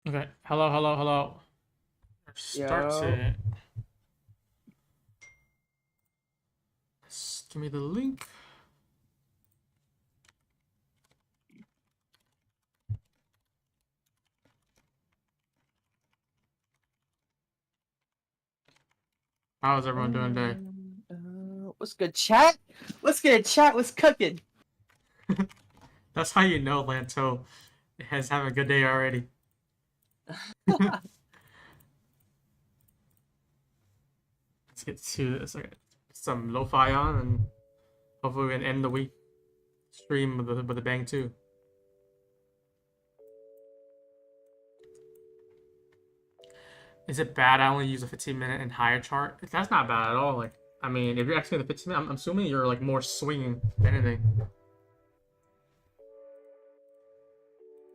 Okay. Hello, hello, hello. Start Yo. it. Give me the link. How's everyone doing today? What's good, chat? What's good, chat? What's cooking? That's how you know Lanto has having a good day already. Let's get to this. Okay. Some lo-fi on, and hopefully we can end the week stream with a bang too. Is it bad I only use a 15-minute and higher chart? That's not bad at all. Like, I mean, if you're actually in the 15-minute, I'm assuming you're like more swinging than anything.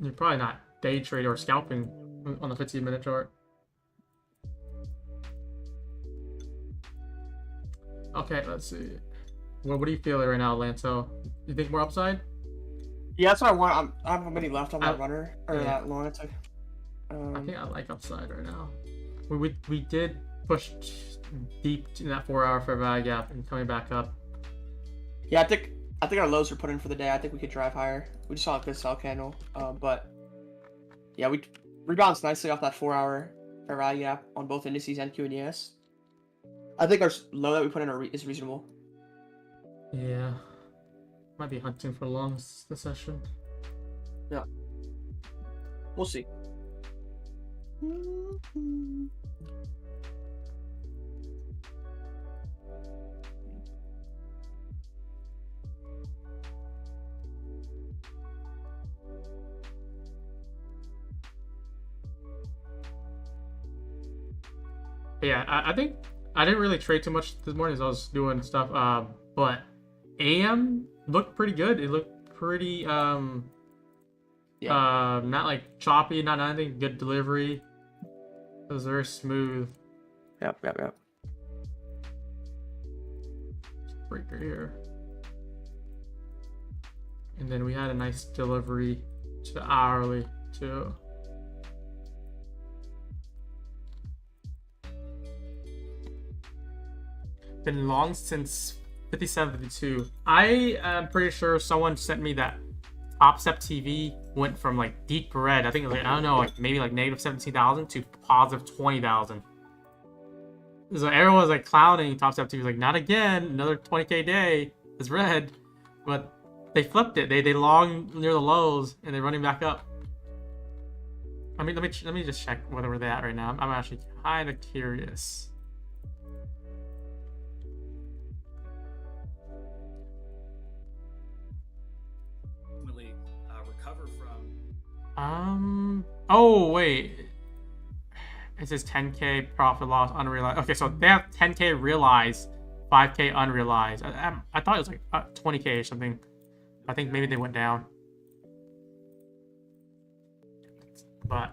You're probably not day trading or scalping on the 15-minute chart. Okay, let's see. What do you feel right now, Lanto? You think more upside? Yeah, that's what I want. I have many left on that I, runner or yeah, that long. It's like, I think I like upside right now. We did push deep in that 4-hour fair value gap and coming back up. yeah, I think our lows are put in for the day. I think we could drive higher. We just saw a good sell candle, but yeah, we rebounced nicely off that 4-hour fair value gap on both indices and Q and ES. I think our low that we put in is reasonable. Yeah, might be hunting for longs this session. Yeah, we'll see. But yeah, I think I didn't really trade too much this morning as I was doing stuff. But AM looked pretty good. It looked pretty Yeah. not like choppy, not anything. Good delivery. It was very smooth. Yep. Breaker here. And then we had a nice delivery to the hourly too. Been long since 57, 52. I am pretty sure someone sent me that Top Step TV went from like deep red. I think it was like, I don't know, like maybe like negative 17,000 to positive 20,000. So everyone was like clowning Top Step TV, like not again, another 20k day is red, but they flipped it. They long near the lows and they're running back up. I mean, let me just check whether we're at right now. I'm actually kind of curious. Recover from. Oh wait. It says 10k profit loss unrealized. Okay, so they have 10k realized, 5k unrealized. I thought it was like 20k or something. I think maybe they went down. But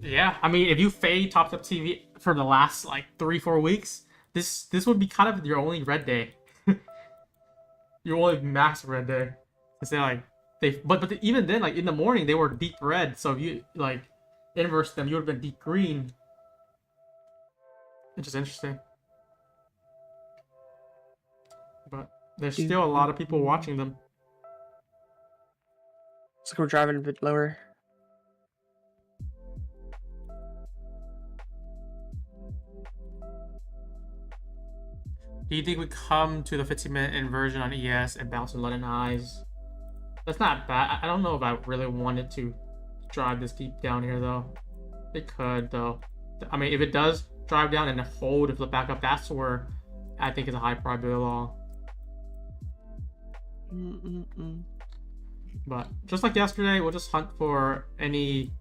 yeah, I mean, if you fade Top Step TV for the last like 3-4 weeks, this would be kind of your only red day. Your only max red day. Cause they like but even then, like in the morning they were deep red. So if you like inverse them, you would have been deep green. Which is interesting. But there's still a lot of people watching them. Looks like we're driving a bit lower. Do you think we come to the 15-minute inversion on ES and bounce in London highs? That's not bad. I don't know if I really wanted to drive this deep down here though. It could though. I mean, if it does drive down and hold and flip back up, that's where I think is a high probability long. But just like yesterday, we'll just hunt for any,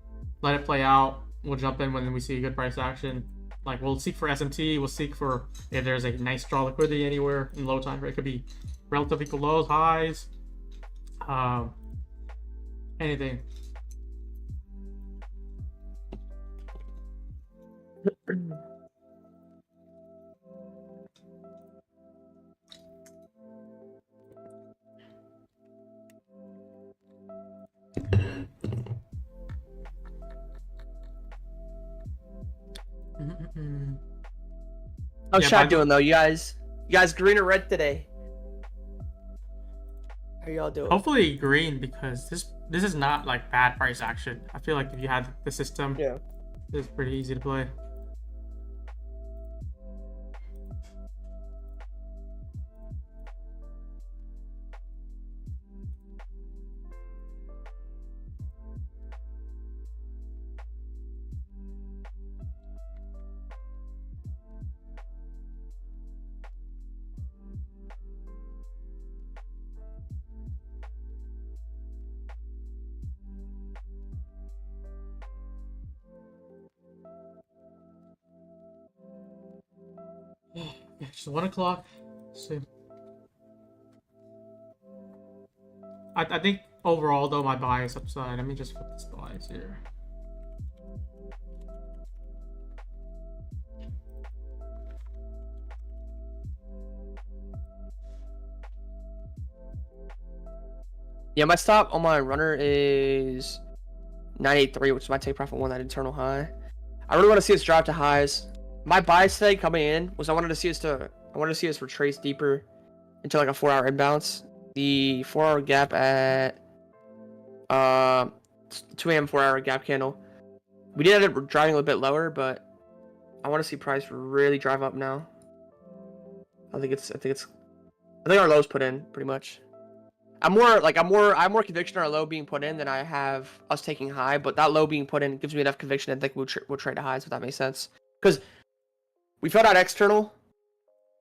let it play out. We'll jump in when we see good price action. Like we'll seek for SMT, we'll seek for if there's a nice draw liquidity anywhere in low time. It could be relative equal lows, highs, anything. How's Yeah, chat by the- doing though? You guys green or red today? How y'all doing? Hopefully green, because this is not like bad price action. I feel like if you had the system, Yeah. it's pretty easy to play. Yeah, it's 1 o'clock. So I think overall though my buy is upside. Let me just put this buys here. Yeah, my stop on my runner is 983, which is my take profit on that internal high. I really want to see us drop to highs. My buys today coming in was I wanted to see us retrace deeper into like a 4-hour imbalance. The 4-hour gap at 2 a.m. 4-hour gap candle. We did end up driving a little bit lower, but I want to see price really drive up now. I think our low's put in pretty much. I have more conviction on our low being put in than I have us taking high, but that low being put in gives me enough conviction and think we'll trade to highs, if that makes sense. Because we filled out external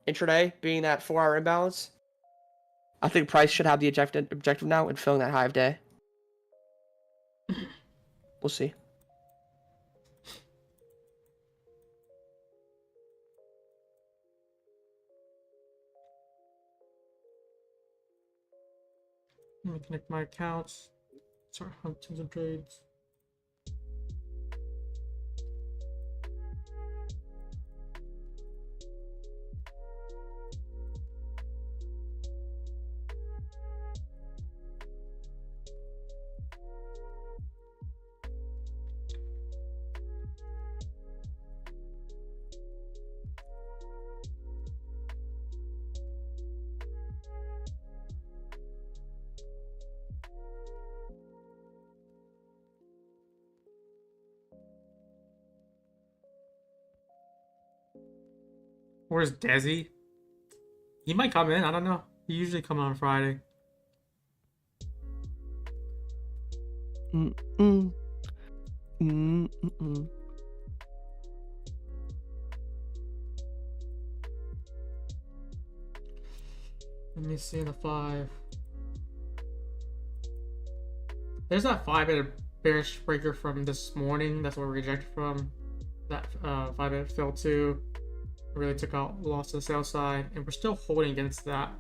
intraday being that 4-hour imbalance. I think price should have the objective now in filling that high of day. We'll see. Let me connect my accounts. Start hunting some trades. Where's Desi? He might come in. I don't know. He usually come on Friday. Let me see the 5. There's that 5-minute bearish breaker from this morning. That's what we rejected from. That 5-minute fell to. Really took out loss to the sell side, and we're still holding against that.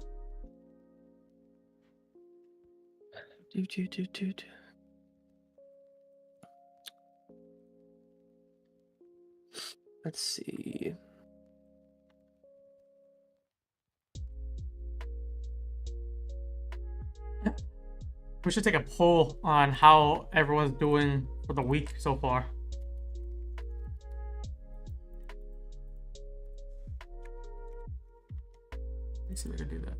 Let's see. We should take a poll on how everyone's doing for the week so far. Let's see if we can do that.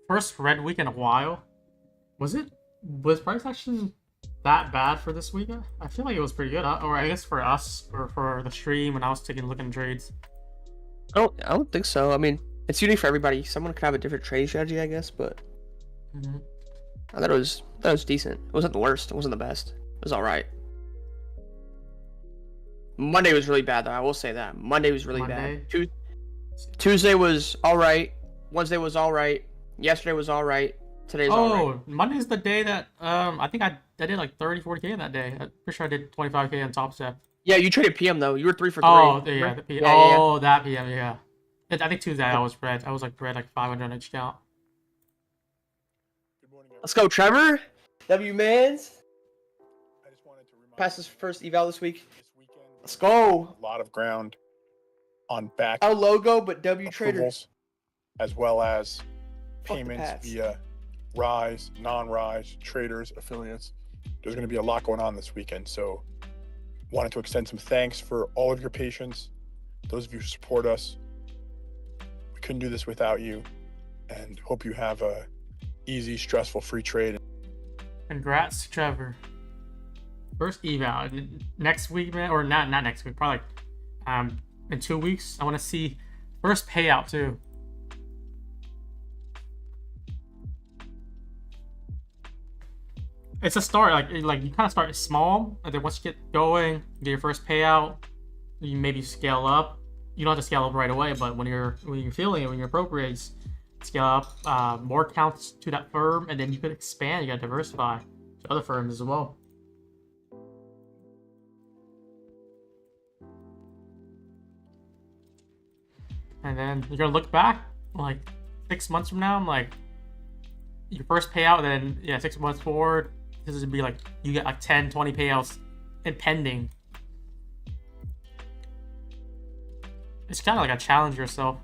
First red week in a while. Was price action that bad for this week? I feel like it was pretty good, or I guess for us or for the stream when I was taking a look at trades. I don't think so. I mean, it's unique for everybody. Someone could have a different trading strategy, I guess, but I thought it was decent. It wasn't the worst. It wasn't the best. It was all right. Monday was really bad, though. I will say that Monday was really bad. Tuesday was all right. Wednesday was all right. Yesterday was all right. Today's all right. Monday's the day that I think I did like 40K in that day. I'm pretty sure I did 25K on Top Step. Yeah, you traded PM though. You were 3 for 3. Oh yeah, the PM. Yeah. That PM, yeah. I think Tuesday I was red. I was like red like 500 on each count. Let's go, Trevor. W Mans. pass his first eval this week. Let's go. A lot of ground on back L logo, but W trader. approvals, as well as Fuck the payments Pats. via Rise, non-Rise, traders, affiliates. There's going to be a lot going on this weekend, so wanted to extend some thanks for all of your patience, those of you who support us. We couldn't do this without you, and hope you have a easy, stressful, free trade. Congrats, Trevor. First eval next week, man, or not next week, probably in 2 weeks. I want to see first payout too. It's a start, like you kind of start small, and then once you get going, get your first payout, you maybe scale up. You don't have to scale up right away, but when you're feeling it, when you're appropriate, scale up more accounts to that firm, and then you could expand. You got to diversify to other firms as well. And then you're gonna look back like 6 months from now. I'm like, your first payout, and then yeah, 6 months forward, this would be like you get like 10, 20 payouts in pending. It's kind of like a challenge yourself.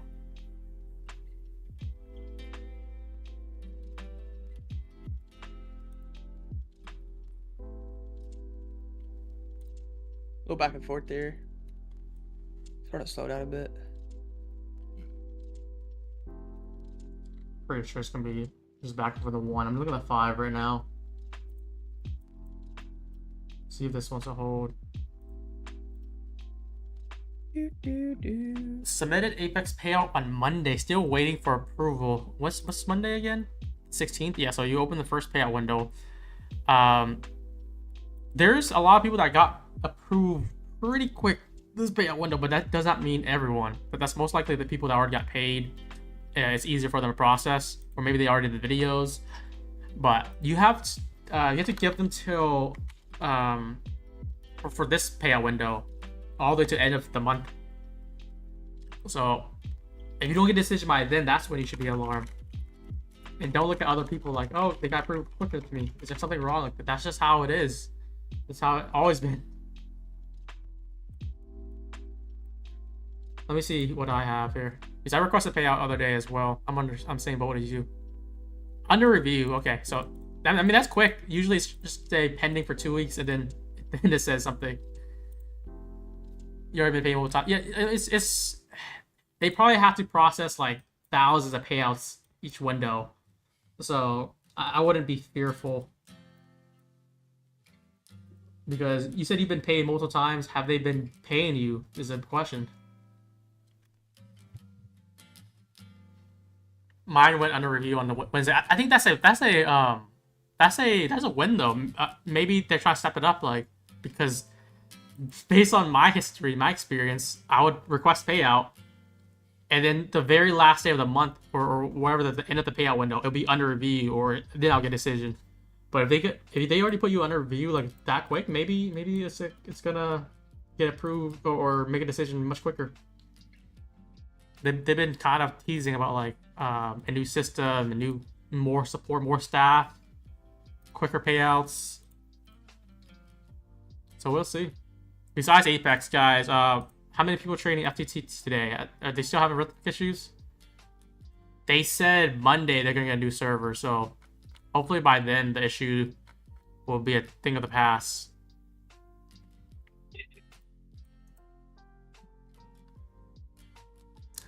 Go back and forth there. Trying to slow down a bit. Pretty sure it's gonna be just back for the 1. I'm looking at the 5 right now. See if this wants to hold. Submitted Apex payout on Monday. Still waiting for approval. What's Monday again? 16th. Yeah. So you open the first payout window. There's a lot of people that got approved pretty quick this payout window, but that does not mean everyone. But that's most likely the people that already got paid. It's easier for them to process, or maybe they already did the videos. But you have to give them till for this payout window all the way to the end of the month. So if you don't get a decision by then, that's when you should be alarmed. And don't look at other people like, oh, they got approved quicker than me. Is there something wrong? Like, that's just how it is. That's how it always been. Let me see what I have here. Because I requested payout other day as well. I'm saying, but what did you do? Under review. Okay, so I mean that's quick. Usually it's just stay pending for 2 weeks, and then it says something. You already been paying all the time. Yeah, it's they probably have to process like thousands of payouts each window, so I wouldn't be fearful. Because you said you've been paid multiple times. Have they been paying you? Is a question. Mine went under review on the Wednesday. I think that's a win though. Maybe they're trying to step it up, like, because based on my history, my experience, I would request payout, and then the very last day of the month or wherever the end of the payout window, it'll be under review, or then I'll get a decision. But if they already put you under review like that quick, maybe it's gonna get approved or make a decision much quicker. They've been kind of teasing about like a new system, more support, more staff, quicker payouts. So we'll see. Besides Apex, guys, how many people trading FTT today? Are they still having rhythmic issues? They said Monday they're gonna get a new server, so hopefully by then the issue will be a thing of the past.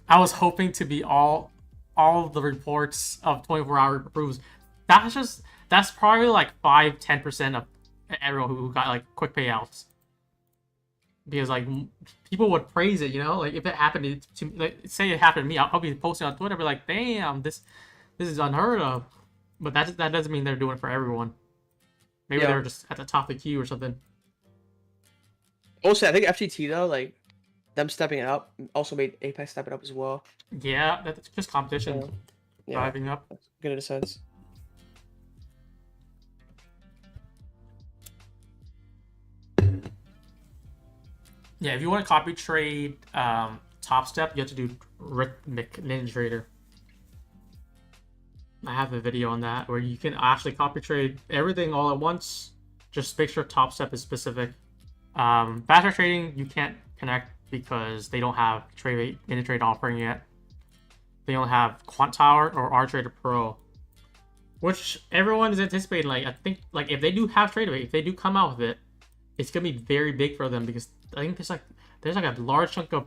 I was hoping to be all of the reports of 24-hour approves. That's probably like 5-10% of everyone who got like quick payouts. Because like people would praise it, you know, like if it happened to me, like say it happened to me, I'll be posting on Twitter, be like, damn, this is unheard of. But that doesn't mean they're doing it for everyone. Maybe they're just at the top of the queue or something. Also, I think FTT though, like them stepping it up, also made Apex step it up as well. Yeah, that's just competition driving up. That's good in a sense. Yeah, if you want to copy trade Top Step, you have to do Rhythmic Ninja Trader. I have a video on that where you can actually copy trade everything all at once Just make sure top step is specific. Fast track trading, you can't connect because they don't have trade trade offering yet. They don't have Quant Tower or RTrader Pro, which everyone is anticipating. Like, I think, like, if they do have trade rate, if they do come out with it, it's gonna be very big for them, because I think there's like a large chunk of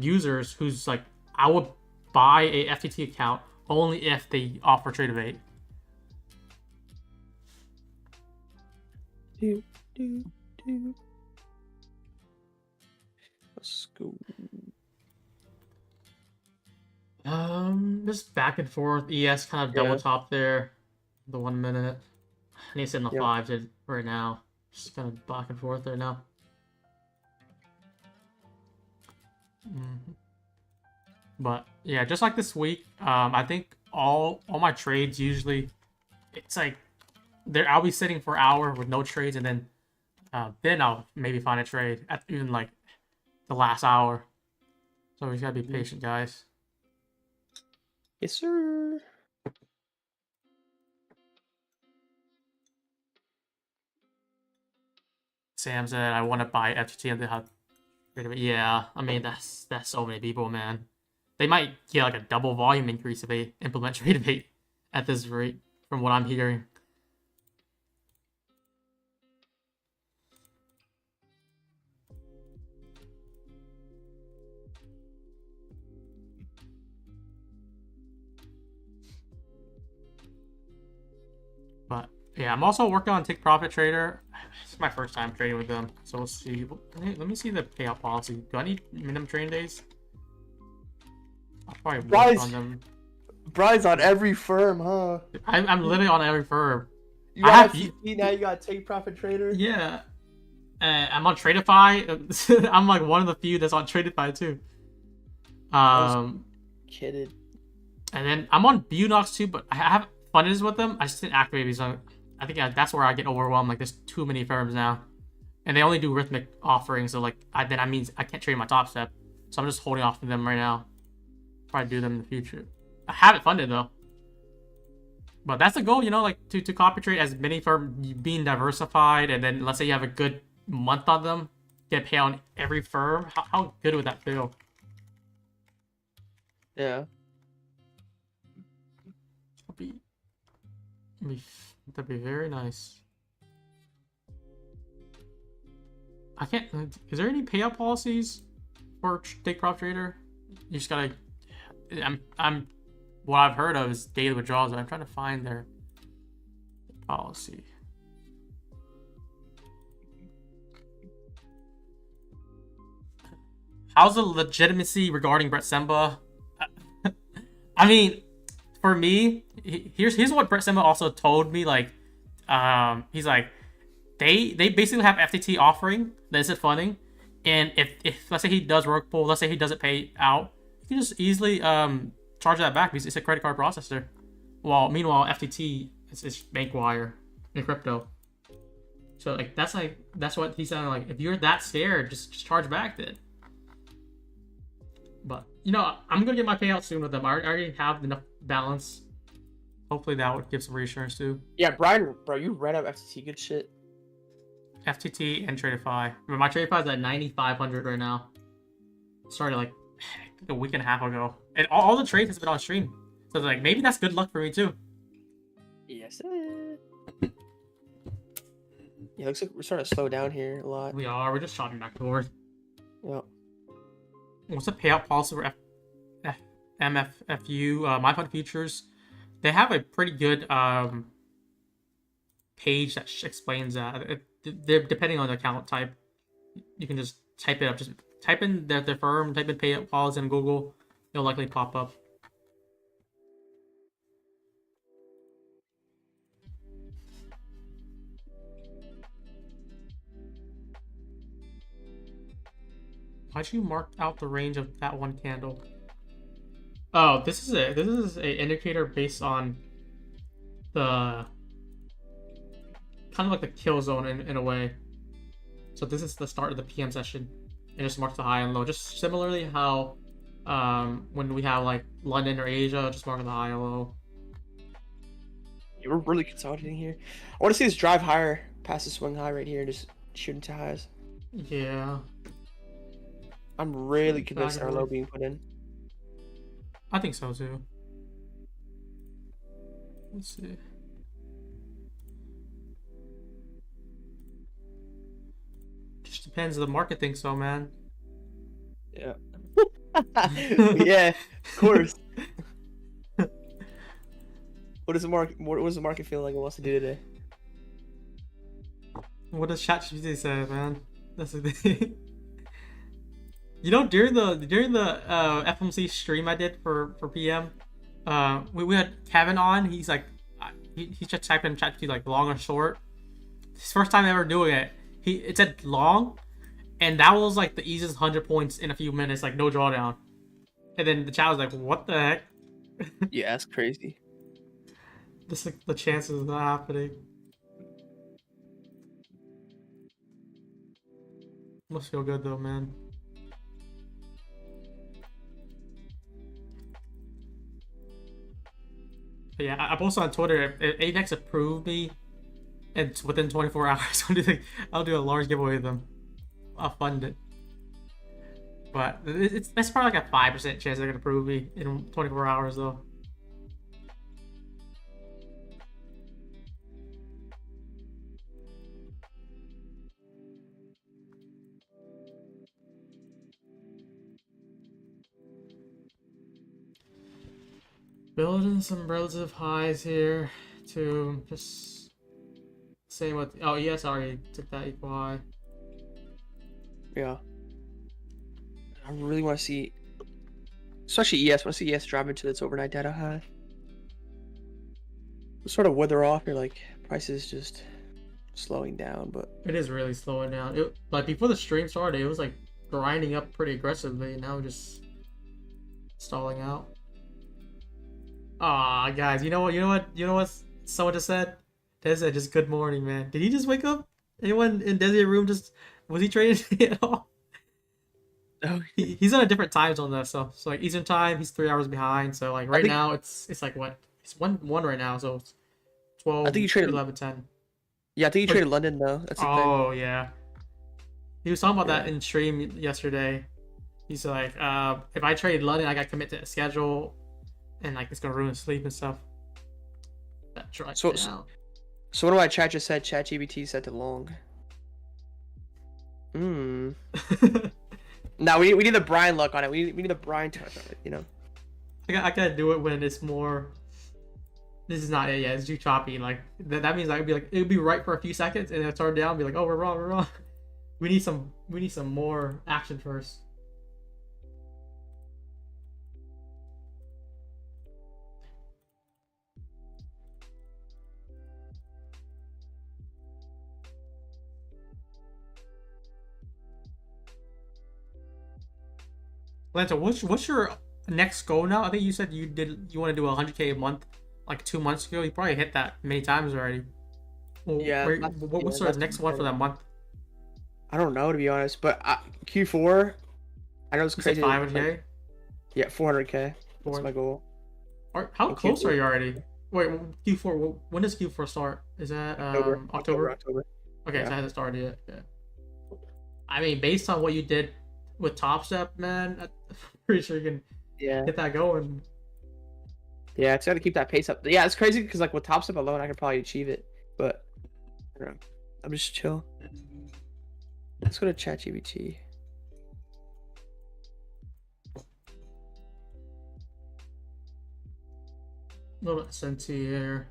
users who's like, I would buy a FTT account only if they offer trade rate. Let's go. Just back and forth. ES kind of double top there. The 1 minute. I need to sit in the 5 right now. Just kind of back and forth there now. But yeah, just like this week, I think all my trades usually, it's like I'll be sitting for an hour with no trades, and then I'll maybe find a trade at even like the last hour. So we just gotta be patient, guys. Yes, sir. Sam said, I want to buy FTT and they have. Yeah, I mean, that's so many people, man. They might get like a double volume increase if they implement trade debate at this rate, from what I'm hearing. But yeah, I'm also working on Take Profit Trader. It's my first time trading with them, so we'll see. Let me see the payout policy. Do I need minimum trading days? I'll probably work on them. Brian's on every firm, huh? I'm literally on every firm. You got FTT, now you got Take Profit Trader? Yeah. I'm on Tradeify. I'm like one of the few that's on Tradeify too. Kidding. And then I'm on Bunox too, but I have funded with them. I just didn't activate these. I think that's where I get overwhelmed. Like, there's too many firms now, and they only do rhythmic offerings. So like, that means I can't trade my top step. So I'm just holding off of them right now. Probably do them in the future. I have it funded though. But that's the goal, you know, like to copy trade as many firms, being diversified, and then let's say you have a good month on them, get paid on every firm. How good would that feel? Yeah. That'd be very nice. I can't. Is there any payout policies for Take Profit Trader? You just gotta. I'm. What I've heard of is daily withdrawals. I'm trying to find their policy. How's the legitimacy regarding Brett Semba? I mean, for me, here's what Brett Semba also told me. Like, he's like, they basically have FTT offering that is funding, and if let's say he does work pool, let's say he doesn't pay out, you can just easily charge that back because it's a credit card processor. While meanwhile FTT is bank wire in crypto. So that's what he's saying. Like, if you're that scared, just charge back then. But you know, I'm gonna get my payout soon with them. I already have enough balance. Hopefully that would give some reassurance too. Yeah, Brian, bro, you ran up FTT, good shit. FTT and Tradeify. My Tradeify is at 9,500 right now. Started like a week and a half ago, and all the trades has been on stream. So like, maybe that's good luck for me too. Yes. Yeah, looks like we're starting to slow down here a lot. We are. We're just shopping back and forth. Yep. What's the payout policy for MFFU? My Fund Futures. They have a pretty good page that explains that. Depending on the account type, you can just type it up. Just type in their firm, type in payout policy in Google. It'll likely pop up. Why'd you mark out the range of that one candle? Oh, this is an indicator based on the kind of like the kill zone in a way. So this is the start of the PM session. It just marks the high and low. Just similarly how when we have like London or Asia, just marking the high and low. Yeah, we're really consolidating here. I want to see this drive higher. past the swing high right here and just shooting to highs. Yeah. I'm really convinced our low being put in. I think so too. Let's see. Just depends if the market thinks so, man. Yeah. Yeah, of course. What does the market feel like it wants to do today? What does ChatGPT say, man? That's the thing. You know, during the FMC stream I did for PM, we had Kevin on. He's like, he just typed in ChatGPT like long or short. His first time ever doing it. It said long, and that was like the easiest 100 points in a few minutes, like no drawdown. And then the chat was like, "What the heck?" Yeah, that's crazy. Just like the chances of that happening. Must feel good though, man. But yeah, I posted on Twitter if AVEX approved me, and within 24 hours, I'll do a large giveaway with them. I'll fund it. But that's probably like a 5% chance they're gonna approve me in 24 hours though. Building some relative highs here to just same with ES already took that equal high. Yeah. I really want to see, especially ES. I want to see ES drop into its overnight data high. Sort of wither off. You're like prices just slowing down, but it is really slowing down. It, like before the stream started, it was like grinding up pretty aggressively. Now just stalling out. Ah, guys, you know what? Someone just said. Des said just good morning, man. Did he just wake up? Anyone in Desi's room was he trading at all? oh, He's on a different time zone though, so like Eastern time, he's 3 hours behind. So like right now it's like what? It's 1 right now, so it's 12. I think you traded 11, 10. Yeah, I think you traded London though. That's the thing. Oh yeah. He was talking about that in stream yesterday. He's like, if I trade London, I got to commit to a schedule, and like it's gonna ruin sleep and stuff. That's right. So what do I chat just said? ChatGPT said to long. Now we need the Brian luck on it. We need the Brian touch on it. You know. I gotta do it when it's more. This is not it yet. It's too choppy. Like that means it would be right for a few seconds, and then it started down. And be like, oh, we're wrong. We need some more action first. Lanta, what's your next goal now? I think you said you want to do 100K a month like 2 months ago. You probably hit that many times already. Well, yeah. What's the next one for that month? I don't know, to be honest, but Q4, I know it's crazy. 500K? Yeah, 400K. That's my goal. How close are you already? Wait, Q4. When does Q4 start? Is that October? Okay, so it hasn't started yet. Yeah. I mean, based on what you did with Top Step, man, I'm pretty sure you can get that going. Yeah, it's got to keep that pace up. Yeah, it's crazy because like with Top Step alone, I could probably achieve it, but I don't know. I'm just chill. Let's go to ChatGPT. A little bit senti here.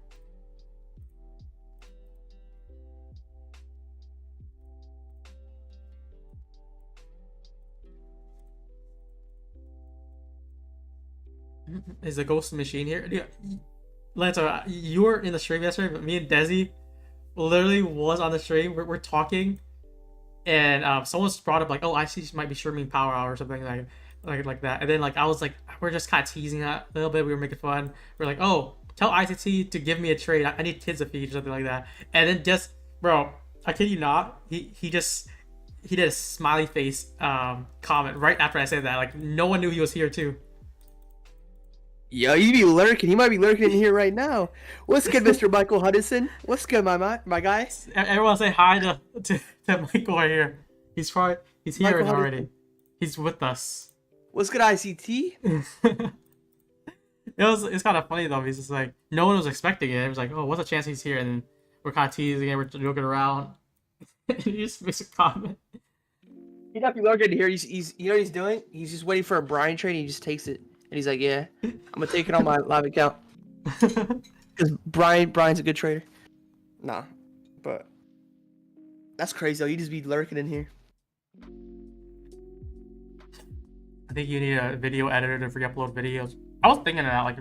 Is the ghost machine here? Yeah. Lanta, you were in the stream yesterday, but me and Desi literally was on the stream. We're talking, and someone's brought up like, oh, ICT might be streaming Power Hour or something like that. And then like I was like, we're just kind of teasing that a little bit. We were making fun. We're like, oh, tell ICT to give me a trade. I need kids to feed or something like that. And then just, bro, I kid you not, he did a smiley face comment right after I said that. Like no one knew he was here too. Yo, you be lurking. He might be lurking in here right now. What's good, Mr. Michael Hudson? What's good, my guy? Everyone say hi to Michael right here. He's here Michael already. He's with us. What's good, ICT? It's kind of funny though. He's just like no one was expecting it. It was like, oh, what's the chance he's here? And then we're kind of teasing it. We're joking around. And he just makes a comment. He not be lurking here. He's you know what he's doing? He's just waiting for a Brian trade. And he just takes it, and he's like, yeah, I'm gonna take it on my live account because Brian's a good trader. Nah, but that's crazy though. You just be lurking in here. I think you need a video editor to re-upload videos. I was thinking of that, like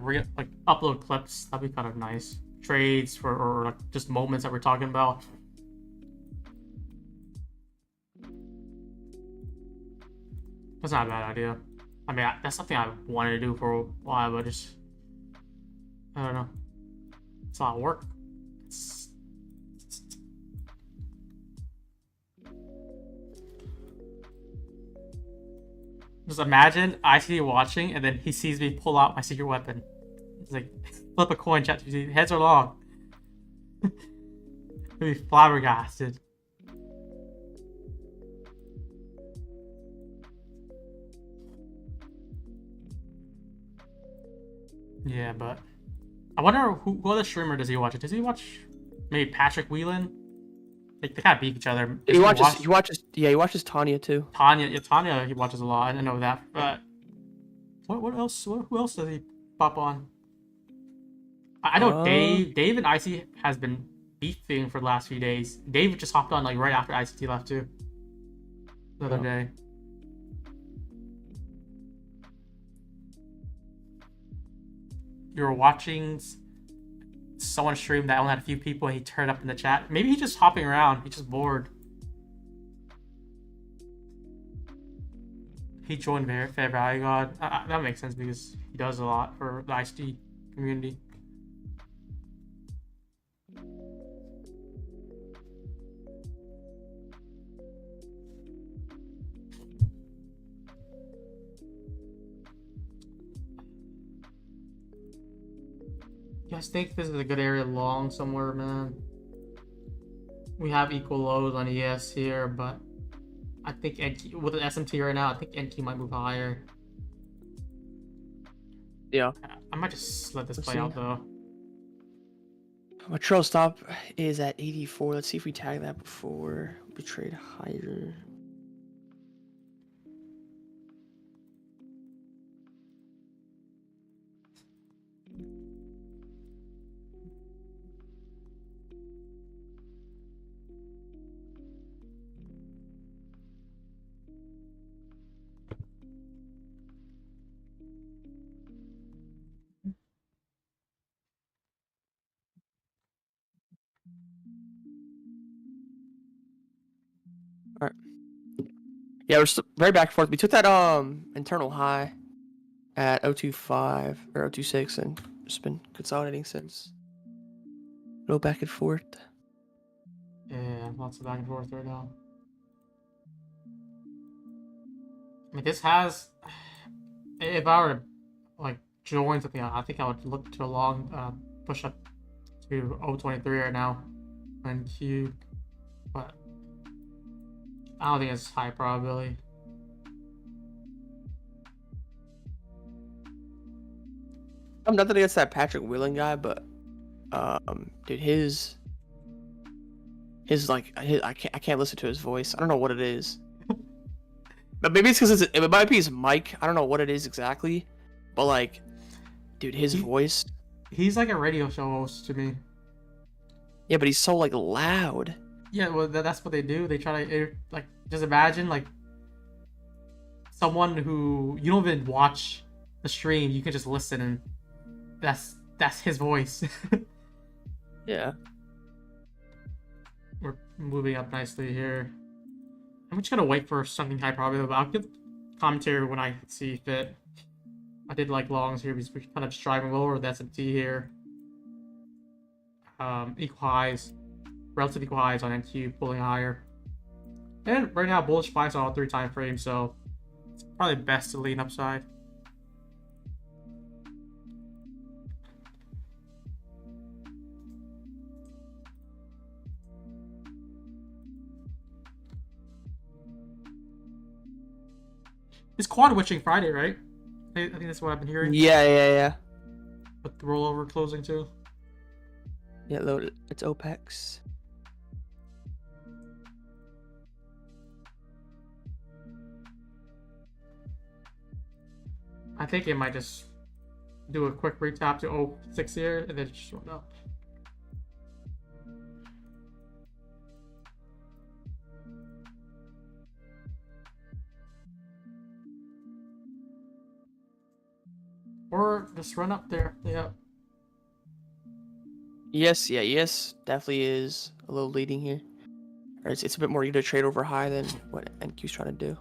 upload clips. That'd be kind of nice. Trades or like just moments that we're talking about. That's not a bad idea. I mean, that's something I wanted to do for a while, but just I don't know. It's a lot of work. Just imagine ICT watching, and then he sees me pull out my secret weapon. He's like, flip a coin, chat. Heads are long. He'd be flabbergasted. Yeah, but I wonder who other streamer does he watch? Does he watch maybe Patrick Whelan? Like they kind of beat each other. He watches Tanya too. Tanya he watches a lot. I know that. But what else? Who else does he pop on? I know Dave and IC has been beefing for the last few days. Dave just hopped on like right after ICT left too. The other day. You were watching someone stream that only had a few people and he turned up in the chat. Maybe he's just hopping around. He's just bored. He joined Fair Value God. That makes sense because he does a lot for the ICT community. You guys think this is a good area long somewhere, man? We have equal lows on ES here, but I think NQ, with the SMT right now, I think NQ might move higher. Yeah. I might just let this play out though. My trail stop is at 84. Let's see if we tag that before we trade higher. Alright. Yeah, we're very back and forth. We took that internal high at 025 or 026 and just been consolidating since. Go back and forth. Yeah, lots of back and forth right now. I mean, this has. If I were to like join something, I think I would look to a long push up to 023 right now on Q, but I don't think it's high probability. I'm nothing against that Patrick Whelan guy, but dude, his I can't listen to his voice. I don't know what it is. But maybe it's because it might be his mic. I don't know what it is exactly. But like, dude, his voice. He's like a radio show host to me. Yeah, but he's so like loud. Yeah, well, that's what they do. They try to like just imagine like someone who you don't even watch the stream. You can just listen, and that's his voice. Yeah. We're moving up nicely here. I'm just gonna wait for something high probability, but I'll give commentary when I see fit. I did like longs here because we're kind of just driving lower with SMT here. Equal highs, relative equal highs on NQ, pulling higher. And right now, bullish spikes on all 3 time frames, so it's probably best to lean upside. It's quad witching Friday, right? I think that's what I've been hearing. Yeah. With the rollover closing too. Yeah, load it. It's OPEX. I think it might just do a quick retap to 06 here and then just run up. Or just run up there. Yeah. Yes, definitely is a little leading here. Or it's a bit more eager to trade over high than what NQ's trying to do.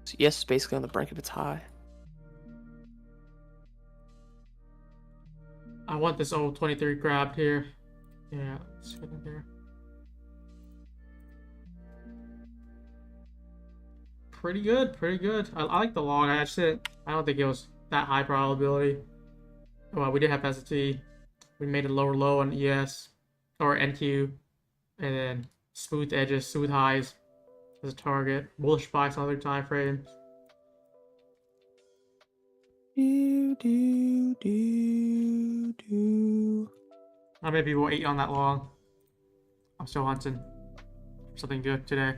So yes, it's basically on the brink of its high. I want this old 23 grabbed here. Yeah, let's get in there. Pretty good, pretty good. I like the long. I don't think it was that high probability. Well, we did have ST. We made a lower low on ES or NQ, and then smooth edges, smooth highs as a target. Bullish bias on other time frame. I maybe will 8 on that long. I'm still hunting for something good today.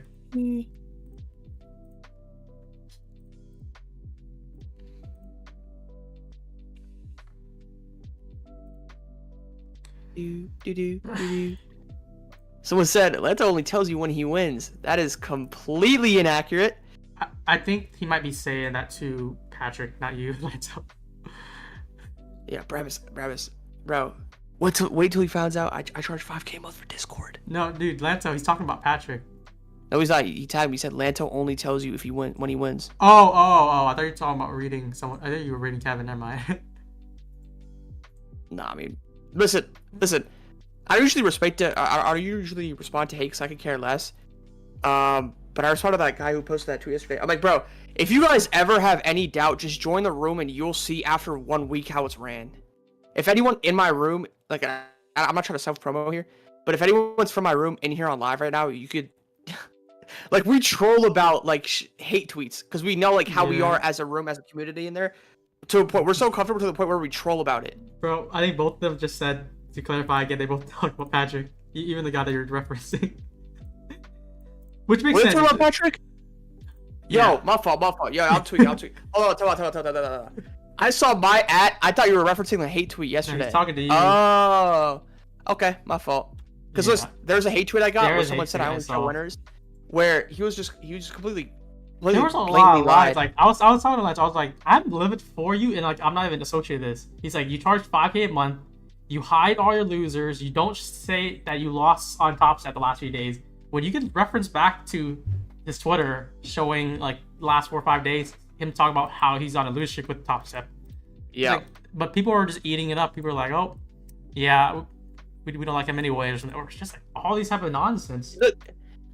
Someone said Atlanta only tells you when he wins. That is completely inaccurate. I think he might be saying that to Patrick, not you, Lanto. Yeah, Bravis, bro. Wait till he finds out I charge 5K a month for Discord. No, dude, Lanto, he's talking about Patrick. No, he's not. He tagged me. He said Lanto only tells you if he when he wins. Oh, I thought you were talking about reading someone. I thought you were reading Kevin. Never mind. Nah, I mean, listen. I usually respond to hate because I could care less. But I responded to that guy who posted that tweet yesterday. I'm like, bro, if you guys ever have any doubt, just join the room and you'll see after 1 week how it's ran. If anyone in my room, like, I'm not trying to self-promo here, but if anyone's from my room in here on live right now, you could, like, we troll about, like, hate tweets, because we know, like, how we are as a room, as a community in there, to a point, we're so comfortable to the point where we troll about it. Bro, I think both of them just said, to clarify again, they both talked about Patrick, even the guy that you're referencing. Which makes sense. What are you talking about, Patrick? Yo, my fault. Yo, I'm tweeting. Hold on, tell me. I saw my I thought you were referencing the hate tweet yesterday. No, he's talking to you. Oh, okay, my fault. Because listen, there's a hate tweet I got where someone said I only show winners, where he was just completely. There was a lot of lies. Like I was talking to Lance. I was like, I'm livid for you, and like I'm not even associated with this. He's like, you charge 5K a month, you hide all your losers, you don't say that you lost on Top Step the last few days. When you can reference back to his Twitter showing like last 4 or 5 days, him talking about how he's on a lose streak with Top Step. Yeah. Like, but people are just eating it up. People are like, oh, yeah, we don't like him anyway, or it's just like all these type of nonsense.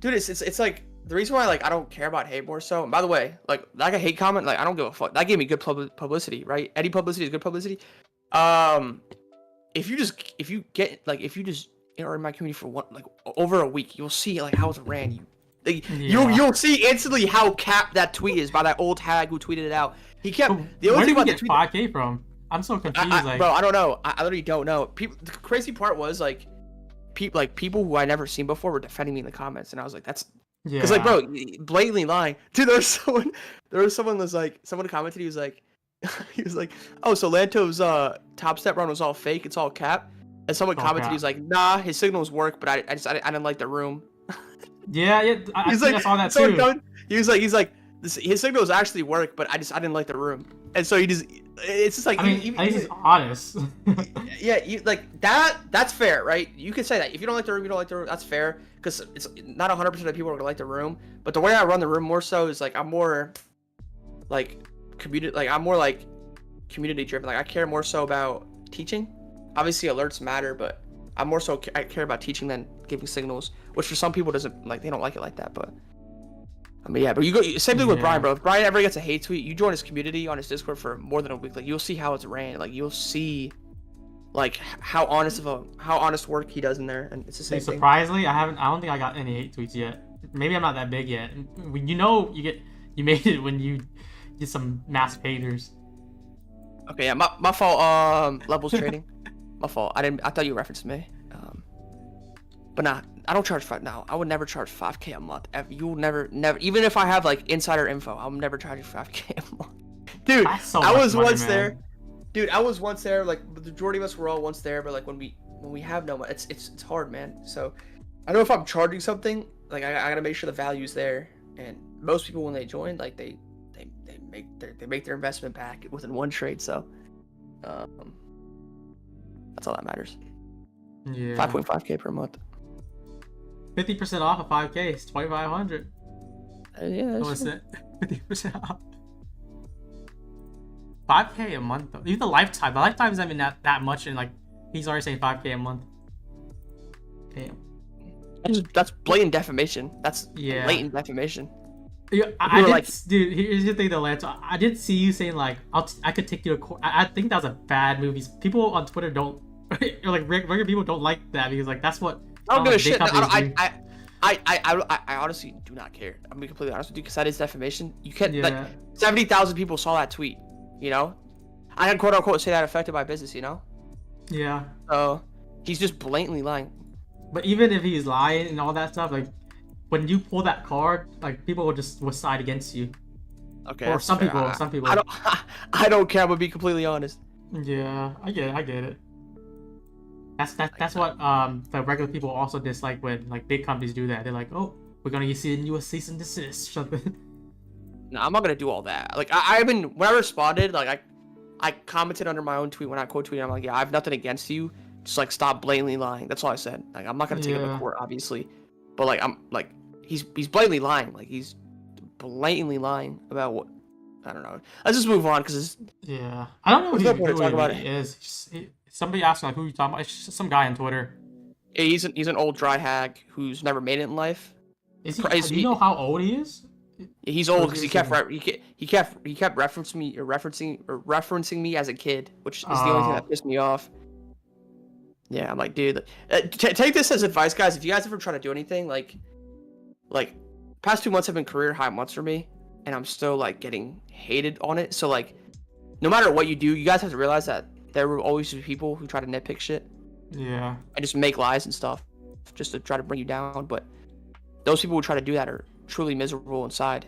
Dude, it's like the reason why like I don't care about hate more so. And by the way, like a hate comment, like I don't give a fuck. That gave me good publicity, right? Any publicity is good publicity. If you just are in my community for over a week, you'll see like how it's ran. You'll see instantly how capped that tweet is by that old tag who tweeted it out. He kept the only thing about the tweet 5K from. I'm so confused. Bro, I don't know. I literally don't know. The crazy part was like people who I never seen before were defending me in the comments, and I was like, that's because like, bro, blatantly lying. Dude, there was someone commented. He was like, oh, so Lanto's Top Step run was all fake. It's all cap. And someone commented, he was like, nah, his signals work, but I didn't like the room. I saw that too. He's like, his signals actually work, but I didn't like the room. And so it's just like, I mean, he's honest. Yeah, that's fair, right? You can say that. If you don't like the room, you don't like the room. That's fair, because it's not 100% of people are gonna like the room. But the way I run the room more so is like I'm more like community driven. Like I care more so about teaching. Obviously alerts matter, but I care about teaching than giving signals, which for some people doesn't like, they don't like it like that. But I mean, yeah, but you go same thing with Brian, bro. If Brian ever gets a hate tweet, you join his community on his Discord for more than a week, like you'll see how it's ran. Like you'll see like how honest work he does in there, and it's the same thing. Surprisingly, I don't think I got any hate tweets yet. maybe I'm not that big yet. You made it when you get some massive haters. Okay, yeah, my fault. Levels trading, my fault. I thought you referenced me. But nah, I don't charge now. I would never charge 5K a month. You'll never. Even if I have like insider info, I'll never charge you 5K a month. Dude, I was once there. Dude, I was once there. Like the majority of us were all once there, but like when we have no money, it's hard, man. So I know if I'm charging something, like I gotta make sure the value's there. And most people when they join, like they make their investment back within one trade. So that's all that matters. Yeah. 5.5K per month. 50% off of 5K is 2,500. Yeah. What's it? 50% off. 5K a month though. Even the lifetime. The lifetime isn't even that much, and like he's already saying 5K a month. Damn. That's blatant defamation. That's Yeah. blatant defamation. Yeah, dude. Here's the thing though, Lance. I did see you saying like I could take you to court. I think that was a bad movie. People on Twitter don't, or like regular people don't like that because like that's what. I don't give a shit. I honestly do not care. I'm being completely honest with you because that is defamation. You can't like 70,000 people saw that tweet. You know, I can quote unquote say that affected my business. You know. Yeah. So he's just blatantly lying. But even if he's lying and all that stuff, like when you pull that card, like people will side against you. Okay. Or some people. I don't care. I'm gonna be completely honest. Yeah, I get it. That's what the regular people also dislike when like big companies do that. They're like, oh, we're gonna send you a cease and desist or something. No, I'm not gonna do all that. Like when I responded, like I commented under my own tweet when I quote tweeted. I'm like, yeah, I have nothing against you. Just like stop blatantly lying. That's all I said. Like I'm not gonna take him to court, obviously, but like I'm like he's blatantly lying. Like he's blatantly lying about what. I don't know. Let's just move on because I don't know what he is. Somebody asked like who you talking about. It's just some guy on Twitter. Yeah, he's an old dry hag who's never made it in life. Is he? Do you know how old he is? He's old because he kept referencing me as a kid, which is the only thing that pissed me off. Yeah, I'm like, dude, take this as advice, guys. If you guys ever try to do anything, like past 2 months have been career high months for me, and I'm still like getting hated on it. So like, no matter what you do, you guys have to realize that there will always be people who try to nitpick shit. Yeah. And just make lies and stuff, just to try to bring you down. But those people who try to do that are truly miserable inside.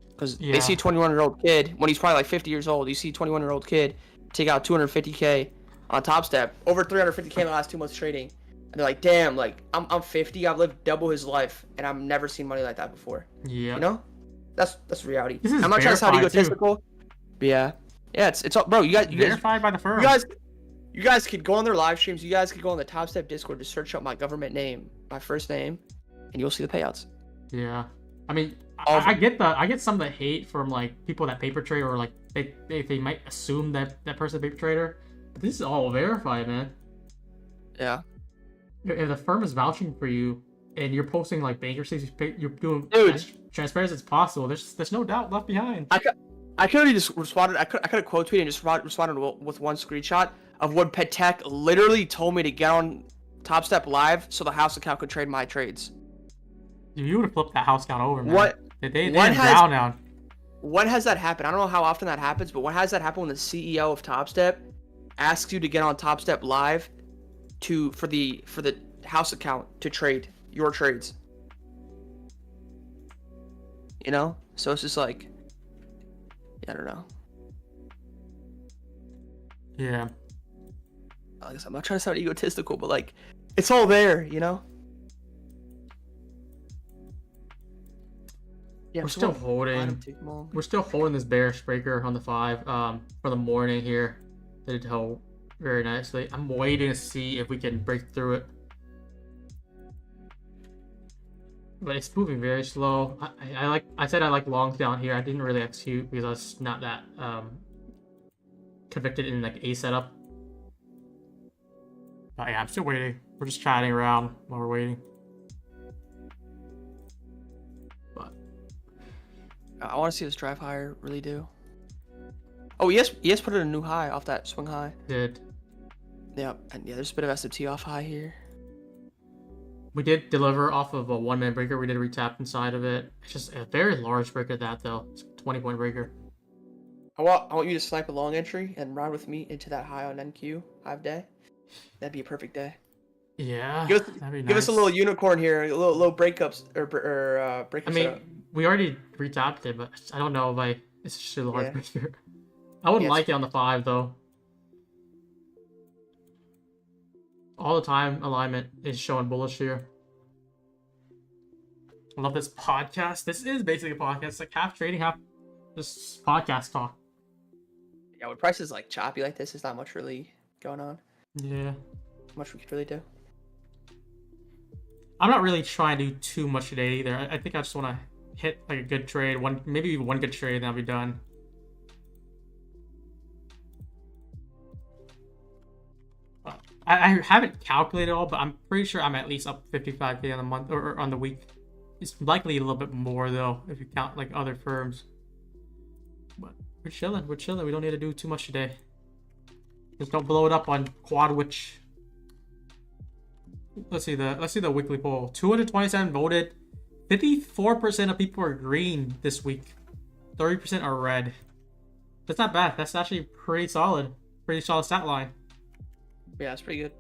Because they see a 21-year-old kid when he's probably like 50 years old. You see a 21-year-old kid take out 250K on Top Step, over 350K in the last 2 months trading, and they're like, "Damn, like I'm 50, I've lived double his life, and I've never seen money like that before." Yeah. You know, that's reality. I'm not trying to sound egotistical. But yeah, it's all, bro. You guys verified by the firm. You guys could go on their live streams. You guys could go on the Top Step Discord to search up my government name, my first name, and you'll see the payouts. Yeah, I mean, I get some of the hate from like people that paper trade, or like they might assume that person's a paper trader. But this is all verified, man. Yeah. If the firm is vouching for you and you're posting like bankruptcies, you're doing as transparent as possible. There's no doubt left behind. I could have just responded. I could have quote tweeted and just responded with one screenshot of what Patek literally told me to get on Top Step Live so the house account could trade my trades. You would have flipped that house account over, man. What? They drown down. When has that happened? I don't know how often that happens, but when has that happened when the CEO of Top Step asks you to get on Top Step Live for the house account to trade your trades? You know? So it's just like, I don't know. Yeah. I guess I'm not trying to sound egotistical, but like, it's all there, you know? Yeah, we're still holding this bearish breaker on the 5 for the morning here. Did it hold very nicely. I'm waiting to see if we can break through it, but it's moving very slow. I said I like longs down here. I didn't really execute because I was not that convicted in like a setup. But yeah, I'm still waiting. We're just chatting around while we're waiting. But I want to see this drive higher, really do. Oh, yes, put in a new high off that swing high. Did. Yep, and yeah, there's a bit of SMT off high here. We did deliver off of a 1 minute breaker. We did retap inside of it. It's just a very large breaker that though. It's a 20-point breaker. I want you to snipe a long entry and ride with me into that high on NQ hive day. That'd be a perfect day. Yeah, that'd be nice. Give us a little unicorn here, a little breakups or breakups. I mean, we already retapped it, but I don't know if it's just a large breaker. I wouldn't like it on the 5 though. All the time alignment is showing bullish here. I love this podcast. This is basically a podcast. It's like half trading, half just podcast talk. Yeah, when prices like choppy like this, there's not much really going on. Yeah. Much we could really do. I'm not really trying to do too much today either. I think I just want to hit like a good trade, maybe one good trade, and then I'll be done. I haven't calculated all, but I'm pretty sure I'm at least up 55K on the month or on the week. It's likely a little bit more though if you count like other firms. But we're chilling. We're chilling. We don't need to do too much today. Just don't blow it up on Quadwitch. Let's see the weekly poll. 227 voted. 54% of people are green this week. 30% are red. That's not bad. That's actually pretty solid. Pretty solid stat line. Yeah, it's pretty good.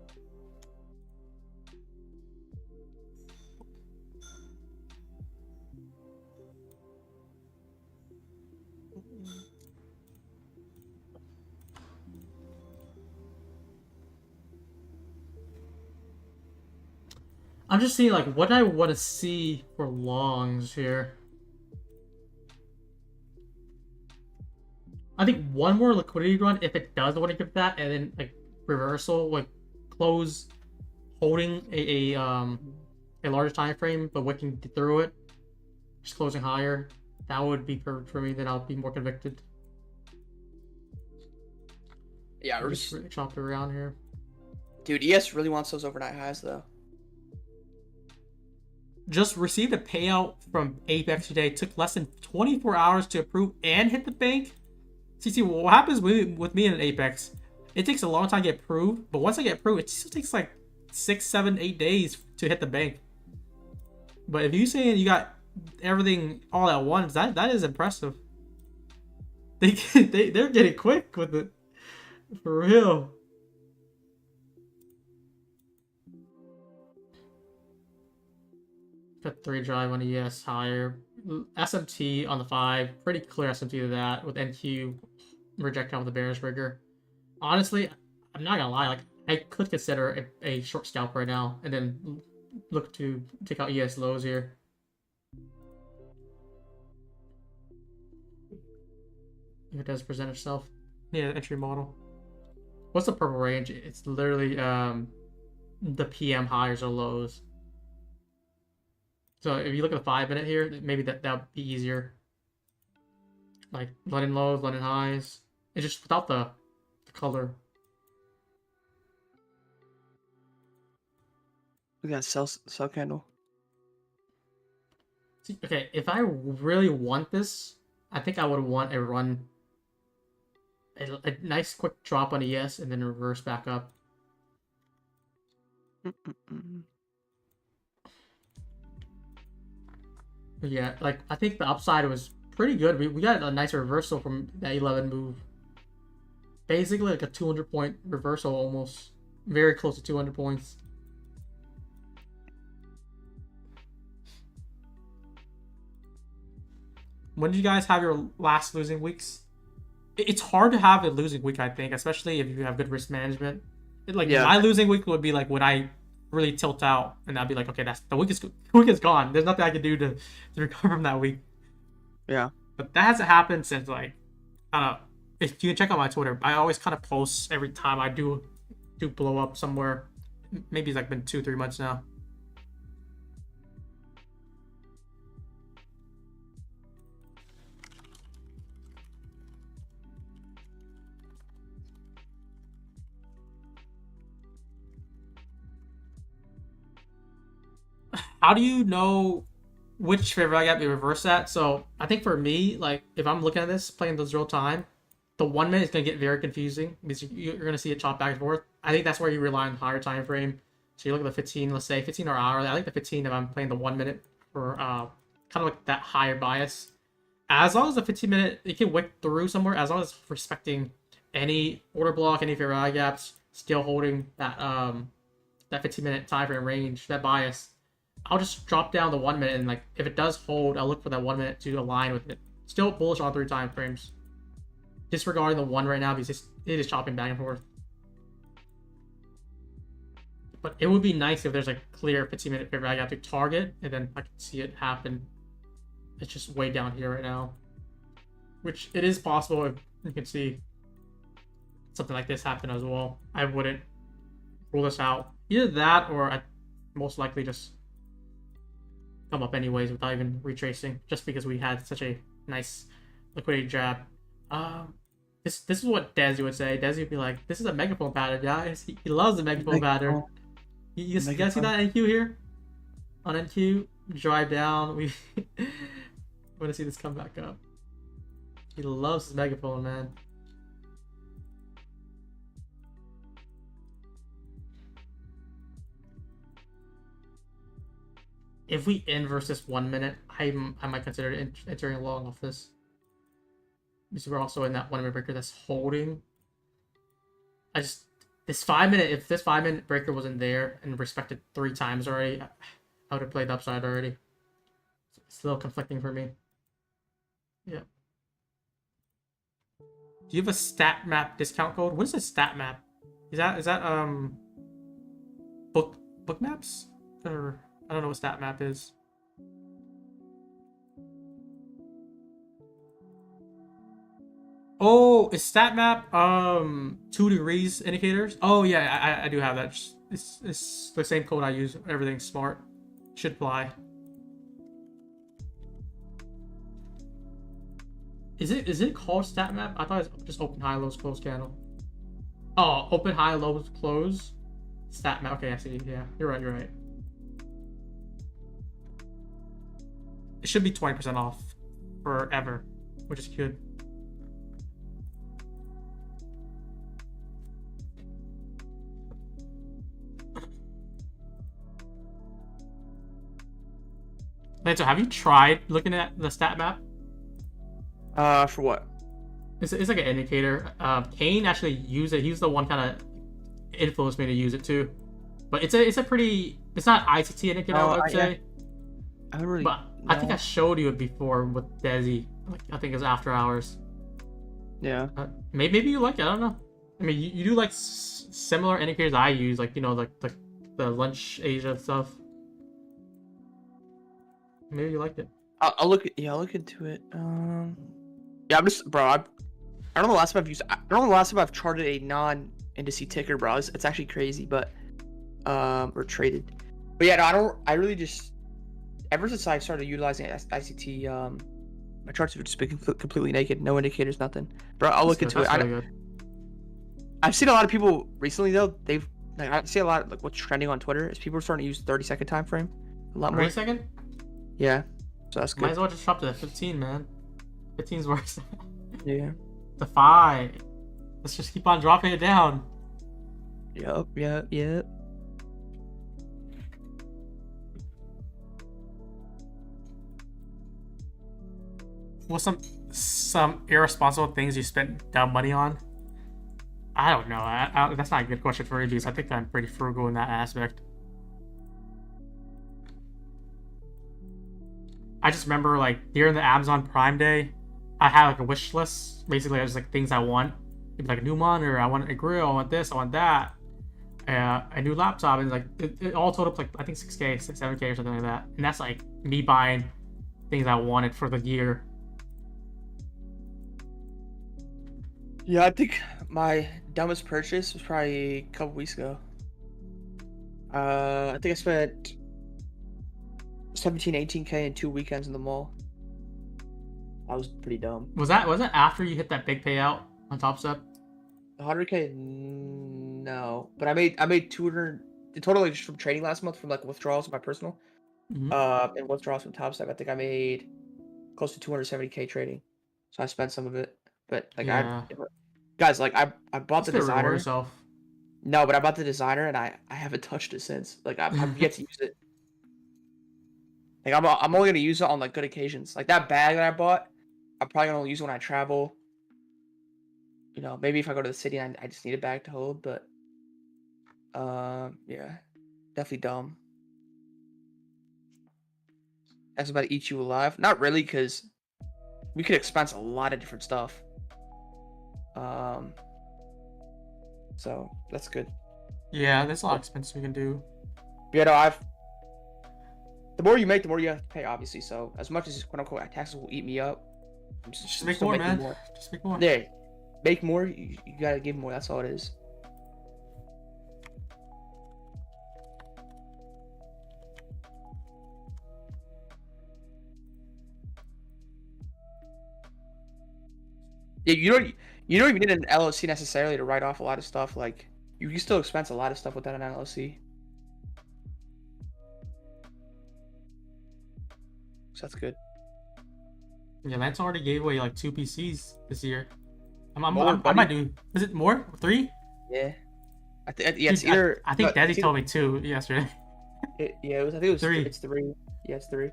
I'm just seeing like what I want to see for longs here. I think one more liquidity run if it does want to give that, and then like reversal, like close holding a larger time frame but wicking through it, just closing higher. That would be perfect for me. Then I'll be more convicted. Yeah, we're just really chopping around here. Dude, ES really wants those overnight highs though. Just received a payout from Apex today. Took less than 24 hours to approve and hit the bank. See, what happens with me in Apex? It takes a long time to get approved, but once I get approved, it still takes like 6, 7, 8 days to hit the bank. But if you saying you got everything all at once, that is impressive. They're getting quick with it, for real. Got 3 drive on ES higher. SMT on the 5. Pretty clear SMT to that with NQ reject out with the bearish rigor. Honestly, I'm not gonna lie. Like I could consider a short scalp right now and then look to take out ES lows here. If it does present itself. Yeah, entry model. What's the purple range? It's literally the PM highs or lows. So if you look at the 5 minute here, maybe that would be easier. Like London lows, London highs. It's just without the color. Look at that sell candle. See, okay, if I really want this, I think I would want a run. A nice quick drop on ES and then reverse back up. Yeah, like I think the upside was pretty good. We got a nice reversal from that 11 move. Basically like a 200-point reversal almost. Very close to 200 points. When did you guys have your last losing weeks? It's hard to have a losing week, I think, especially if you have good risk management. My losing week would be like when I really tilt out, and I'd be like, okay, the week is gone. There's nothing I can do to recover from that week. Yeah. But that hasn't happened since like, I don't know. If you can check out my Twitter, I always kind of post every time I do blow up somewhere. Maybe it's like been 2-3 months now. How do you know which favor I got to be reversed at? So I think for me, like if I'm looking at this, playing those real time, the 1 minute is going to get very confusing because you're going to see it chop back and forth. I think that's where you rely on higher time frame So you look at the 15, let's say 15 or hourly. I like the 15 if I'm playing the 1 minute for kind of like that higher bias. As long as the 15-minute, it can wick through somewhere, as long as it's respecting any order block, any fair value gaps, still holding that that 15-minute time frame range, that bias. I'll just drop down the 1 minute, and like if it does hold, I'll look for that 1 minute to align with it. Still bullish on 3 time frames. Disregarding the 1 right now because it is chopping back and forth. But it would be nice if there's a clear 15-minute fair value gap to target, and then I can see it happen. It's just way down here right now, which it is possible if you can see something like this happen as well. I wouldn't rule this out. Either that, or I most likely just come up anyways without even retracing, just because we had such a nice liquidity jab. This is what Desi would say. Desi would be like, "This is a megaphone pattern, guys. He loves the megaphone pattern." You guys see that NQ here? On NQ, drive down. We want to see this come back up. He loves his megaphone, man. If we inverse this 1 minute, I might consider entering long off this. Because we're also in that 1 minute breaker that's holding. This 5 minute, if this 5 minute breaker wasn't there and respected 3 times already, I would have played the upside already. It's a little conflicting for me. Yeah. Do you have a stat map discount code? What is a stat map? Is that book maps? Or I don't know what stat map is. Oh, is stat map 2 degrees indicators? Oh yeah, I do have that. It's the same code I use. Everything's smart. Should apply. Is it called stat map? I thought it's just open high lows close candle. Oh, open high lows close stat map. Okay, I see. Yeah, you're right. It should be 20% off forever, which is good. So have you tried looking at the stat map? For what? It's like an indicator. Kane actually used it. He was the one kind of influenced me to use it too. But it's a pretty. It's not ICT indicator, I would say. I don't really. But I think I showed you it before with Desi. Like I think it was after hours. Yeah. Maybe you like it. I don't know. I mean, you do like similar indicators I use, like like the lunch Asia stuff. Maybe you liked it. I'll look into it. Yeah, I'm just, bro. I don't know the last time I've used. I don't know the last time I've charted a non-indice ticker, bro. It's actually crazy, but or traded. But yeah, no, I really just. Ever since I started utilizing ICT, my charts have just been completely naked, no indicators, nothing. Bro, I'll look into it. Really I've seen a lot of people recently though. I see a lot of, like, what's trending on Twitter is people are starting to use 30-second time frame. A lot more. 30-second? Yeah. So that's good. Might as well just drop to the 15, man. 15's worse. Yeah. The 5. Let's just keep on dropping it down. Yep. What's some irresponsible things you spent dumb money on? I don't know. That's not a good question for you because I think I'm pretty frugal in that aspect. I just remember like during the Amazon Prime Day, I had like a wish list. Basically, it was like things I want. It'd be like a new monitor, I want a grill, I want this, I want that. A new laptop, and like it all totaled up like I think 6K, 7K or something like that. And that's like me buying things I wanted for the year. Yeah, I think my dumbest purchase was probably a couple weeks ago. I think I spent 17, 18K in 2 weekends in the mall. I was pretty dumb. Was that after you hit that big payout on Top Step? 100K? No, but I made 200 in total, like, just from trading last month, from like withdrawals of my personal, and withdrawals from Top Step. I think I made close to 270K trading, so I spent some of it. But like, Yeah. guys, like I bought That's the designer. yourself. No, but I bought the designer and I haven't touched it since. Like I've yet to use it. Like I'm only gonna use it on like good occasions. Like that bag that I bought, I'm probably gonna use it when I travel. You know, maybe if I go to the city and I just need a bag to hold, but yeah, definitely dumb. That's about to eat you alive. Not really, because we could expense a lot of different stuff. So that's good. Yeah, there's a lot of expenses we can do. But yeah, no, the more you make, the more you have to pay, obviously. So as much as quote unquote taxes will eat me up, Just make still more, making man. Just make more. Yeah, make more. You gotta give more. That's all it is. Yeah, you don't even need an LLC necessarily to write off a lot of stuff. Like you can still expense a lot of stuff without an LLC. So that's good. Yeah, Lance already gave away like 2 PCs this year. I More, might do. Is it more? 3? Yeah. Yeah, it's Dude, either. I think no, Desi it's told me 2 yesterday. yeah, I think it was 3. It's 3. Yeah, it's 3.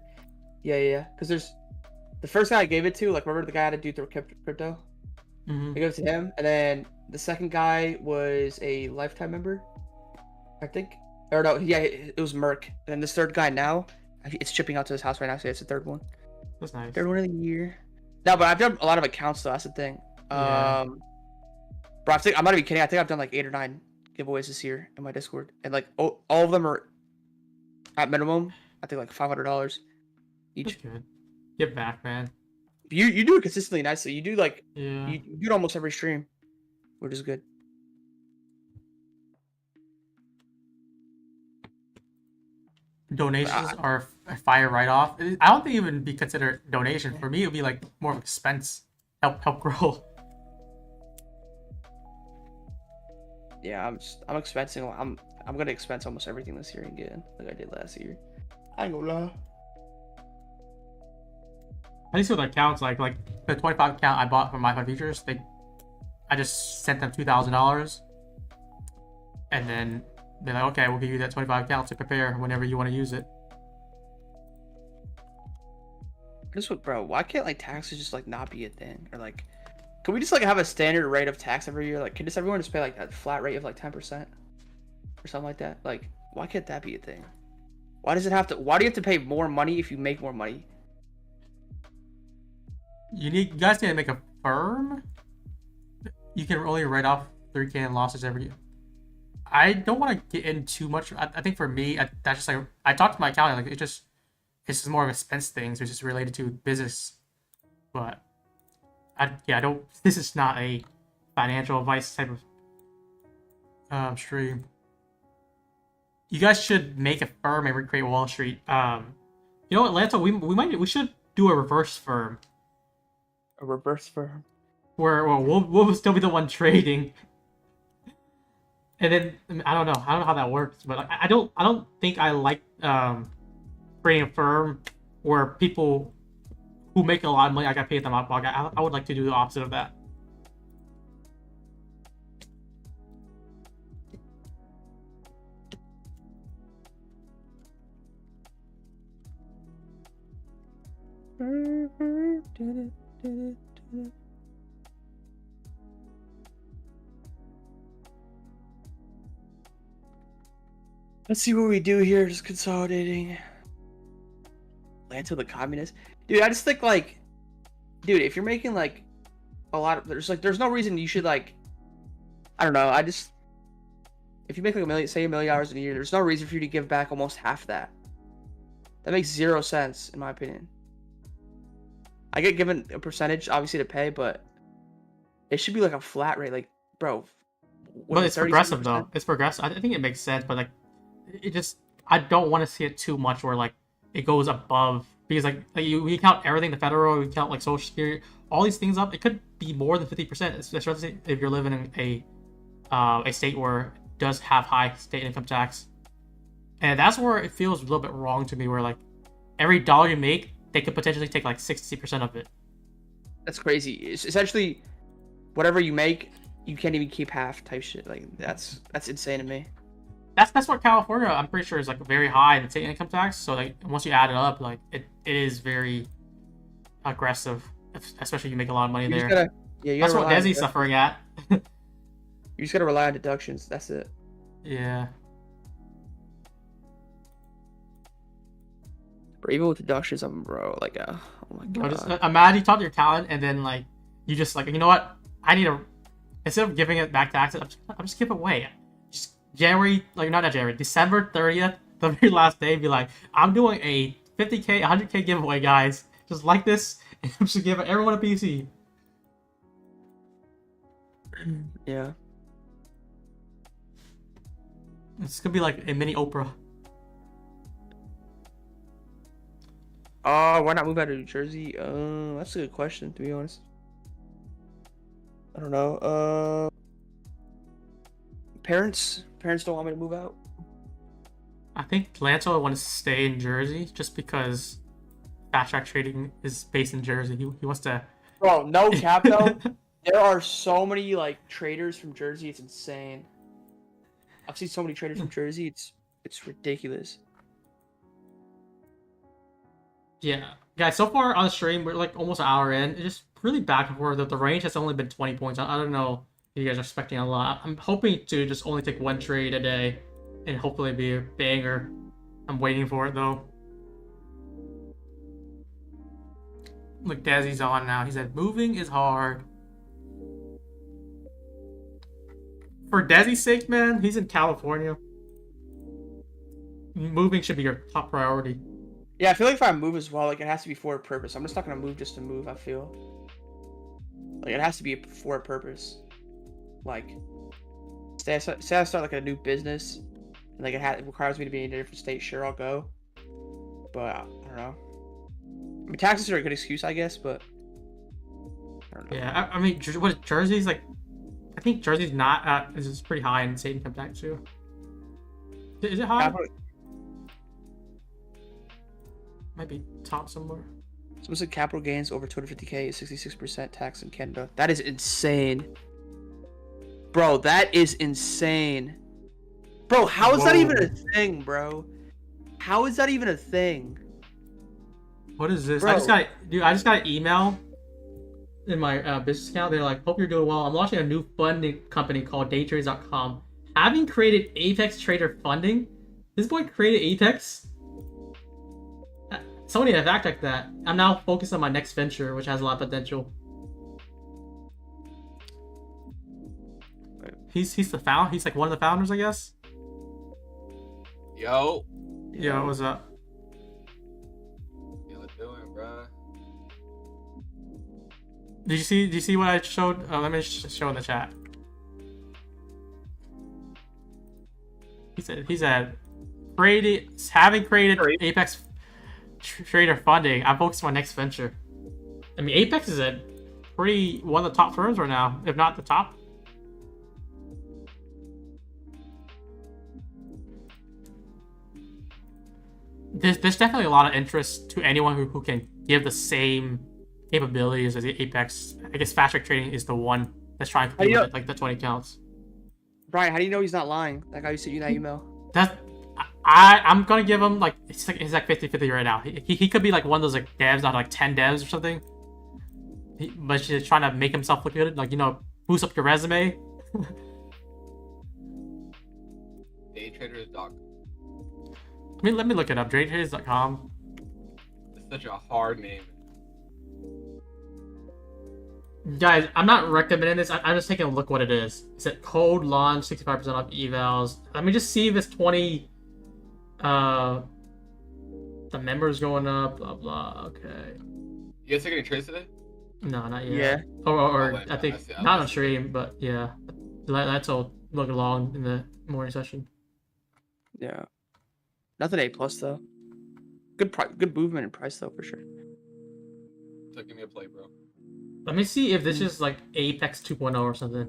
Yeah. Because there's the first guy I gave it to. Like, remember the guy I had to do through crypto? Mm-hmm. I gave it to him, and then the second guy was a lifetime member, I think. Or no, yeah, it was Merc. And then this third guy now, it's shipping out to his house right now. So it's the third one. That's nice. Third one of the year. No, but I've done a lot of accounts though. That's the thing. Yeah. Bro, I'm not even kidding. I think I've done like 8 or 9 giveaways this year in my Discord, and like all of them are at minimum. I think like $500 each. That's good. Get back, man. You do it consistently nicely. You do like Yeah. you do it almost every stream, which is good. Donations are a fire write-off. I don't think it would be considered donation. For me, it would be like more of expense. Help grow. Yeah, I'm expensing. I'm gonna expense almost everything this year again, like I did last year. I ain't gonna lie. At least with accounts, like the 25 account I bought from My Fun Features, I just sent them $2,000, and then they're like, okay, we'll give you that 25 accounts to prepare whenever you want to use it. Just what, bro? Why can't like taxes just like not be a thing, or like, can we just like have a standard rate of tax every year? Like, can just everyone just pay like that flat rate of like 10% or something like that? Like, why can't that be a thing? Why does it have to? Why do you have to pay more money if you make more money? You guys need to make a firm. You can only write off 3K in losses every year. I don't want to get in too much. I think for me, that's just like I talked to my accountant. Like it's just more of expense things, which is related to business. But I don't. This is not a financial advice type of stream. You guys should make a firm and recreate Wall Street. You know what, Lanto? We should do a reverse firm. A reverse firm. Where we'll still be the one trading. And then I don't know how that works, but I don't think I like creating a firm where people who make a lot of money I got paid them up. I would like to do the opposite of that. Let's see what we do here. Just consolidating. Land to the communist. Dude, I just think like, dude, if you're making like a lot of, there's no reason you should like, I don't know. If you make like $1 million a year, there's no reason for you to give back almost half that. That makes 0 sense in my opinion. I get given a percentage obviously to pay, but it should be like a flat rate. Like, bro. But it's progressive though. It's progressive. I think it makes sense, but like, I don't want to see it too much where like it goes above, because like we count everything, the federal, we count like Social Security, all these things up. It could be more than 50%, especially if you're living in a state where it does have high state income tax. And that's where it feels a little bit wrong to me, where like every dollar you make, they could potentially take like 60% of it. That's crazy. It's essentially whatever you make, you can't even keep half type shit. Like that's insane to me. That's what California, I'm pretty sure, is like very high in the state income tax. So like once you add it up, like it is very aggressive, especially if you make a lot of money You there. just gotta, yeah, you That's gotta what rely on Desi's suffering at. You just gotta rely on deductions. That's it. Yeah. But even with deductions, I'm bro, like, oh my Bro, god. just imagine you talk to your talent and then like you just like, you know what? I need to, instead of giving it back taxes, I'm just give it away. Just January, like not January, December 30th, the very last day, be like, I'm doing a 50K, 100K giveaway, guys. Just like this, and I'm just giving everyone a PC. Yeah. It's gonna be like a mini Oprah. Why not move out of New Jersey? That's a good question, to be honest. I don't know. Parents don't want me to move out. I think Lance will want to stay in Jersey just because fast track trading is based in Jersey. He wants to. Bro, no cap though. There are so many like traders from Jersey. It's insane. I've seen so many traders from Jersey. It's ridiculous. Yeah, guys. So far on the stream, we're like almost an hour in. It's just really back and forth. The range has only been 20 points. I don't know if you guys are expecting a lot. I'm hoping to just only take one trade a day, and hopefully be a banger. I'm waiting for it though. Look, Desi's on now. He said moving is hard. For Desi's sake, man, he's in California. Moving should be your top priority. Yeah, I feel like if I move as well, like it has to be for a purpose. I'm just not gonna move just to move. I feel like it has to be for a purpose. Like, say I start like a new business, and like it requires me to be in a different state. Sure, I'll go. But I don't know. I mean, taxes are a good excuse, I guess, but I don't know. Yeah, I mean, what Jersey's like? I think Jersey's not is pretty high in state income tax too. Is it high? Might be top somewhere. Someone said capital gains over 250K is 66% tax in Canada. That is insane. Bro, that is insane. Bro, how is that even a thing, bro? How is that even a thing? What is this? Bro. I just got an email in my business account. They're like, hope you're doing well. I'm launching a new funding company called daytrades.com. Having created Apex Trader Funding, this boy created Apex. Somebody had fact checked that. I'm now focused on my next venture, which has a lot of potential. He's the founder. He's like one of the founders, I guess. Yo. Yeah, what's up? Yo, what doing, bro? Did you see what I showed? Let me show in the chat. He said having created Apex Trader Funding, I'm focused on my next venture. I mean, Apex is one of the top firms right now, if not the top. There's definitely a lot of interest to anyone who can give the same capabilities as Apex. I guess fast track trading is the one that's trying to compete with like the 20 counts. Brian, how do you know he's not lying? That guy who sent you that email. I'm gonna give him like he's like 50-50 right now. He could be like one of those like devs, not like 10 devs or something. But he's trying to make himself look good, like, you know, boost up your resume. Daytraders.com. Let me look it up. Daytraders.com. It's such a hard name. Guys, I'm not recommending this. I'm just taking a look what it is. It said code launch 65% off evals. Let me just see if it's 20. The members going up. Blah blah. Okay. You guys taking any trades today? No, not yet. Yeah. Or wait, I think I not on stream, but yeah. Let's all look along in the morning session. Yeah. Nothing A+ though. Good movement in price though, for sure. So give me a play, bro. Let me see if this is like Apex 2.0 or something.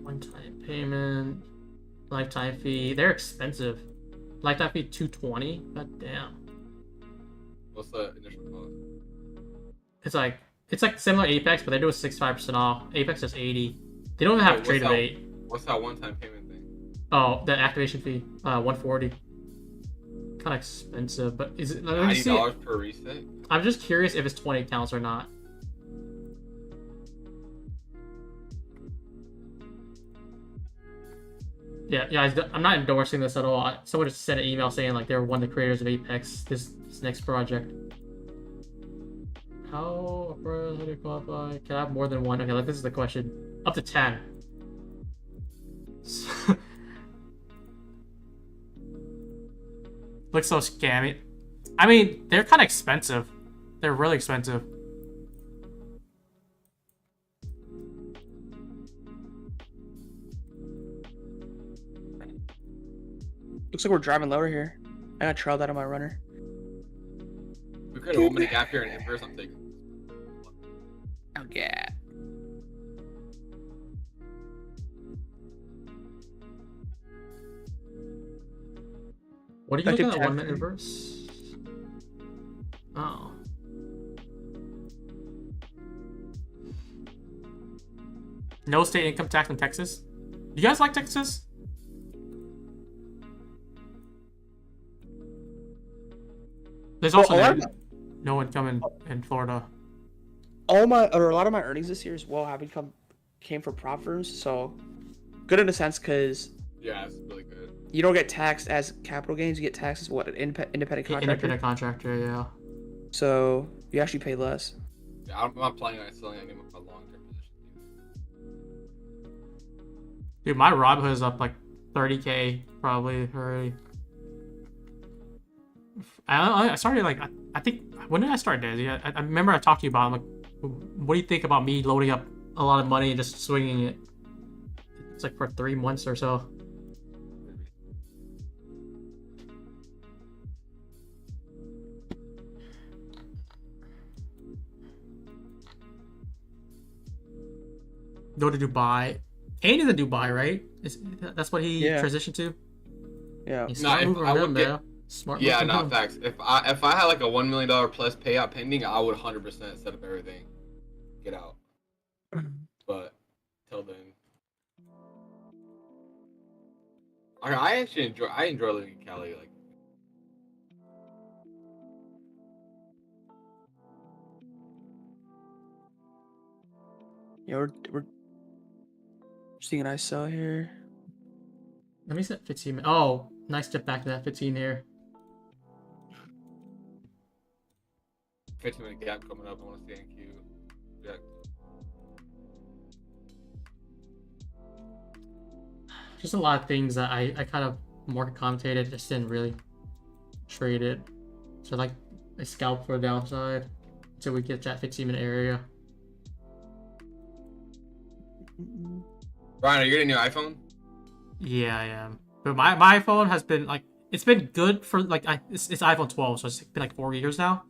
One-time payment, lifetime fee. They're expensive. Lifetime fee 220. God damn. What's the initial cost? It's like It's like similar to Apex, but they do a 65% off. Apex is 80. They don't even have Wait, trader rate. What's that one-time payment thing? Oh, the activation fee, 140. Kind of expensive, but is it? Let me see. $90 per reset? I'm just curious if it's 20 accounts or not. Yeah, guys, I'm not endorsing this at all. Someone just sent an email saying like they're one of the creators of Apex, this next project. How do you qualify? Can I have more than one? Okay, like this is the question. Up to 10. Looks so scammy. I mean, they're kind of expensive. They're really expensive. Looks like we're driving lower here. I got trailed out of my runner. We could have 1 minute gap here and hit for something. Oh yeah. What are you I looking did at? 1 tap minute three. reverse? Oh. No state income tax in Texas? You guys like Texas? There's also no income in Florida. A lot of my earnings this year as well came from prop firms, so good in a sense because Yeah, it's really good. you don't get taxed as capital gains. You get taxed as what, an independent contractor. Independent contractor, yeah. So you actually pay less. Yeah, I'm not planning on selling any of my long-term positions. Dude, my Robinhood is up like 30K probably already. I started like, I think, when did I start Desi? I remember I talked to you about it. I'm like, what do you think about me loading up a lot of money and just swinging it? It's like for 3 months or so. Go to Dubai. Kane is in Dubai, right? That's what he transitioned to? Yeah. He's No, smart if move I from would him, get- man. Smart move Yeah, from not him. facts. If I had like a $1 million plus payout pending, I would 100% set up everything, get out. But till then, I actually enjoy living in Cali. Like, Yeah, we're seeing a nice sell here. Let me set 15. Oh, nice step back to that 15 here. 15-minute gap coming up. I want to see NQ. Yeah. Just a lot of things that I kind of market commentated, just didn't really trade it. So like I scalp for a downside until we get that 15-minute area. Brian, are you getting a new iPhone? Yeah, I am. But my iPhone has been like, it's been good for like, it's iPhone 12, so it's been like 4 years now.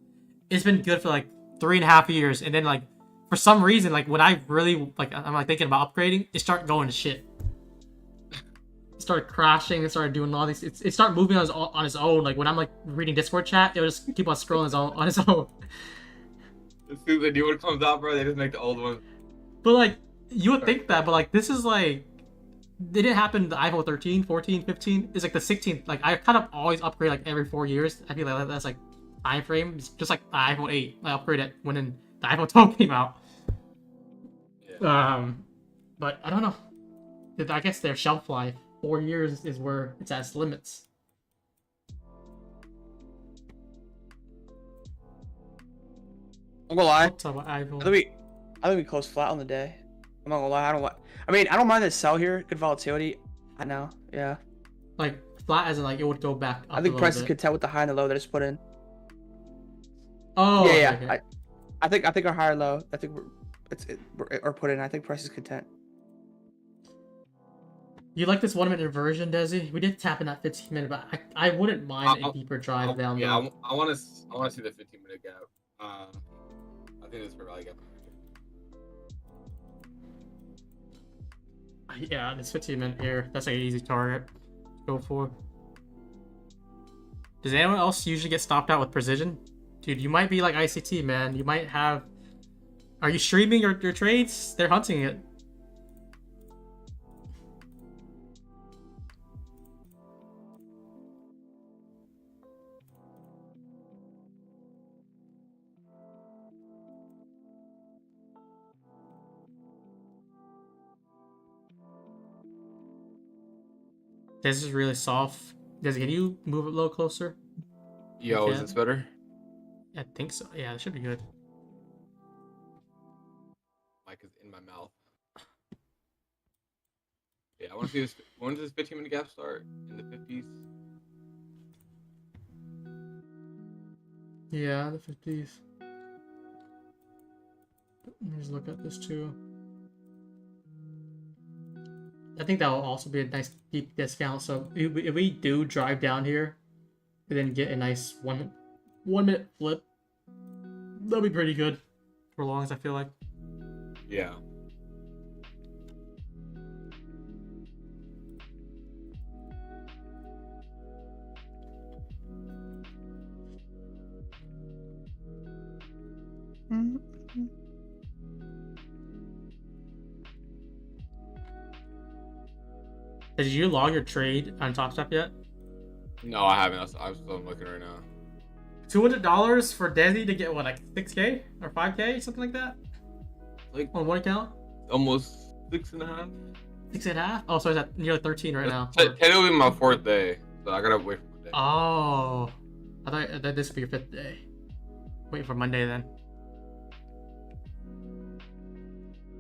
It's been good for like 3.5 years, and then like for some reason, like when I really like, I'm like thinking about upgrading, it started going to shit. It started crashing. It started doing all these. It started moving on its own. Like when I'm like reading Discord chat, it would just keep on scrolling on its own. As soon as the new one comes out, bro, they just make the old one. But like you would think that, but like this is like, it didn't happen to the iPhone 13, 14, 15. It's like the 16. Like I kind of always upgrade like every 4 years. I feel like that's like time frame. It's just like the iPhone 8. I upgraded when the iPhone 12 came out. Yeah. But I don't know. I guess their shelf life, 4 years is where it's at its limits. I'm gonna lie. What's up with iPhone? I think we closed flat on the day. I'm not gonna lie. I don't mind the sell here. Good volatility. I know. Yeah. Like flat as in like it would go back up I think a price is little bit. content with the high and the low that it's put in. Oh, yeah. okay. I think our high or low. I think we're put in. I think price is content. You like this 1 minute version, Desi? We did tap in that 15 minute, but I wouldn't mind a deeper drive down. Yeah, though. I want to see the 15-minute gap. I think this is for value gap. Yeah, this 15 minute here. That's like an easy target to go for. Does anyone else usually get stopped out with precision? Dude, you might be like ICT, man. You might have Are you streaming your trades? They're hunting it. This is really soft. Can you move it a little closer? Yo, is can. this better? I think so. Yeah, it should be good. Mic is in my mouth. Yeah, I want to see this. When does this 15-minute gap start? In the 50s? Yeah, the 50s. Let me just look at this too. I think that will also be a nice deep discount. So if we do drive down here and then get a nice one minute flip, that'll be pretty good for longs, I feel like. Yeah. Did you log your trade on TopStep yet? No, I haven't. I'm still looking right now. $200 for Desi to get what, like 6K or 5K, something like that? Like On one account? almost 6.5. 6.5? Oh, so it's at nearly 13 right now. Today will be my 4th day, so I gotta wait for Monday. Oh, I thought this would be your 5th day. Waiting for Monday then.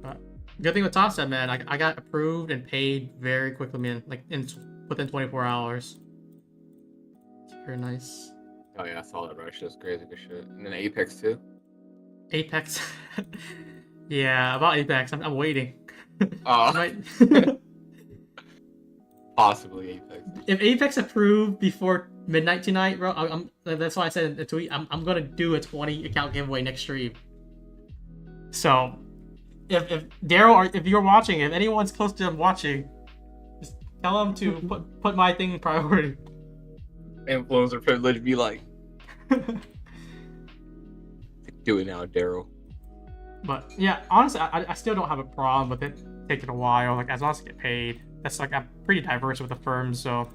But good thing with TopStep, man. I got approved and paid very quickly, man. Like within 24 hours. It's very nice. Oh yeah, I saw that, bro. Shit's crazy good shit. And then Apex too. Apex. Yeah, about Apex. I'm waiting. Oh, Might- possibly Apex. If Apex approved before midnight tonight, bro, that's why I said in the tweet, I'm gonna do a 20 account giveaway next stream. So, if Daryl, or if you're watching, if anyone's close to him watching, just tell him to put my thing in priority. Influencer privilege be like, do it now, Daryl. But yeah, honestly, I still don't have a problem with it taking a while. Like as long as I get paid, that's like I'm pretty diverse with the firms, so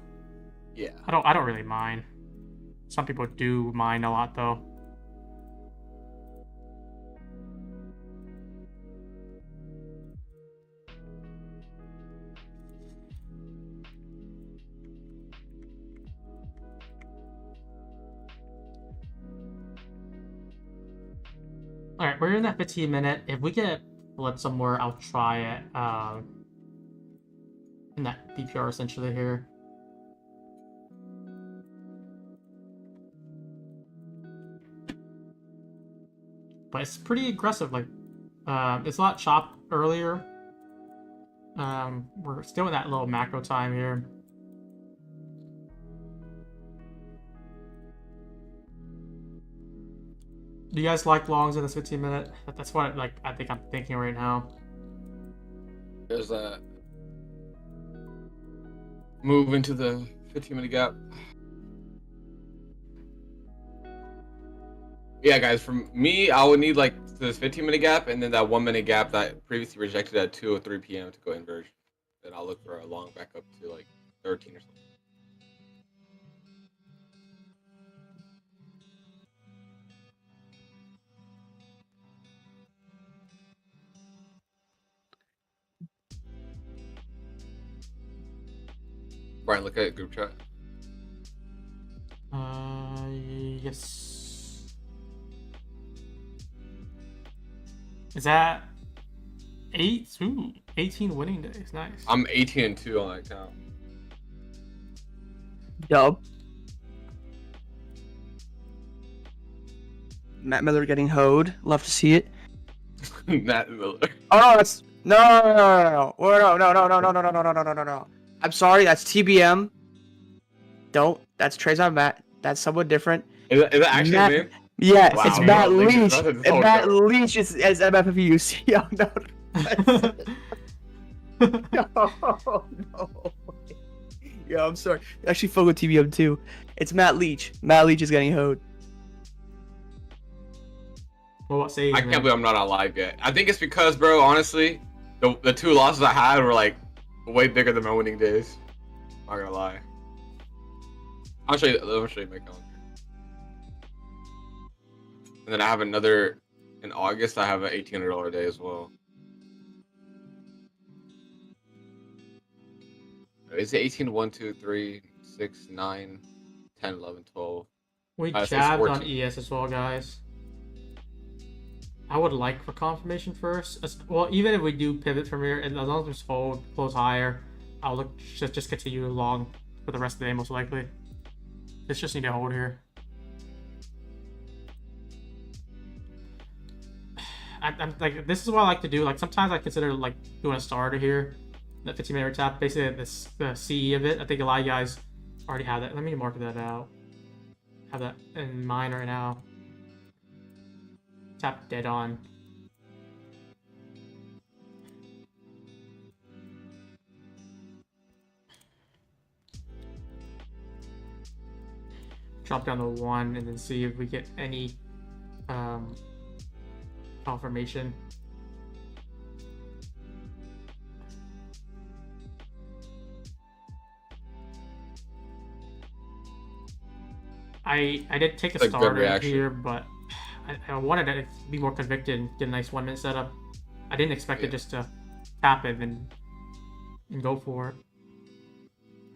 Yeah. I don't really mind. Some people do mind a lot though. Alright, we're in that 15 minute. If we get flip somewhere, I'll try it. In that DPR essentially here. But it's pretty aggressive. Like, it's a lot chopped earlier. We're still in that little macro time here. Do you guys like longs in this 15 minute? That's what I think I'm thinking right now. There's that move into the 15-minute gap. Yeah, guys, for me, I would need like this 15-minute gap and then that 1-minute gap that previously rejected at 2:03 p.m. to go inverge. Then I'll look for a long back up to like 13 or something. Brian, look at group chat. Yes. Is that 8? Ooh, 18 winning days. Nice. I'm 18-2 on that count. Dub. Matt Miller getting hoed. Love to see it. Matt Miller. Oh no, that's no. I'm sorry, that's TBM. Don't. That's Trayvon Matt. That's someone different. Is that actually Matt, his name? Yes, Wow, it's bro, Matt like, Leach. that's And so Matt dope. Leach is MFFU. Yo, no. No. Yo, I'm sorry. I actually fuck with TBM too. It's Matt Leach. Matt Leach is getting hoed. Well, what say you, I can't man? believe I'm not on live yet. I think it's because, bro, honestly, the 2 losses I had were like way bigger than my winning days. Not gonna lie. I'll show you. Let me show you my calendar. And then I have another in August. I have an $1,800 day as well. Is it 18, 1, 2, 3, 6, 9, 10, 11, 12? We It's jabbed on 14. ES as well, guys. I would like for confirmation first. Well, even if we do pivot from here, and as long as we just hold, close higher, I'll look just continue along for the rest of the day, most likely. This just need to hold here. I'm like, this is what I like to do. Like, sometimes I consider like doing a starter here, that 15-minute tap, basically the CE of it. I think a lot of you guys already have that. Let me mark that out. Have that in mind right now. Tap dead on. Drop down to 1 and then see if we get any confirmation. I did take a That's a good starter reaction. here, but I wanted to be more convicted and get a nice 1-minute setup. I didn't expect it just to tap it and go for it.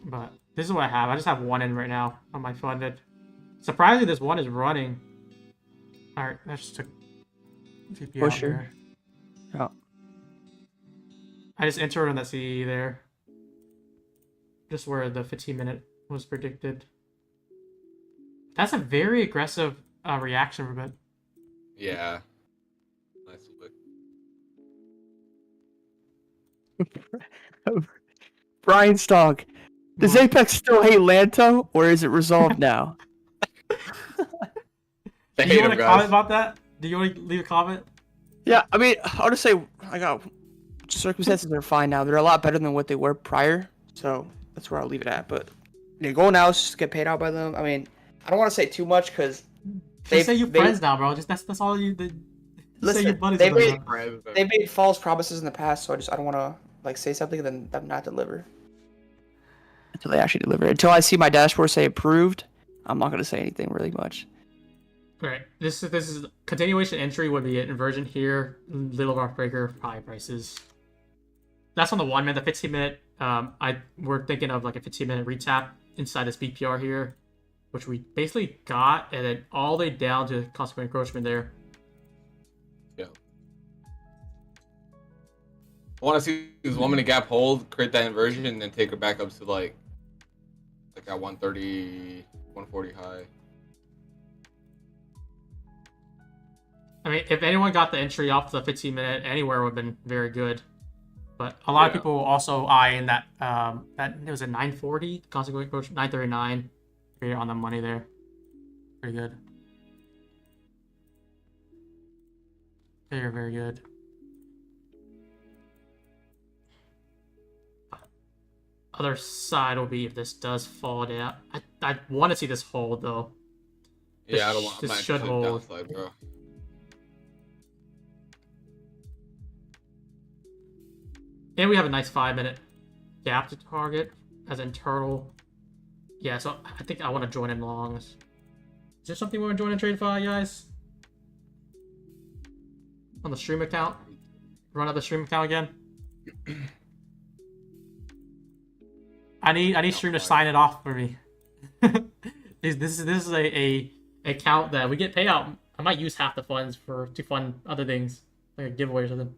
But this is what I have. I just have 1 in right now on my funded. Surprisingly, this 1 is running. Alright, that just took VP out Pusher. there. Oh. I just entered on that CE there. Just where the 15-minute was predicted. That's a very aggressive reaction from it. Yeah. Nice look. Brian Stock. Does Apex still hate Lanto, or is it resolved now? They Do you hate want him, to comment guys. about that? Do you want to leave a comment? Yeah, I mean, I'll just say I got circumstances are fine now. They're a lot better than what they were prior, so that's where I'll leave it at. But yeah, going out just get paid out by them. I mean, I don't want to say too much because Just say you're friends now, bro. Just that's all you. Just Listen, say you're buddies they with them made- now. they made false promises in the past, so I don't want to like say something and then them not deliver until they actually deliver. Until I see my dashboard say approved, I'm not gonna say anything really much. Right. This is continuation entry would be an inversion here. Little rough breaker, high prices. That's on the 1 minute. The 15-minute. We're thinking of like a 15-minute retap inside this BPR here, which we basically got, and then all the way down to consequent encroachment there. Yeah. I want to see this 1-minute gap hold, create that inversion, and then take it back up to like at 130, 140 high. I mean, if anyone got the entry off the 15-minute anywhere, would have been very good. But a lot of people also eyeing that that it was a 940 consequent approach, 939. You're on the money there. Pretty good. Very, very good. Other side will be if this does fall down. I want to see this hold though. Yeah, I don't want. This should hold. Downside, bro. And we have a nice 5-minute gap to target as internal. Yeah, so I think I want to join in longs. Is there something we want to join in trade file, guys? On the stream account? Run up the stream account again? I need stream to sign it off for me. This is a account that we get payout. I might use half the funds to fund other things, like a giveaway or something.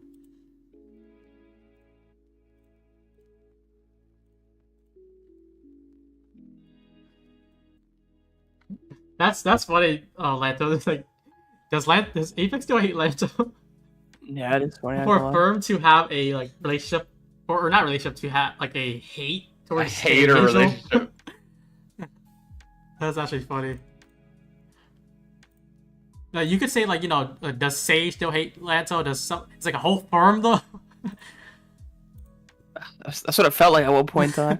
That's funny, Lanto. It's like, does Apex still hate Lanto? Yeah, it is funny. For a firm to have a like relationship, or not relationship, to have like a hate towards A hater Angel. relationship. That's actually funny. Now, you could say like, you know, does Sage still hate Lanto? It's like a whole firm though. That's what it felt like at one point in time.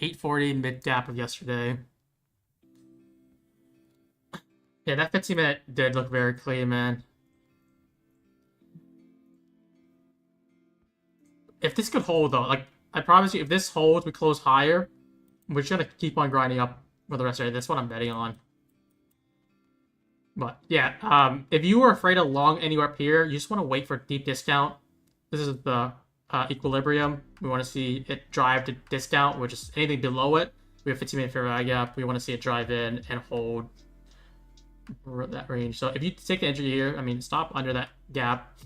840 mid gap of yesterday. Yeah, that 15-minute did look very clean, man. If this could hold, though, like, I promise you, if this holds, we close higher, we're just gonna keep on grinding up for the rest of it. That's what I'm betting on. But, yeah, if you were afraid of long anywhere up here, you just want to wait for deep discount. This is the equilibrium. We want to see it drive to discount, which is anything below it. We have 15-minute fair value gap. We want to see it drive in and hold that range. So if you take the entry here, I mean, stop under that gap.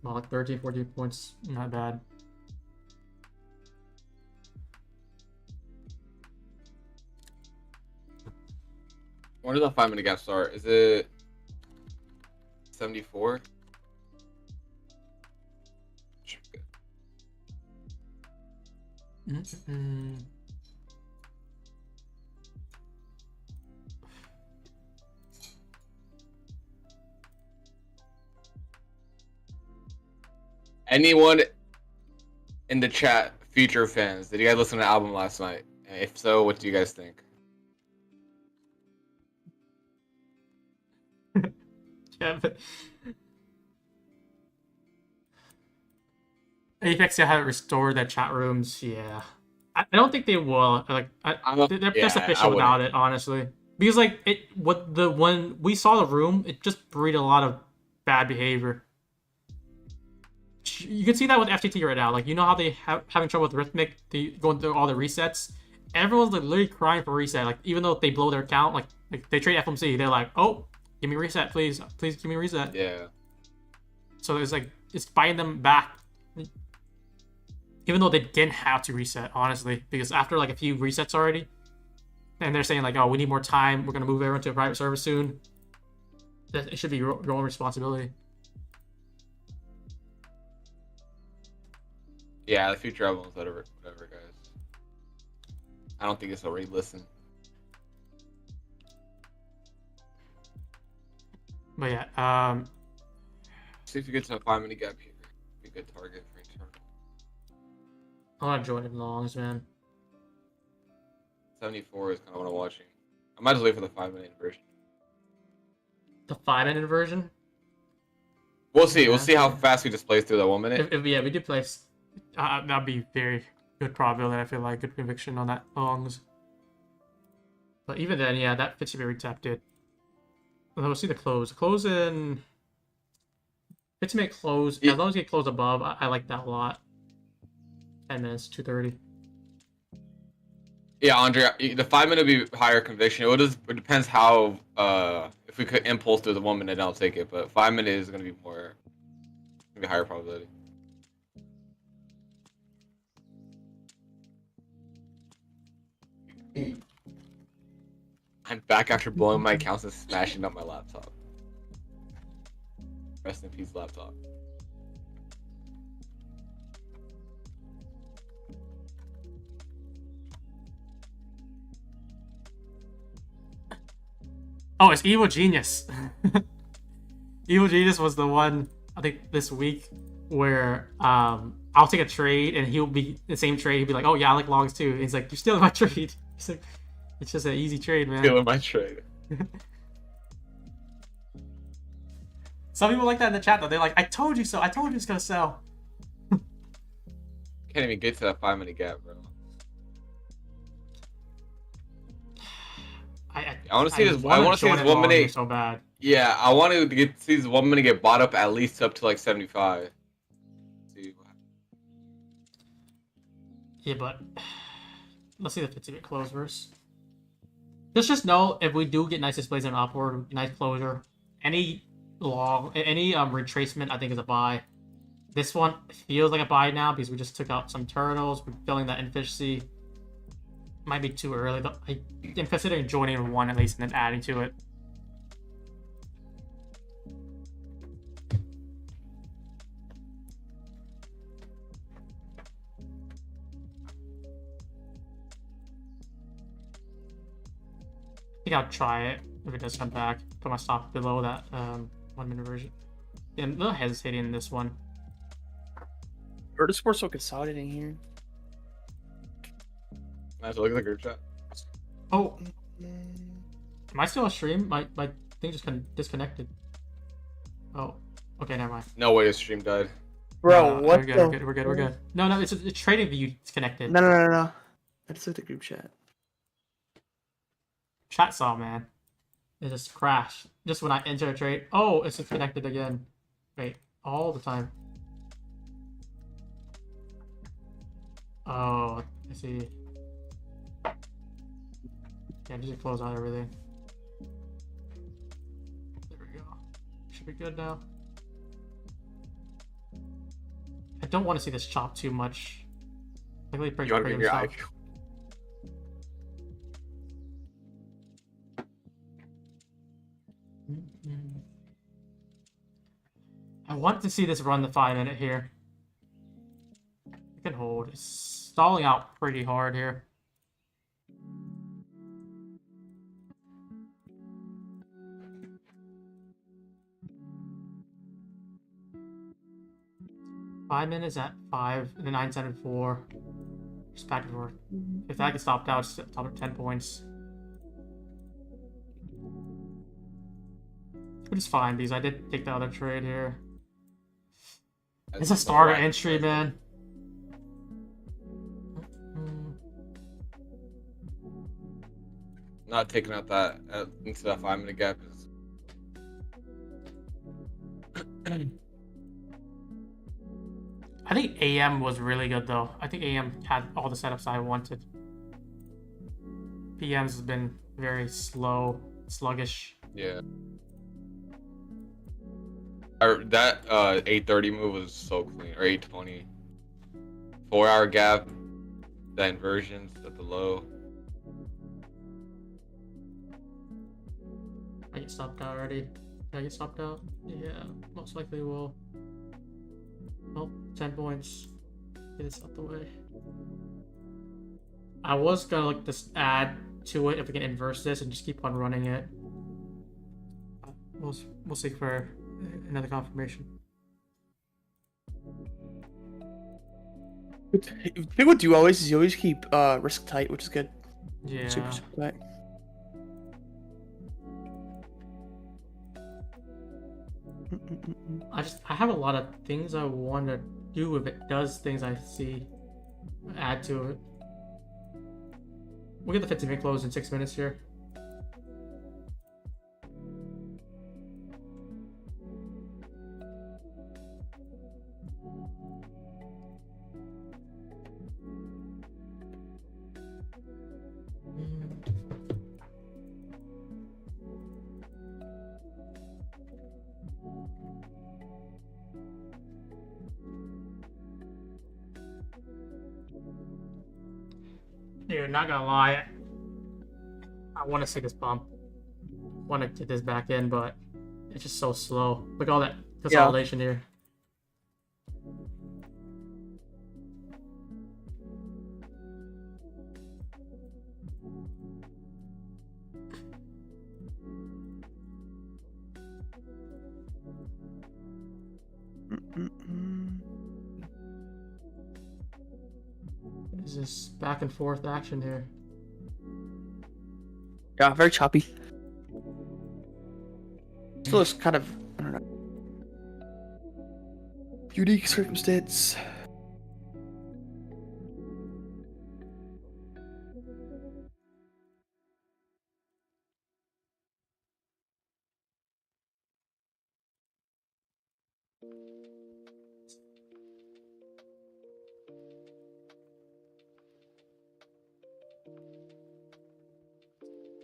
Well, like 13, 14 points, not bad. When does the 5-minute gap start? Is it 74? Anyone in the chat, future fans, did you guys listen to the album last night? And if so, what do you guys think? Yeah, but Apex haven't restored their chat rooms. Yeah, I don't think they will. Like, they're sufficient without it, honestly. Because like when we saw the room, it just breed a lot of bad behavior. You can see that with FTT right now. Like, you know how they having trouble with Rhythmic, going through all the resets. Everyone's like literally crying for reset. Like, even though they blow their account, like they trade FMC, they're like, oh, give me a reset, please give me a reset. Yeah. So it's like it's biting them back, even though they didn't have to reset, honestly, because after like a few resets already, and they're saying like, oh, we need more time. We're gonna move everyone to a private server soon. It should be your own responsibility. Yeah, the future albums, whatever, guys. I don't think it's a re-listen. But yeah, See if you get to a 5-minute gap here. Be a good target for return. I'm not joining longs, man. 74 is kind of what I'm watching. I might just wait for the 5-minute inversion. The 5-minute inversion? We'll see. We'll see how fast we displace through that 1 minute. If we do place, that'd be very good probability. I feel like good conviction on that longs. But even then, yeah, that 50-minute retapped it. We'll see the close. Close in 50-minute close. Yeah, as long as you get close above, I like that a lot. 10 minutes, 2:30. Yeah, Andre, the 5-minute would be higher conviction. It depends how if we could impulse through the 1 minute, I'll take it. But 5-minute is gonna be higher probability. I'm back after blowing my accounts and smashing up my laptop. Rest in peace, laptop. Oh, it's Evil Genius. Evil Genius was the one, I think, this week where I'll take a trade and he'll be the same trade. He'll be like, oh yeah, I like longs too. And he's like, you're stealing my trade. He's like, it's just an easy trade, man. Stealing my trade. Some people like that in the chat though. They're like, I told you so. I told you it's gonna sell. Can't even get to that 5-minute gap, bro. I want to see this. I want to see this 1 minute. So bad. Yeah, I want to see this 1 minute get bought up at least up to like 75. See what happens. Yeah, but let's see the 50-minute close first. Just know if we do get nice displays in upward, nice closure, any retracement I think is a buy. This one feels like a buy now because we just took out some turtles. We're filling that inefficiency. Might be too early, but I'm considering joining one at least and then adding to it. I think I'll try it if it does come back. Put my stop below that 1 minute version. Yeah, I'm a little hesitating in this one. Vertisport's so consolidating here. Nice. Look at the group chat. Oh, am I still a stream? My thing just disconnected. Oh, okay, never mind. No way, his stream died. Bro, No, what we're good, the? we're good, we're good, we're good. No, it's trading view disconnected. No. Let's look at the group chat. Chat saw, man. It just crashed. Just when I enter a trade. Oh, it's disconnected again. Wait, all the time. Oh, I see. Yeah, just close out everything. There we go. Should be good now. I don't want to see this chop too much. Like, let me You want to give your IQ? I want to see this run the 5-minute here. I can hold. It's stalling out pretty hard here. Five minutes at 5, and then 974. Just back and forth. If that gets stopped out, it's top at 10 points. Which is fine because I did take the other trade here. It's a starter entry, man. Not taking out that into that 5-minute gap is. I think AM was really good though. I think AM had all the setups I wanted. PM's has been very slow, sluggish. Yeah. That 8:30 move was so clean, or 8:20. 4-hour gap, the inversions at the low. I get stopped out already. Did I get stopped out? Yeah, most likely will. Oh, 10 points. Get this out the way. I was gonna like just add to it if we can inverse this and just keep on running it. We'll see for another confirmation. The thing with you always is you always keep risk tight, which is good. Yeah. Super tight. I have a lot of things I want to do if it does things I see. Add to it. We'll get the 15-minute close in 6 minutes here. Dude, not gonna lie, I want to see this bump. Want to get this back in, but it's just so slow. Look at all that consolidation here. Is this back and forth action here? Yeah, very choppy. Still is kind of, I don't know, unique circumstance.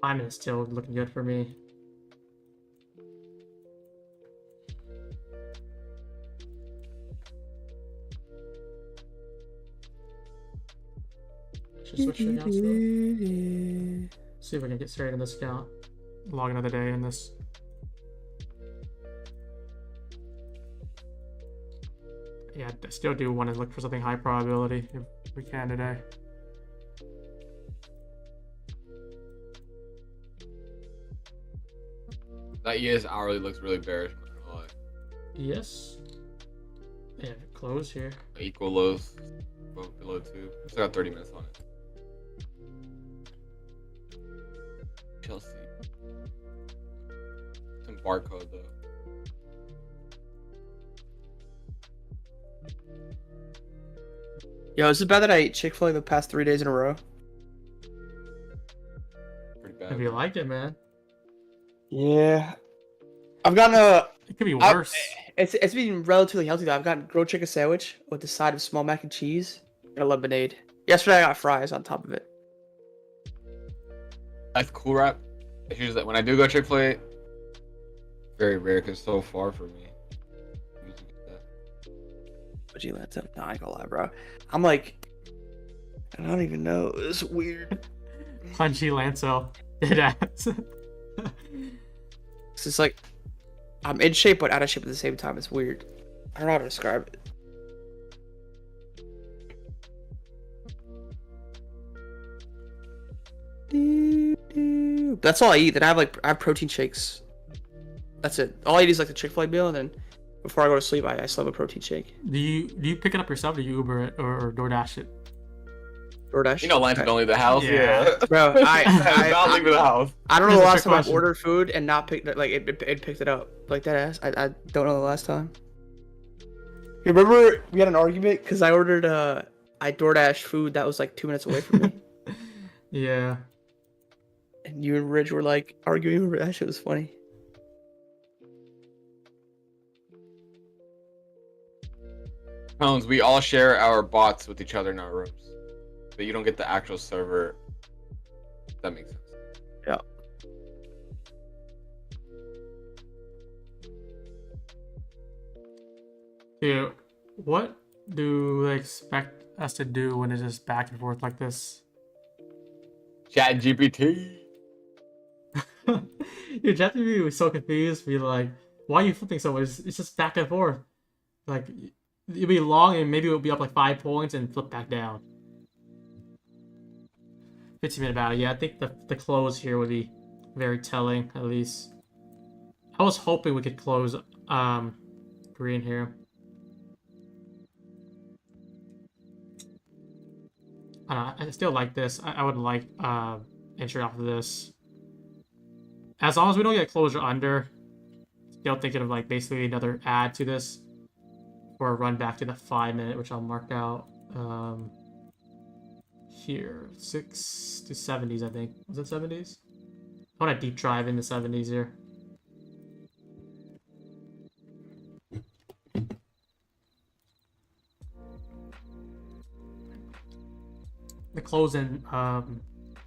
Timing is still looking good for me. Should switch to accounts though. See if we can get straight in this account. Log another day in this. Yeah, I still do want to look for something high probability if we can today. That ES hourly looks really bearish. I'm not gonna lie. Yes. Yeah, close here. Equal lows, below 2. Still got 30 minutes on it. Chelsea. Some barcode though. Yo, is it bad that I ate Chick-fil-A the past 3 days in a row? Pretty bad. If you like it, man. Yeah. I've gotten a... It could be worse. It's been relatively healthy though. I've gotten grilled chicken sandwich with the side of small mac and cheese and a lemonade. Yesterday I got fries on top of it. That's cool, rap. It's just that when I do go Chick-fil-A, very rare because it's so far from me. But you let them? Nah, I ain't gonna lie, bro. I'm like, I don't even know. It's weird. Punchy Lanzo. Dead ass. It's just like, I'm in shape but out of shape at the same time. It's weird. I don't know how to describe it. That's all I eat. Then I have protein shakes. That's it. All I eat is like the Chick-fil-A meal, and then before I go to sleep, I still have a protein shake. Do you pick it up yourself, or do you Uber it or DoorDash it? DoorDash. You know, Lance don't leave the house. Yeah. Bro, I not leaving the house. I don't know Here's the a last trick time I question. ordered food and not picked it, like it picked it up like that ass. I don't know the last time. You remember we had an argument because I ordered I DoorDash food that was like 2 minutes away from me, Yeah. and you and Ridge were like arguing over that shit. Was funny. Tones, we all share our bots with each other in our rooms, but you don't get the actual server. That makes sense. Yeah. Dude, what do they expect us to do when it's just back and forth like this? Chat GPT. Dude, ChatGPT was so confused. Be like, why are you flipping so much? It's just back and forth. Like, it'll be long and maybe it'll be up like 5 points and flip back down. 15-minute battle. Yeah, I think the close here would be very telling, at least. I was hoping we could close green here. I still like this. I would like entry off of this. As long as we don't get closure under, still thinking of like basically another add to this. Or a run back to the 5-minute, which I'll mark out here. 6 to 70s, I think. Was it 70s? I want to deep drive in the 70s here. The close in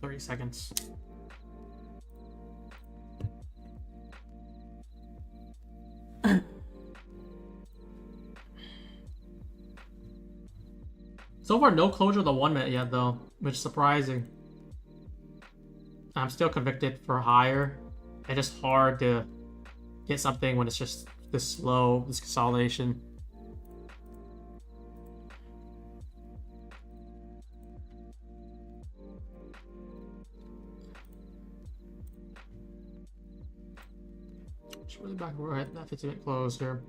30 seconds. So far, no closure of the 1 minute yet, though, which is surprising. I'm still convicted for higher. It's just hard to get something when it's just this slow, this consolidation. Just really back where that 15-minute close here.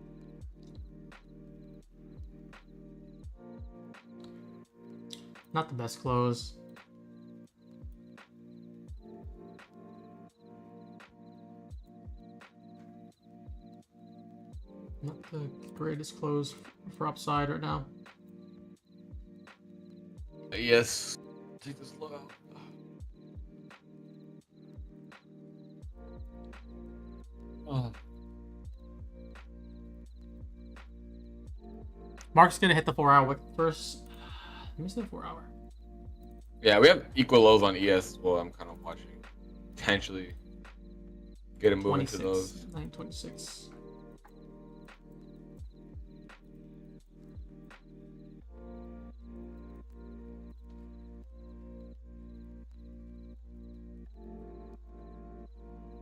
Not the best close. Not the greatest close for upside right now. Yes. Take this low out. Oh. Mark's gonna hit the 4-hour wick first. Let me see the 4-hour. Yeah, we have equal lows on ES as well. I'm kind of watching. Potentially get a move into those. 926.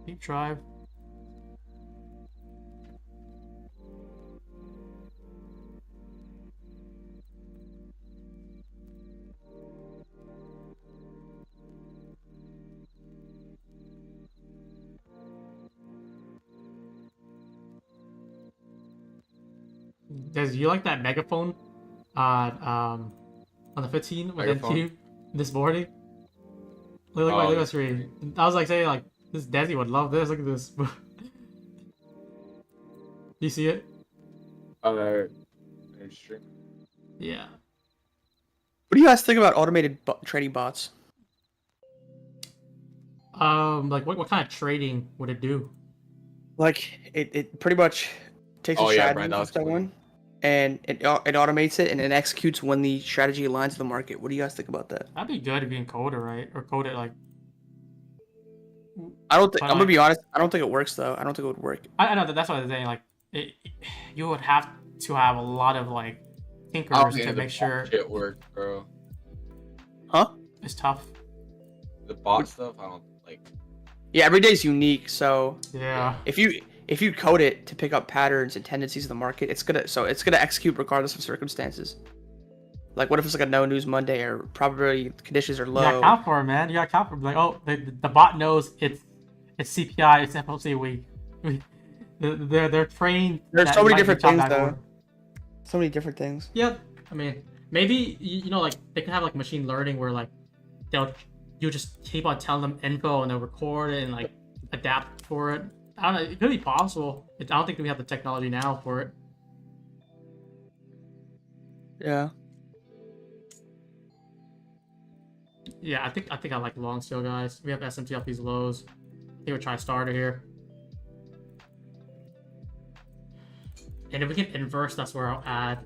Deep drive. Does you like that megaphone on the 15 with Megaphone? NQ this morning? Look at my screen. I was like saying like This Desi would love this. Look at this. You see it? Interesting. Yeah. What do you guys think about automated trading bots? Like what kind of trading would it do? Like it pretty much takes Oh, a yeah, strategy Brian, that from was cool. someone, and it automates it and it executes when the strategy aligns with the market. What do you guys think about that? That'd be good if you can code it right, or code it like. I don't think But, I'm gonna like, be honest. I don't think it works though. I don't think it would work. I know that's what I'm saying. Like, you would have to have a lot of like I tinkers don't to think make sure shit work, bro. Huh? it's tough. The bot stuff, I don't like. Yeah, every day is unique. So Yeah. if you code it to pick up patterns and tendencies of the market, it's gonna execute regardless of circumstances. Like, what if it's like a no news Monday or probability conditions are You gotta low? account for it, man. You gotta account for it. Like, oh, the bot knows it's CPI, it's FOMC week. They're trained. There's that so it many might be different top things, back though. order. So many different things. Yeah, I mean, maybe you know, like they could have like machine learning where like you just keep on telling them info and they'll record it and like adapt for it. I don't know. It could be possible. I don't think we have the technology now for it. Yeah. Yeah, I think I like long still, guys. We have SMT off these lows. I think we'll try starter here. And if we can inverse, that's where I'll add.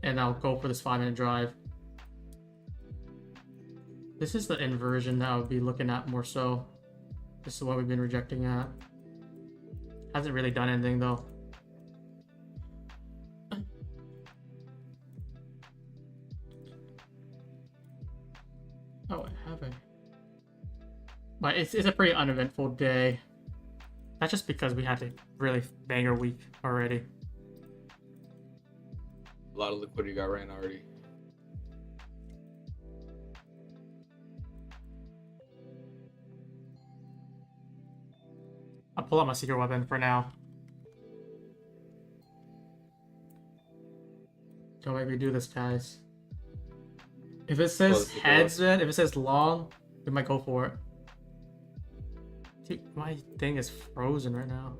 And I'll go for this 5-minute drive. This is the inversion that I would be looking at more so. This is what we've been rejecting at. Hasn't really done anything though. Oh, I haven't. But it's a pretty uneventful day. That's just because we had a really banger week already. A lot of liquidity got ran already. I'll pull out my secret weapon for now. Don't make me do this, guys. If it says heads, then if it says long, we might go for it. Dude, my thing is frozen right now.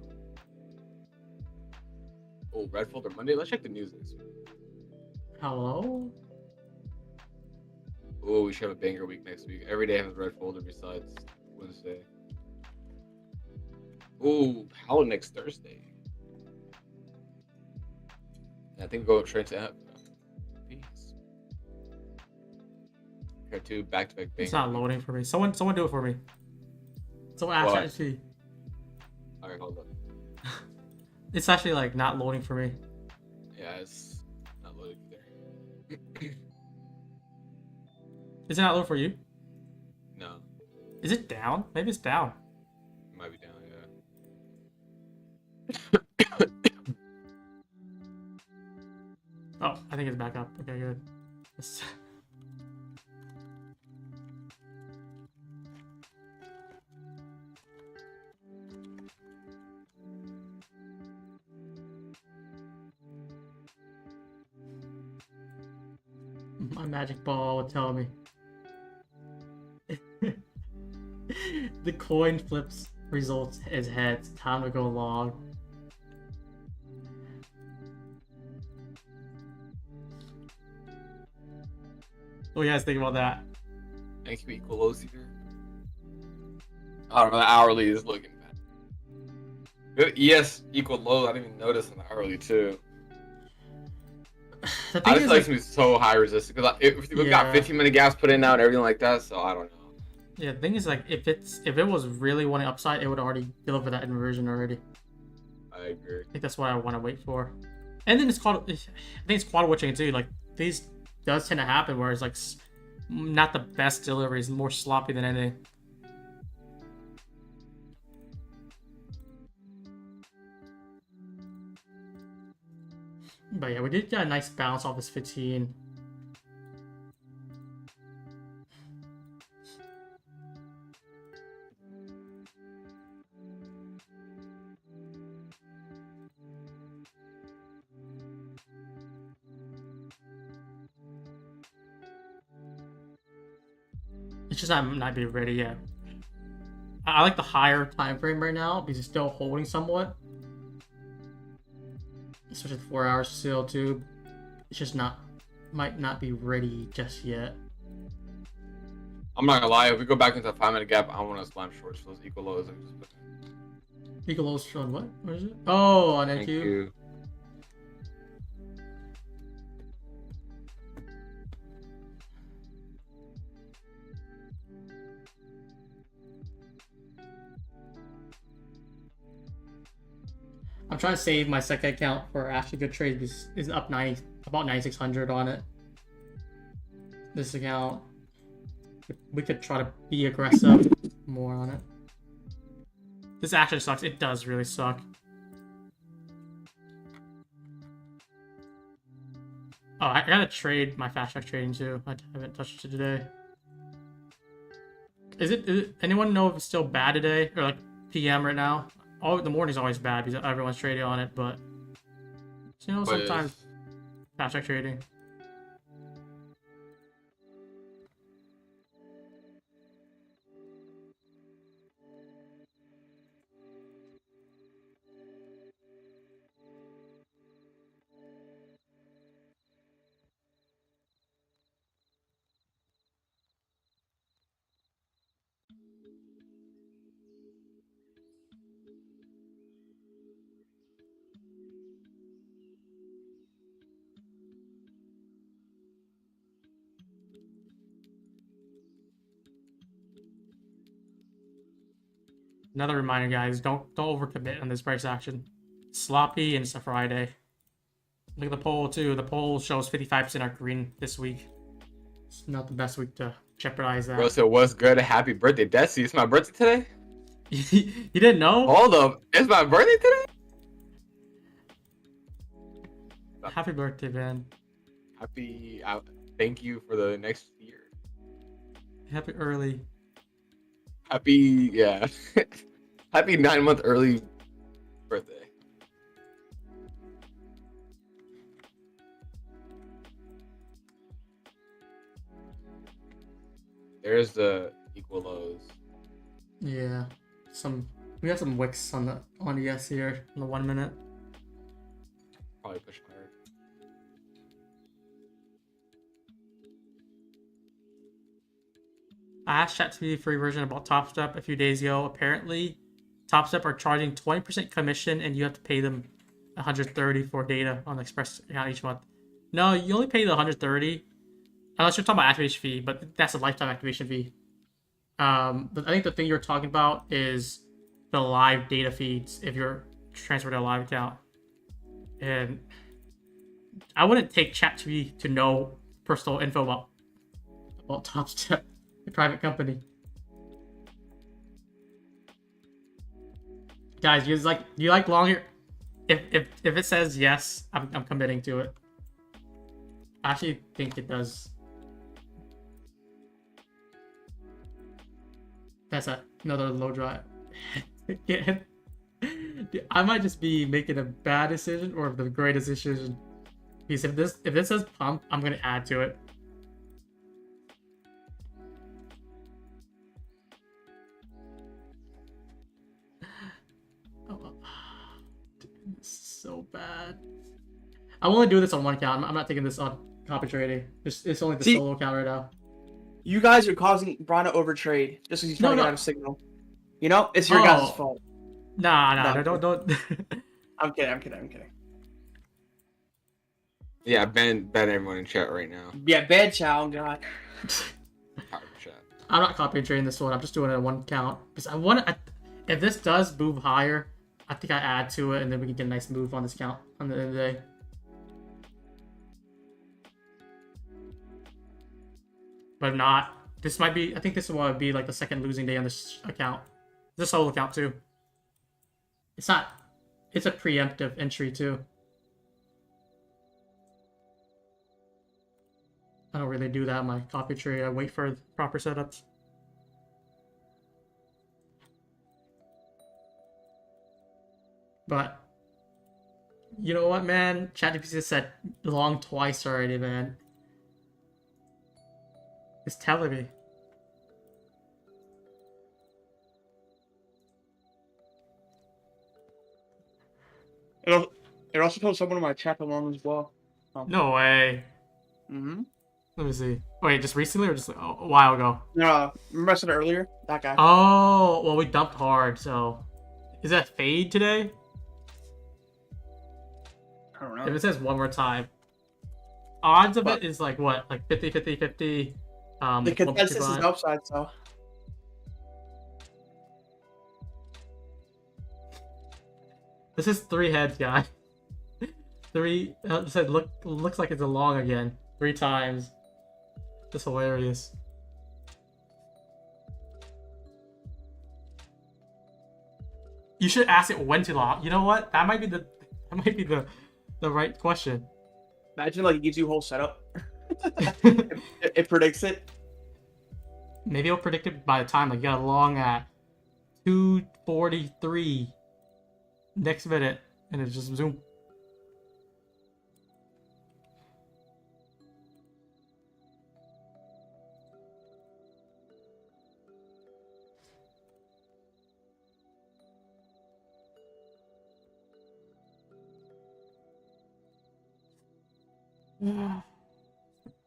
Oh, red folder Monday. Let's check the news next week. Hello? Oh, we should have a banger week next week. Every day has a red folder besides Wednesday. Oh, how next Thursday? I think we'll go straight to app. Peace. Got two back-to-back bangers. It's not loading for me. Someone do it for me. Someone ask What? ChatGPT. Alright, hold on. It's actually like not loading for me. Yeah, it's not loading there. Is it not loading for you? No, Is it down? Maybe it's down. it might be down, yeah. Oh, I think it's back up. Okay, good. Let's- My magic ball would tell me. The coin flips results as heads. Time to go long. What do you guys think about that? Thank you, equal lows here. I don't know, the hourly is looking bad. Good ES equal low. I didn't even notice on the hourly too. The I thing just is, like like, to be so high resistant because we've got Yeah. 15-minute gaps put in now and everything like that. So I don't know. yeah, the thing is, like, if it was really wanting upside, it would already deliver that inversion already. I agree. I think that's what I want to wait for. And then I think it's quad watching too. Like, these does tend to happen where it's like not the best deliveries, more sloppy than anything. But yeah, we did get a nice bounce off this 15. It's just I'm not be ready yet. I like the higher time frame right now because it's still holding somewhat. Especially the 4 hours still too. It's just might not be ready just yet. I'm not gonna lie, if we go back into a 5-minute gap, I want to slam shorts for those equal lows. Equal lows on what? What is it? Oh, on NQ. Thank you. I'm trying to save my second account for actually good trades because it's up about 9,600 on it. This account, we could try to be aggressive more on it. This actually sucks. It does really suck. Oh, I gotta trade my fast track trading too. I haven't touched it today. Is it anyone know if it's still bad today or like PM right now? Oh, the morning's always bad because everyone's trading on it, but you know, sometimes fast track trading. Another reminder, guys, don't overcommit on this price action. It's sloppy and it's a Friday. Look at the poll too. The poll shows 55% are green this week. It's not the best week to jeopardize that. Bro, so what's good? Happy birthday, Desi. It's my birthday today? You didn't know? Hold up. It's my birthday today? Happy birthday, man. Happy. Thank you for the next year. Happy early. Happy, yeah. Happy 9-month early birthday. There's the equal lows. Yeah. We got some wicks on the ES here in the 1 minute. Probably push higher. I asked ChatGPT free version about TopStep a few days ago. Apparently, TopStep are charging 20% commission, and you have to pay them 130 for data on the Express account each month. No, you only pay the 130 unless you're talking about activation fee, but that's a lifetime activation fee. But I think the thing you're talking about is the live data feeds if you're transferred to a live account. And I wouldn't take ChatGPT to know personal info about TopStep. A private company. Guys, you like longer? If it says yes, I'm committing to it. I actually think it does. That's another low drive. Dude, I might just be making a bad decision or the greatest decision. Because if this says pump, I'm gonna add to it. This is so bad. I want to do this on one account. I'm not taking this on copy trading. It's only the solo account right now. You guys are causing Brian to overtrade just because he's trying to get out of signal. You know, it's your guys' fault. Nah, don't. I'm kidding. Yeah, ban everyone in chat right now. Yeah, bad chow, God. I'm not copy trading this one. I'm just doing it on one account because I want to. If this does move higher, I think I add to it, and then we can get a nice move on this account on the end of the day. But if not, this might be. I think this will be like the second losing day on this account. It's a solo account too. It's not. It's a preemptive entry too. I don't really do that in my copy trade. I wait for the proper setups. But you know what, man? ChatGPT said long twice already, man. It's telling me. It also told someone in my chat along as well. No way. Mm-hmm. Let me see. Wait, just recently or just a while ago? No, remember I said it earlier? That guy. Oh, well, we dumped hard, so. Is that fade today? I don't know. If it says one more time. Odds of What? it is like what? Like 50, 50, 50. The consensus is upside, so. This is 3 heads, guy. 3. It said looks like it's a long again. 3 times. That's hilarious. You should ask it when to long. You know what? That might be the right question. Imagine like it gives you a whole setup. it predicts it. Maybe it'll predict it by the time like you got long at 2:43 next minute, and it just zoom.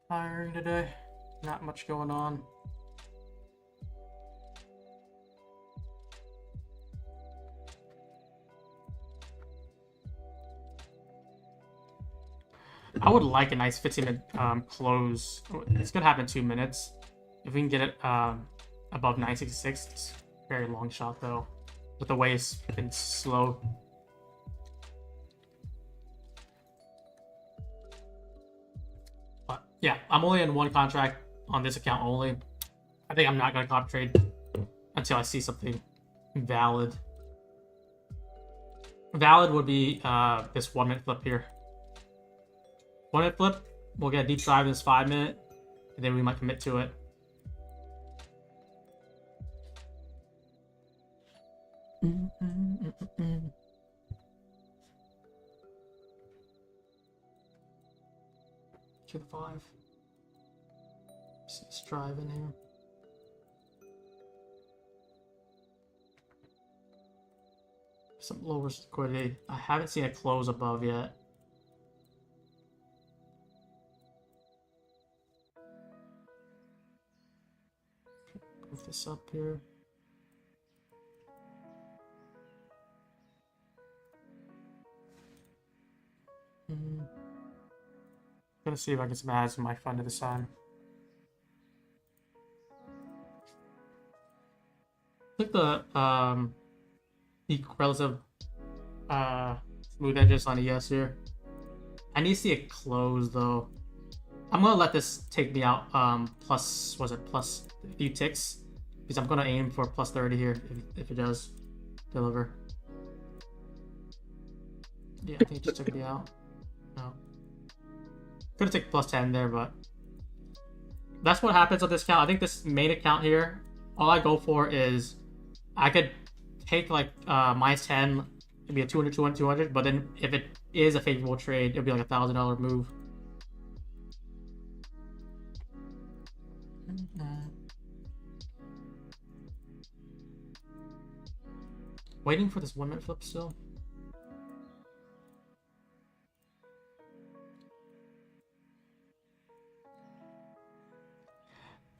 Tiring today. Not much going on. I would like a nice 15-minute close. It's gonna happen in 2 minutes. If we can get it above 966, it's a very long shot though. With the way it's been slow. But yeah, I'm only in one contract on this account only. I think I'm not gonna copy trade until I see something valid. Valid would be this 1 minute flip here. 1 minute flip, we'll get a deep dive in this 5 minute, and then we might commit to it. To the 5. Let's drive in here. Some low risk liquidity. I haven't seen a close above yet. Move this up here. Gonna see if I can smash my fund to the sun. I think the relative smooth edges on ES here. I need to see it close though. I'm gonna let this take me out plus a few ticks, because I'm gonna aim for plus 30 here if it does deliver. Yeah, I think it just took me out. No. Could have taken plus 10 there, but that's what happens on this account. I think this main account here, all I go for is I could take like minus 10, it'd be a 200, 200, 200, but then if it is a favorable trade, it'll be like $1,000 move. Waiting for this 1 minute flip still.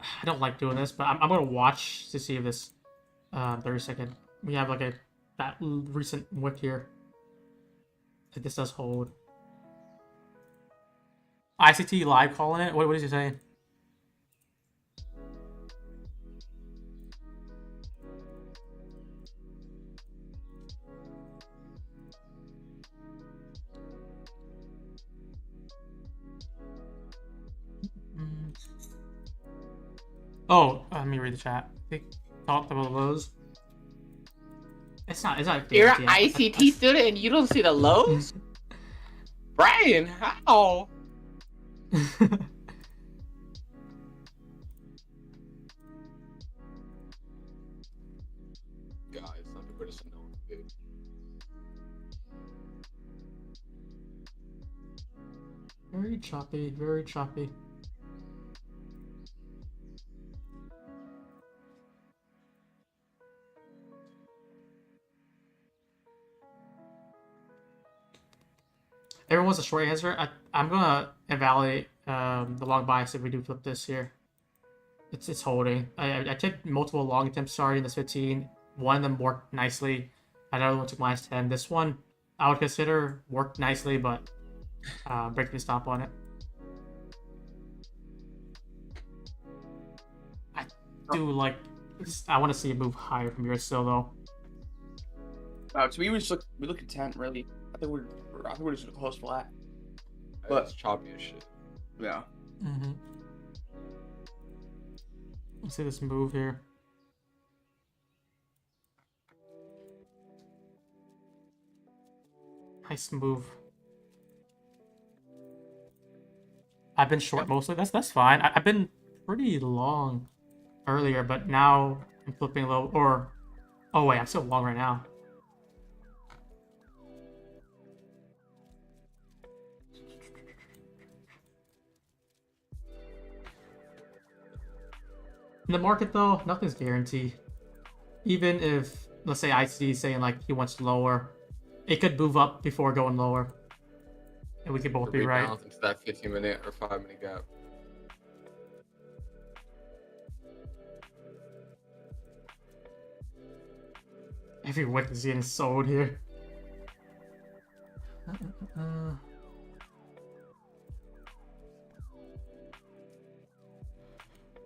I don't like doing this, but I'm gonna watch to see if this 30-second. We have like that recent wick here. If this does hold. ICT live calling it. What is he saying? Oh, let me read the chat. They talked about those. It's not. You're an ICT student and you don't see the lows? Brian, how? Guys, some people just know. Very choppy. Very choppy. everyone's a short answer. I'm gonna evaluate the long bias if we do flip this here. It's holding. I took multiple long attempts starting this 15. One of them worked nicely. Another one took -10. This one I would consider worked nicely, but breaking the stop on it. I do like. I want to see it move higher from here still though. So we look content really. I think we're just close flat. But it's choppy as shit. Yeah. Mm-hmm. Let's see this move here. Nice move. I've been short mostly. That's fine. I've been pretty long earlier, but now I'm flipping a little. Or oh wait, I'm still long right now. In the market though, nothing's guaranteed. Even if, let's say ICD is saying like he wants lower, it could move up before going lower. And we could both be right. Into that 15-minute or 5-minute gap. Every wick is getting sold here.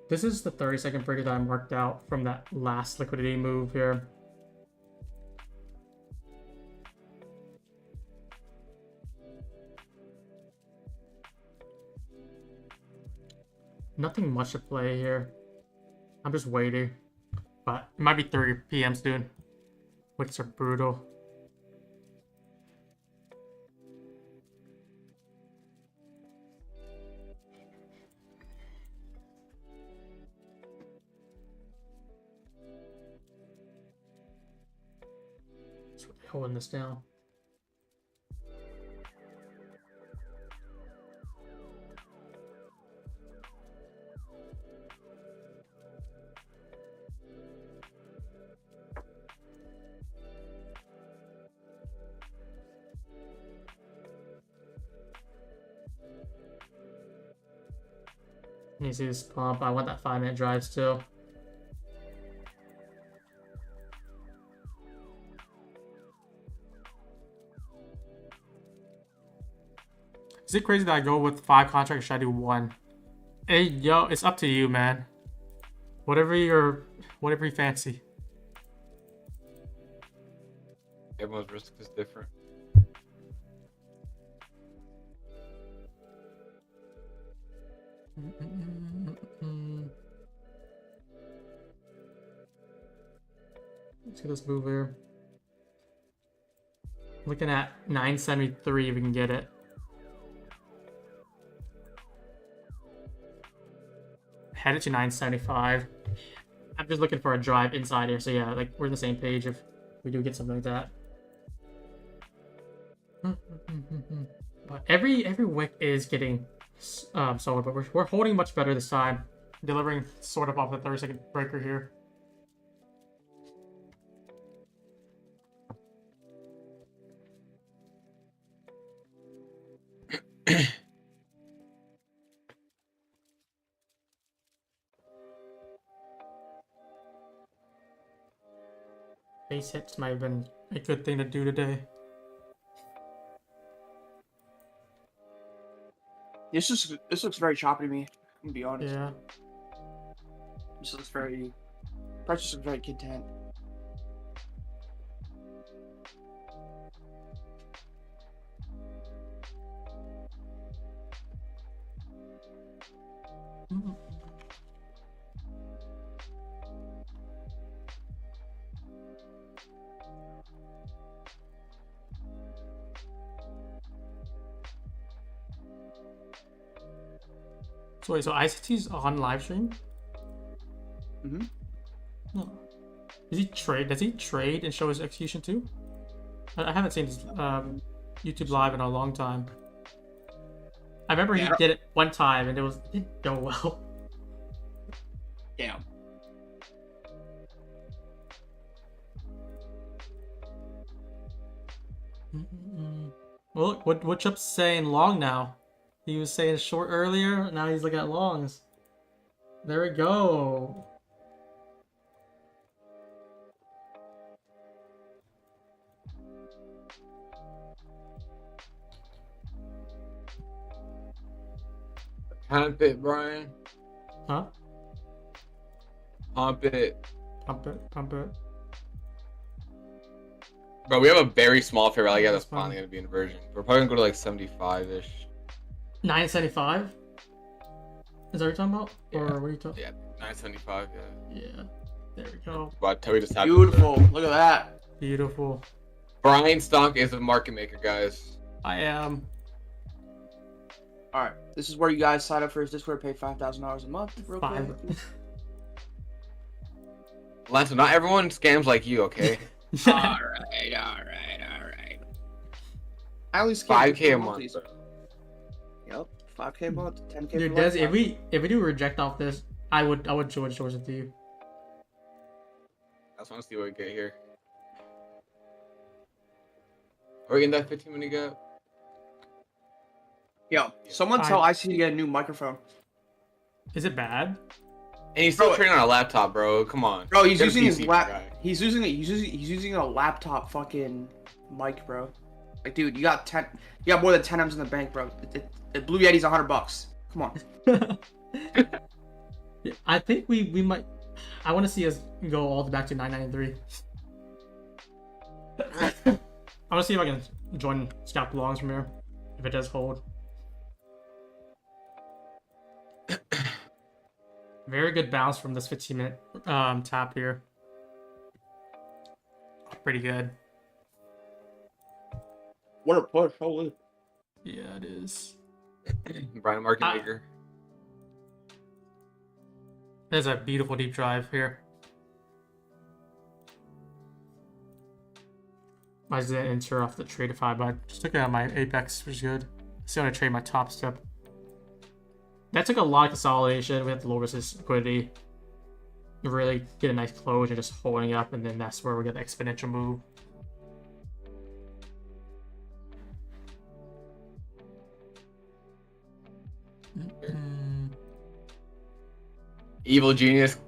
This is the 30-second breaker that I marked out from that last liquidity move here. Nothing much to play here. I'm just waiting. But it might be 3 p.m. soon. Wicks are brutal. Holding this down. You see this pump? I want that 5-minute drive still. Is it crazy that I go with 5 contracts or should I do 1? Hey, yo, it's up to you, man. Whatever you fancy. Everyone's risk is different. Let's get this move here. Looking at 973 if we can get it. Headed to 975. I'm just looking for a drive inside here, so yeah, like we're on the same page if we do get something like that. But every wick is getting sold, but we're holding much better this time, delivering sort of off the 30-second breaker here. Base hits might have been a good thing to do today. This looks very choppy to me. I'm gonna be honest. Yeah. This looks very. Prices look very content. So wait, so ICT's on live stream? Mm-hmm. No. Does he trade and show his execution too? I haven't seen his YouTube live in a long time. I remember he did it one time and it didn't go well. Damn. Well, look, what Chip's saying long now. He was saying short earlier, now he's looking at longs. There we go. Pump it, Brian. Huh? Pump it. Pump it, pump it. Bro, we have a very small fair value. Yeah, that's That's fine. finally gonna be inversion. We're probably gonna go to like 75-ish. 975? Is that what you're talking about? Or what are you talking? Yeah, 975. Yeah. Yeah. There we go. But we just have Beautiful. Look at that. Beautiful. Brian Stonk is a market maker, guys. I am. All right. This is where you guys sign up for his Discord, pay $5,000 a month. Real quick. Lance, not everyone scams like you, okay? All right. I only scam 5K a month. Yep. 5K a month. 10K. Dude, for Des, lifetime. if we do reject off this, I would join shorts with you. I just want to see what we get here. Are we in that 15-minute gap? Yo, someone tell IC to get a new microphone. Is it bad? And he's still Bro, trading on a laptop, bro. Come on. Bro, he's Get a using his PC, lap. guy. He's using a laptop fucking mic, bro. Like, dude, you got more than 10 M's in the bank, bro. The Blue Yeti's $100. Come on. Yeah, I think we might. I want to see us go all the way back to 993. I want to see if I can join scalp longs from here, if it does hold. Very good bounce from this 15-minute tap here. Pretty good. What a push! Holy. Yeah, it is. Brian, market maker. There's a beautiful deep drive here. I just didn't enter off the Tradeify, but I just took it on my Apex, which is good. Still gonna trade my top step. That took a lot of consolidation. We have to lower this liquidity. Really get a nice close and just holding up, and then that's where we get the exponential move. Evil genius.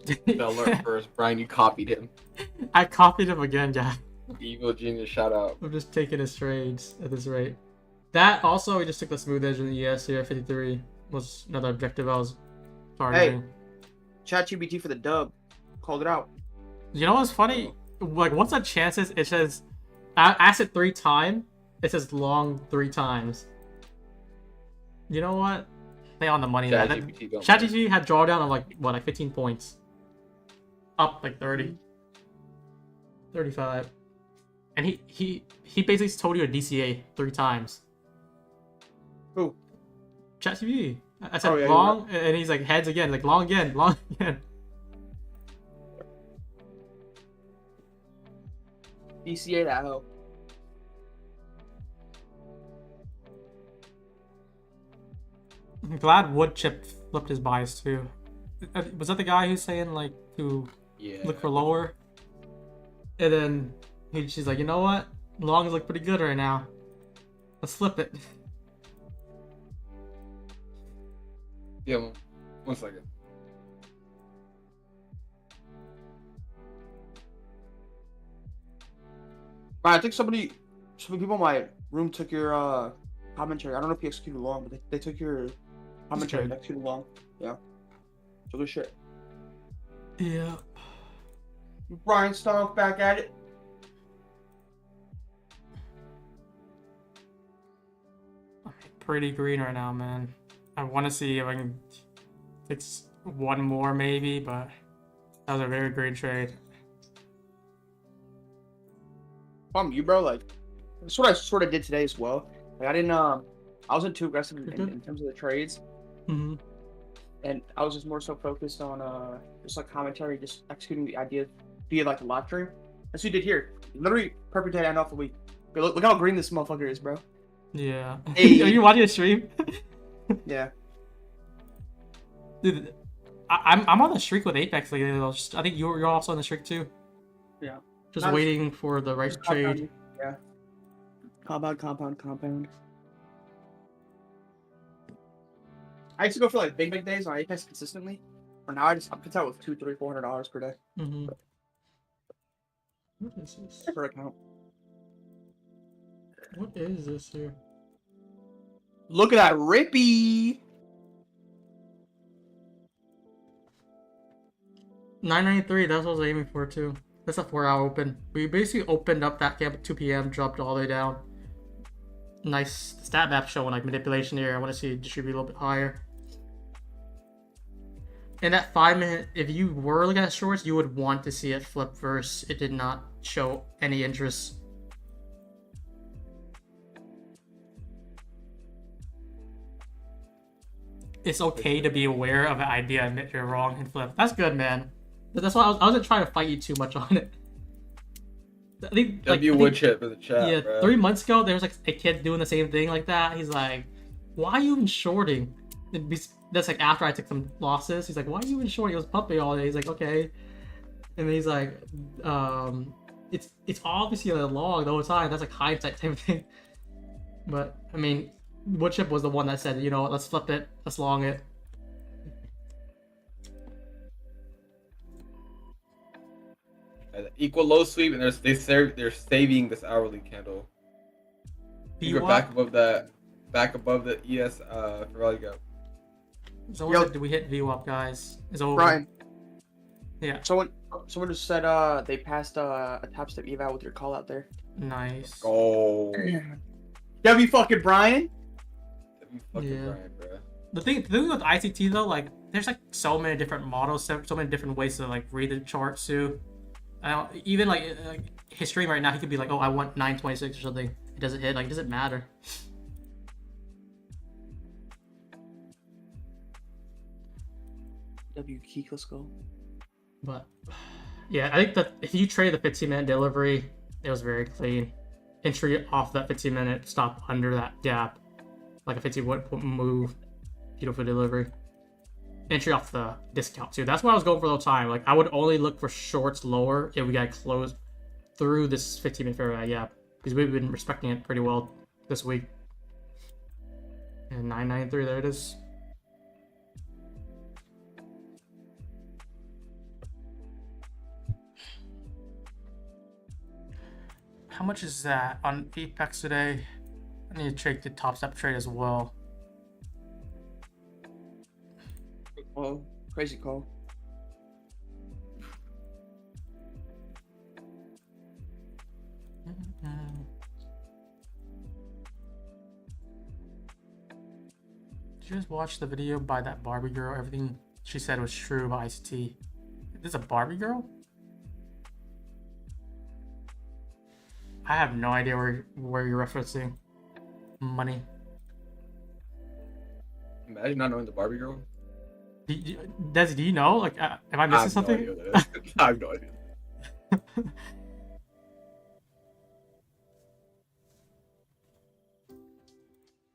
The alert first. Brian, you copied him. I copied him again, yeah. Evil genius, shout out. I'm just taking his trades at this rate. That also, we just took the smooth edge in the ES here. 53 was another objective I was targeting. ChatGPT for the dub. Called it out. You know what's funny? Like, once that chances, it says, I asked it 3 times, it says long 3 times. You know what? They on the money there. ChatGPT had drawdown of like 15 points. Up like 30. 35. And he basically told you a DCA 3 times. Who? ChatGPT. I said yeah, long, and he's like heads again, like long again, long again. DCA that hoe. I'm glad Woodchip flipped his bias too. Was that the guy who's saying like to look for lower? And then she's like, you know what? Longs look pretty good right now. Let's flip it. Yeah, 1 second. I think some people in my room took your commentary. I don't know if you executed long, but they took your commentary and executed long. Yeah. So good shit. Yeah. Brian Stark back at it. Pretty green right now, man. I want to see if I can fix one more maybe, but that was a very great trade. You, bro. Like, that's what I sort of did today as well. Like, I didn't. I wasn't too aggressive in terms of the trades. Mm-hmm. And I was just more so focused on just like commentary, just executing the idea via like a live stream. That's what you did here. Literally perfect day to end off the week. Okay, look how green this motherfucker is, bro. Yeah. Hey. Are you watching a stream? Yeah. Dude, I'm on the streak with Apex. Like, I think you're also on the streak too. Yeah. Just waiting for the right trade. Yeah. Compound. I used to go for like big days on Apex consistently. But now I'm content with $200, $300, $400 per day Mm-hmm. What is this? per account. What is this here? Look at that Rippy. 993. That's what I was aiming for too. That's a 4-hour open. We basically opened up that gap at 2 p.m. Dropped all the way down. Nice stat map showing like manipulation here. I want to see it distribute a little bit higher. In that 5-minute, if you were looking at shorts, you would want to see it flip first. It did not show any interest. It's okay to be aware of an idea, admit you're wrong, and flip. That's good, man. But that's why I wasn't trying to fight you too much on it. I think wood chip for the chat. Yeah, bro. 3 months ago there was like a kid doing the same thing like that. He's like, "Why are you even shorting?" That's like after I took some losses. He's like, "Why are you even shorting?" He was pumping all day. He's like, "Okay," and then he's like, "It's obviously a log the whole time." That's like hindsight type of thing. But I mean, Woodchip was the one that said, "You know what? Let's flip it. Let's long it." Equal low sweep, and they're saving this hourly candle. You're back above that, back above the ES for value gap. So did we hit VWAP, guys? It's over. Brian. Yeah. Someone just said they passed a top step eval with your call out there. Nice. Oh. W fucking Brian. W fucking Yeah. Brian, bro. The thing with ICT though, like there's like so many different models, so many different ways to like read the charts too. Even like his stream right now, he could be like, "Oh, I want 926 or something." It doesn't hit. Like, it doesn't matter. W Keek, let's go. But yeah, I think that if you trade the 15-minute delivery, it was very clean. Entry off that 15-minute, stop under that gap, like a 15-minute move. Beautiful delivery. Entry off the discount too. That's what I was going for the whole time. Like I would only look for shorts lower if we got closed through this 15-minute fair value gap, because we've been respecting it pretty well this week. And 993, there it is. How much is that on Apex today? I need to check the top step trade as well. Oh, crazy call. Did you guys watch the video by that Barbie girl? Everything she said was true about ICT. This is a Barbie girl? I have no idea where you're referencing. Money. Imagine not knowing the Barbie girl. Des, do you know? Like, am I missing something? No idea I have no idea.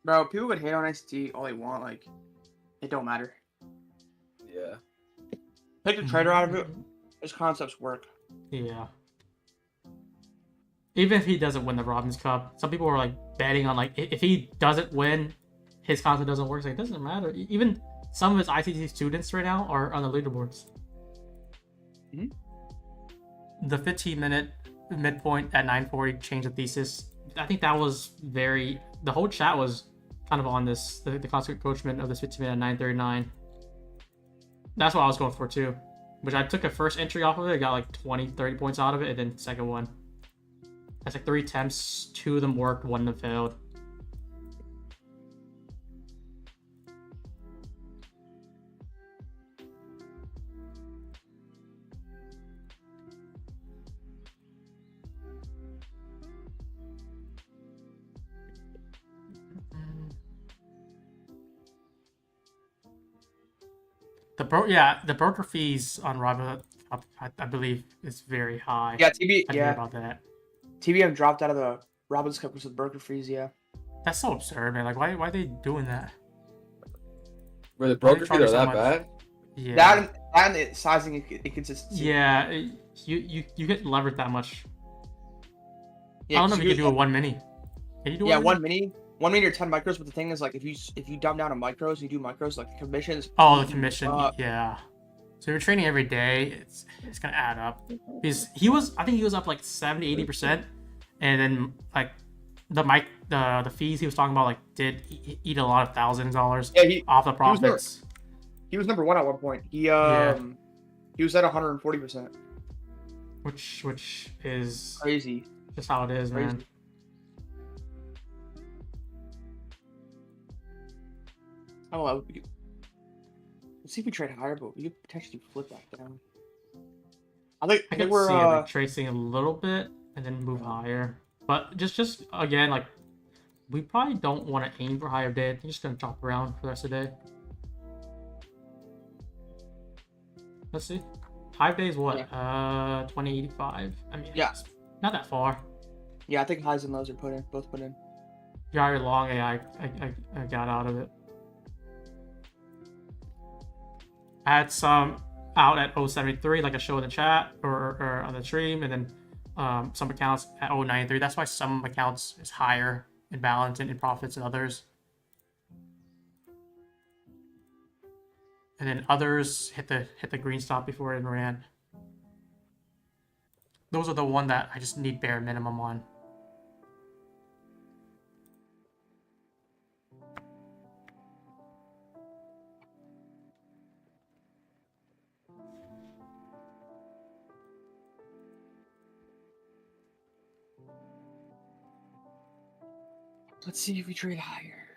Bro, people would hate on ICT all they want. Like, it don't matter. Yeah. Take the trader out of it. His concepts work. Yeah. Even if he doesn't win the Robbins Cup, some people were like betting on like if he doesn't win, his concept doesn't work. So it doesn't matter. Even some of his ICT students right now are on the leaderboards. Mm-hmm. The 15-minute midpoint at 940 changed the thesis. I think that was very. The whole chat was kind of on this. The constant coachment of this 15-minute at 939. That's what I was going for too. Which I took a first entry off of it. I got like 20, 30 points out of it, and then second one. That's like 3 attempts. 2 of them worked, 1 of them failed. The broker fees on Robinhood, I believe, is very high. Yeah, I didn't hear about that. TBM dropped out of the Robbins Cup with broker fees. Yeah. That's so absurd, man. Like, why are they doing that? Were the broker fees so that much? bad? Yeah. Yeah. And the sizing inconsistency. Yeah. You get levered that much. Yeah, I don't know if you could do a 1 mini. Can you do Yeah, one? 1 mini or 10 micros. But the thing is, like, if you dumb down to micros, you do micros, like commissions. Oh, the commission. Uh, Yeah. So you're training every day. It's gonna add up. Because I think he was up like 70-80%, and then like the fees he was talking about like did eat a lot of $1,000 Yeah, off the profits. he was number 1 at one point. He was at 140%. Which is Crazy. just how it is, Crazy. man. Oh, well, let's see if we trade higher, but we could potentially flip that down. I think I can we're see it like tracing a little bit and then move higher. But just again, like we probably don't want to aim for higher day. I'm just gonna chop around for the rest of the day. Let's see. 5 days, what? Yeah. 2085. I mean, Yeah. it's not that far. Yeah, I think highs and lows are both put in. Yeah, you're long. Yeah, I got out of it. I had some out at 073, like I showed in the chat or on the stream, and then some accounts at 093. That's why some accounts is higher in balance and in profits than others. And then others hit the green stop before it ran. Those are the one that I just need bare minimum on. Let's see if we trade higher.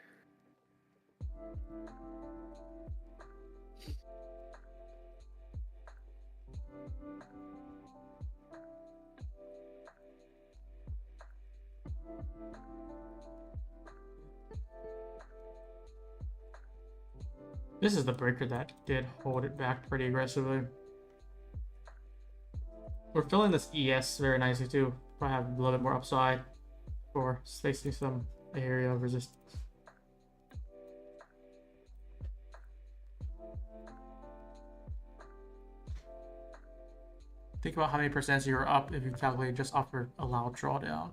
This is the breaker that did hold it back pretty aggressively. We're filling this ES very nicely too. Probably have a little bit more upside for facing some area of resistance. Think about how many percents you're up if you calculate just off your allowed drawdown.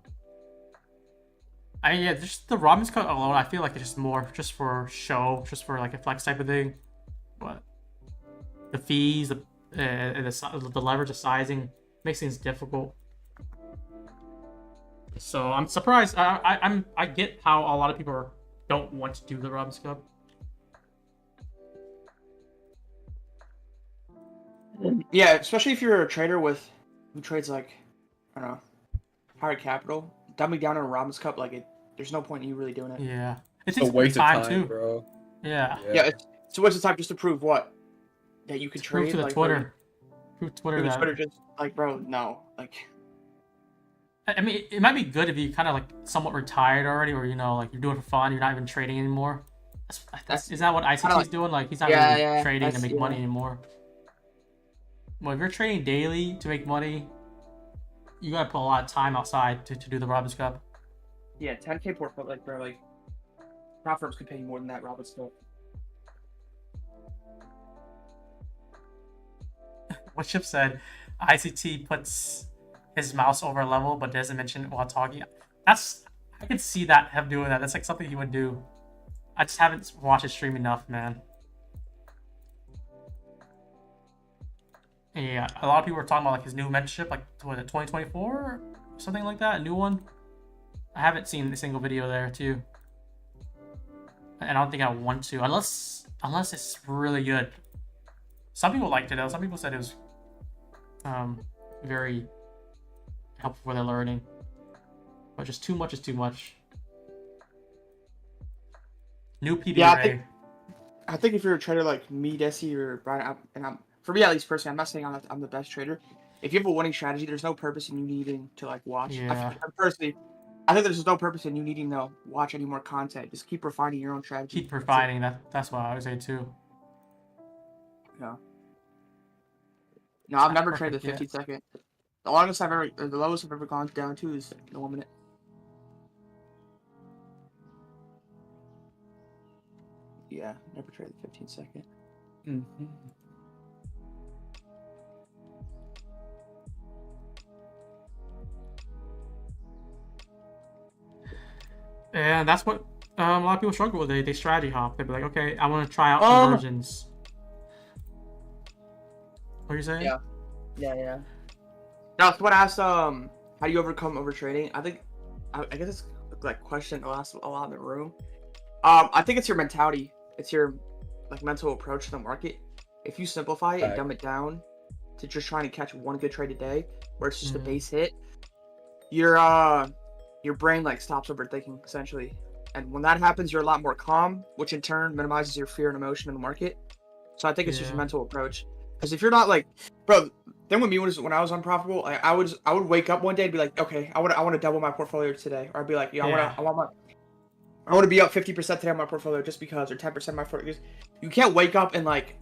I mean, yeah, just the Robin's cut alone, I feel like it's just more just for show, just for like a flex type of thing. But the fees, the leverage, the sizing makes things difficult. So I'm surprised. I get how a lot of people don't want to do the Robin's Cup. Yeah, especially if you're a trader who trades like, I don't know, higher capital. Dumbing down on a Robin's Cup, like there's no point in you really doing it. Yeah, it It's a takes waste of time, too, bro. Yeah. Yeah, it's a waste of time just to prove what? That you can trade. Prove to the like, Twitter. Prove Twitter Prove that. Twitter just like, bro, no, like. I mean, it might be good if you kind of like somewhat retired already, or like you're doing it for fun. You're not even trading anymore. Is that what ICT is doing? Like he's not really trading to make money anymore. Well, if you're trading daily to make money, you gotta put a lot of time outside to do the Robin's Cup. Yeah, 10K portfolio, like bro, like prop firms could pay you more than that Robin's Cup. What Chip said, ICT puts his mouse over level but doesn't mention it while talking. I could see that him doing that. That's like something he would do. I just haven't watched his stream enough, man. Yeah, a lot of people were talking about like his new mentorship, like what, 2024 or something like that, a new one. I haven't seen a single video there too, and I don't think I want to unless it's really good. Some people liked it though. Some people said it was very helpful for their learning, but just too much is too much. New PB Yeah, I think if you're a trader like me, Desi, or Brian, for me at least personally, I'm not saying I'm the best trader. If you have a winning strategy, there's no purpose in you needing to like watch. Yeah. I think there's no purpose in you needing to watch any more content. Just keep refining your own strategy. Keep refining. That's what I would say too. Yeah. No, I've never traded the 15-second. The lowest I've ever gone down to is in 1 minute. Yeah, never traded the 15-second. Mm-hmm. And that's what a lot of people struggle with. They strategy hop. They be like, okay, I want to try out Um, conversions. What are you saying? Yeah. Yeah. Now, someone asked, how do you overcome overtrading? I think, I guess it's like question I'll ask a lot in the room. I think it's your mentality. It's your like mental approach to the market. If you simplify it and dumb it down to just trying to catch one good trade a day, where it's just a base hit, your brain like stops overthinking essentially. And when that happens, you're a lot more calm, which in turn minimizes your fear and emotion in the market. So I think it's just a mental approach. Because if you're not like, bro, then with me was when I was unprofitable, I would wake up one day and be like, okay, I want to double my portfolio today, or I'd be like, I want to be up 50% today on my portfolio just because, or 10% of my portfolio. You can't wake up and like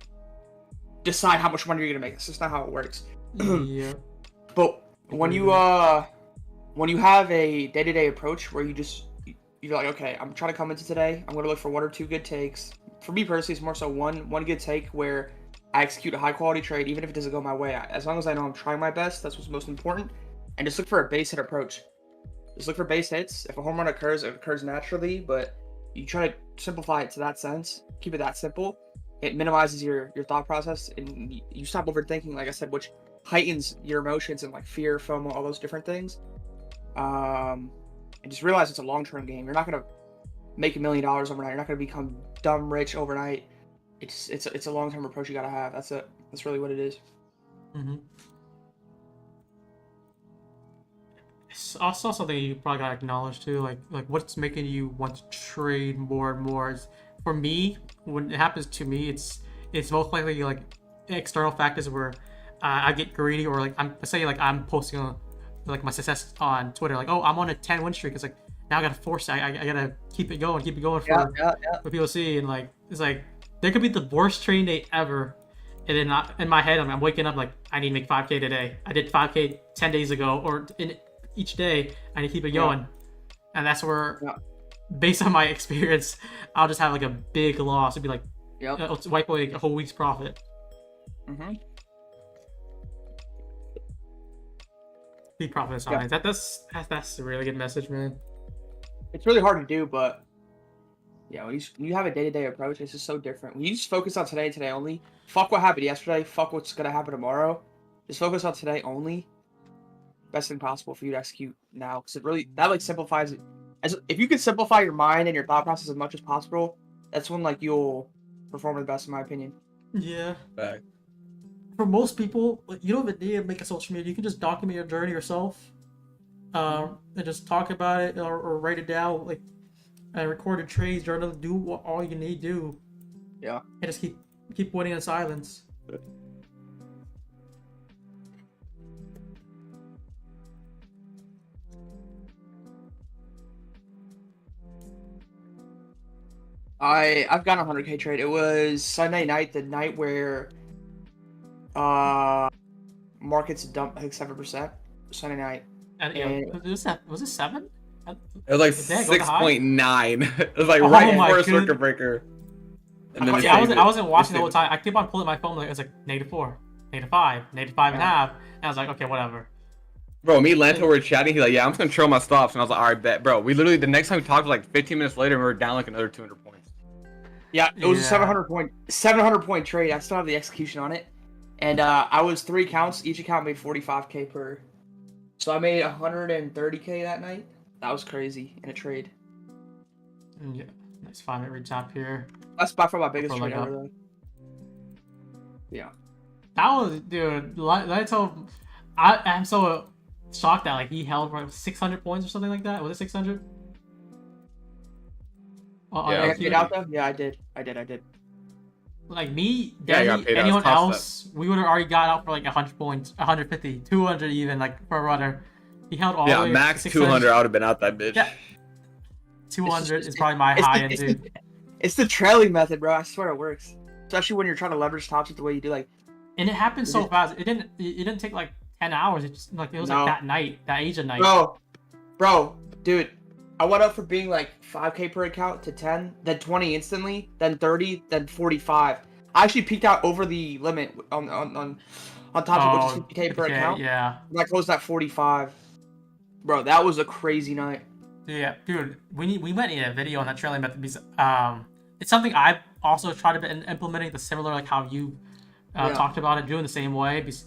decide how much money you're gonna make. That's just not how it works. Yeah. But when you have a day-to-day approach where you're like, okay, I'm trying to come into today, I'm gonna look for one or two good takes. For me personally, it's more so one good take where I execute a high quality trade, even if it doesn't go my way. As long as I know I'm trying my best, that's what's most important. And just look for a base hit approach. Just look for base hits. If a home run occurs, it occurs naturally, but you try to simplify it to that sense. Keep it that simple. It minimizes your thought process, and you stop overthinking, like I said, which heightens your emotions and like fear, FOMO, all those different things. And just realize it's a long-term game. You're not gonna make $1 million overnight. You're not gonna become dumb rich overnight. It's a long-term approach you gotta have. That's it. That's really what it is. It's also something you probably gotta acknowledge too, like what's making you want to trade more and more. For me, when it happens to me, it's most likely like external factors where I get greedy, or like I'm saying like I'm posting like my success on Twitter, like, oh, I'm on a 10 win streak. It's like now I gotta force it. I gotta keep it going for people to see. And like it's like there could be the worst trading day ever, and then in my head I'm waking up like I need to make 5K today. I did 5K 10 days ago, or in each day I need to keep it going. And that's where, based on my experience, I'll just have like a big loss. It'd be like, it'll wipe away a whole week's profit. Big profit signs. That's a really good message, man. It's really hard to do, but yeah, when you have a day-to-day approach, it's just so different. When you just focus on today and today only, fuck what happened yesterday, fuck what's gonna happen tomorrow. Just focus on today only. Best thing possible for you to execute now, because that like simplifies it. If you can simplify your mind and your thought process as much as possible, that's when like you'll perform the best, in my opinion. Yeah. Back. For most people, you don't even need to make a social media. You can just document your journey yourself, and just talk about it, or write it down, like record a trades, journal, do what all you need to do. Yeah. And just keep winning in silence. I've got a 100K trade. It was Sunday night, the night where markets dumped I think 7% Sunday night. And was it 7? It was like 6.9. It was like right before a circuit breaker. And then I wasn't watching the whole time. I keep on pulling my phone, like it was like -4, -5, -5.5, and I was like, okay, whatever. Bro, me and Lanto were chatting. He's like, yeah, I'm just gonna trail my stops, and I was like, all right, bet, bro. We literally the next time we talked was like 15 minutes later, and we were down like another 200 points. Yeah, it was a 700 point trade. I still have the execution on it, and I was 3 accounts. Each account made 45K per. So I made 130K that night. That was crazy in a trade. Yeah, nice 5-minute retap here. That's by far my biggest trade ever, though. Yeah. That was, dude. Lanto, I'm so shocked that like he held like 600 points or something like that. Was it 600? Yeah, I got paid out though. Yeah, I did. Like me, Danny, anyone else, we would have already got out for like 100 points, 150, 200 even, like for a runner. He held all the way. Yeah, max 200. I would have been out that bitch. Yeah. 200 is probably my high end, dude. It's the trailing method, bro. I swear it works, especially when you're trying to leverage tops the way you do. Like, and it happened so fast. It didn't take like 10 hours. It just like it was like that night, that Asian night. Bro, dude. I went up from being like 5K per account to 10, then 20 instantly, then 30, then 45. I actually peaked out over the limit on top of which is 50K per account. Yeah. And I closed at 45. Bro, that was a crazy night. Yeah, dude, we might need a video on that trailing method because it's something I've also tried to be implementing the similar like how you Yeah. talked about it, doing the same way. Because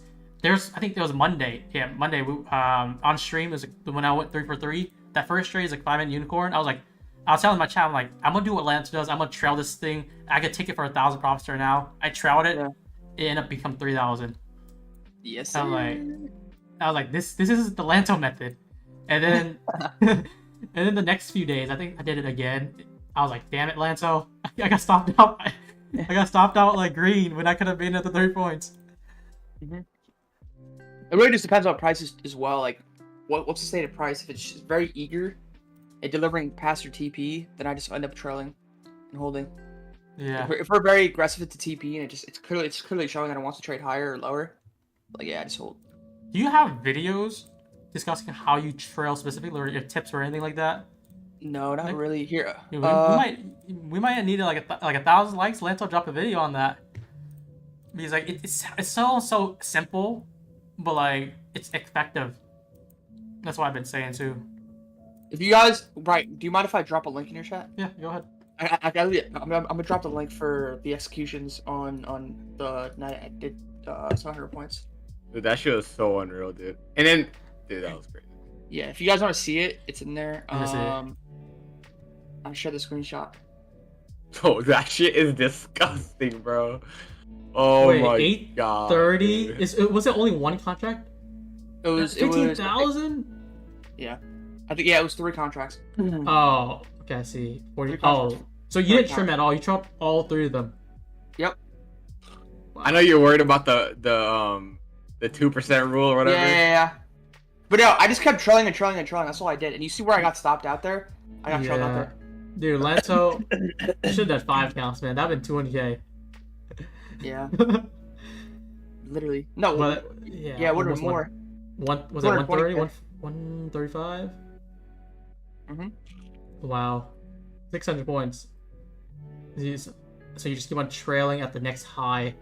I think there was Monday. Yeah, Monday. On stream was when I went 3 for 3. That first trade is like 5-minute unicorn. I was telling my chat, I'm like, I'm gonna do what Lance does. I'm gonna trail this thing. I could take it for 1,000 profits right now. I trailed it. Yeah. It ended up becoming 3,000. Yes. I'm like, this is the Lanto method. And then and then the next few days, I think I did it again. I was like, damn it, Lanto. I got stopped out. I got stopped out like green when I could have been at the 30 points. It really just depends on prices as well. Like, what's the stated price? If it's just very eager at delivering past your TP, then I just end up trailing and holding. Yeah. If we're very aggressive at the TP and it's clearly showing that it wants to trade higher or lower, like yeah, I just hold. Do you have videos discussing how you trail specifically, or your tips or anything like that? No, not Like- really. Here, Yeah, we might need like 1,000 likes. Lanto drop a video on that because like it's so simple, but like it's effective. That's what I've been saying too. if you guys do you mind if I drop a link in your chat? Yeah, go ahead. I'm gonna drop the link for the executions on the night I did 700 points. Dude, that shit was so unreal, dude. And then, dude, that was great. Yeah, if you guys want to see it, it's in there. Let me see it. I'll share the screenshot. Oh, that shit is disgusting, bro. Oh Wait, my god. 30? dude. Was it only one contract? It was 15,000? I think it was 3 contracts. Oh, okay, I see. 40. Three Oh, contracts. so you didn't trim at all. You chopped all 3 of them. Yep. I know you're worried about the 2% rule or whatever. Yeah. But no, I just kept trailing and trailing and trailing. That's all I did. And you see where I got stopped out there? I got trailed out there. Dude, Lanto should have done 5 counts, man. That'd been 200k. Yeah. Literally. No. But yeah, it would have been more. Was it 130? 135? Mhm. Wow. 600 points. So you just keep on trailing at the next high,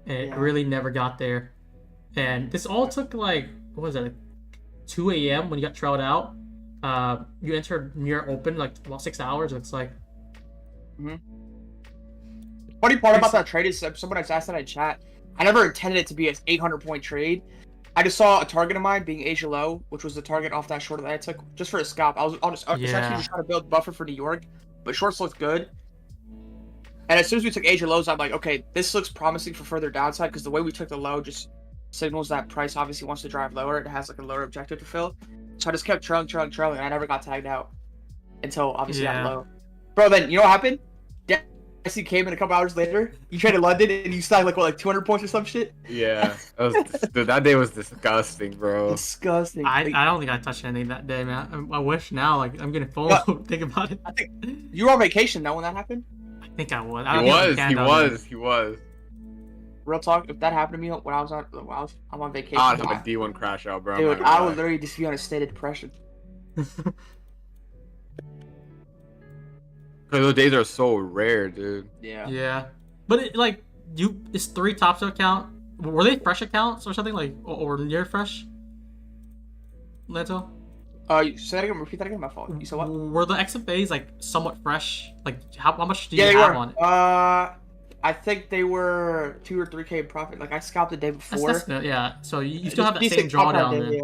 and it Yeah. really never got there. And this all took like, what was it, like 2 a.m. when you got trailed out. You entered near open like about 6 hours. It's like, Funny part about that trade is someone has asked that in chat. I never intended it to be an 800-point trade. I just saw a target of mine being Asia low, which was the target off that short that I took just for a scalp. I was essentially just trying to build buffer for New York, but shorts looked good. And as soon as we took Asia lows, I'm like, okay, this looks promising for further downside because the way we took the low just signals that price obviously wants to drive lower. It has like a lower objective to fill. So I just kept trailing, and I never got tagged out until obviously that low. Bro, then you know what happened? I came in a couple hours later. You traded London and you stacked like 200 points or some shit. Yeah, dude, that day was disgusting, bro. Disgusting. I don't think I touched anything that day, man. I wish now, like, I'm getting FOMO think about it. I think you were on vacation now when that happened. I think I was. He was. Real talk, if that happened to me when I'm on vacation, I'd have a D1 crash out, bro. dude, I would literally just be on a state of depression. Because those days are so rare, dude. Yeah. Yeah, but it's 3 top set account. Were they fresh accounts or something like, or near fresh? Lanto? Say that again. Repeat that again. My fault. You said what? Were the XFAs like somewhat fresh? Like how much do you Yeah, they have were. on it? I think they were 2 or 3K in profit. Like I scalped the day before. Yeah. So you still have that Decent same drawdown day, then. yeah.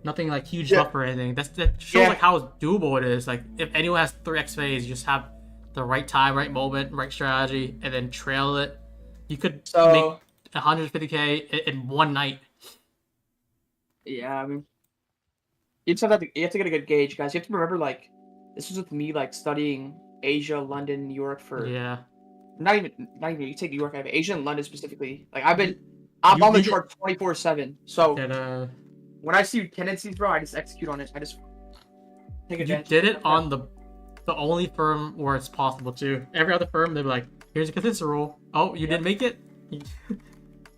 Nothing like huge Yeah. buffer or anything. That shows Yeah. like how doable it is. Like if anyone has 3 XFAs, you just have the right time, right moment, right strategy, and then trail it. You could make 150k in one night. Yeah, I mean, you just have to get a good gauge, guys. You have to remember, like, this was with me, like, studying Asia, London, New York for not even you take New York, I have Asia and London specifically. Like I'm on the chart 24/7. So when I see tendencies, bro, I just execute on it. I just take advantage. You did it on the only firm where it's possible to. Every other firm, they'd be like, here's a consensus rule. Oh, you didn't make it?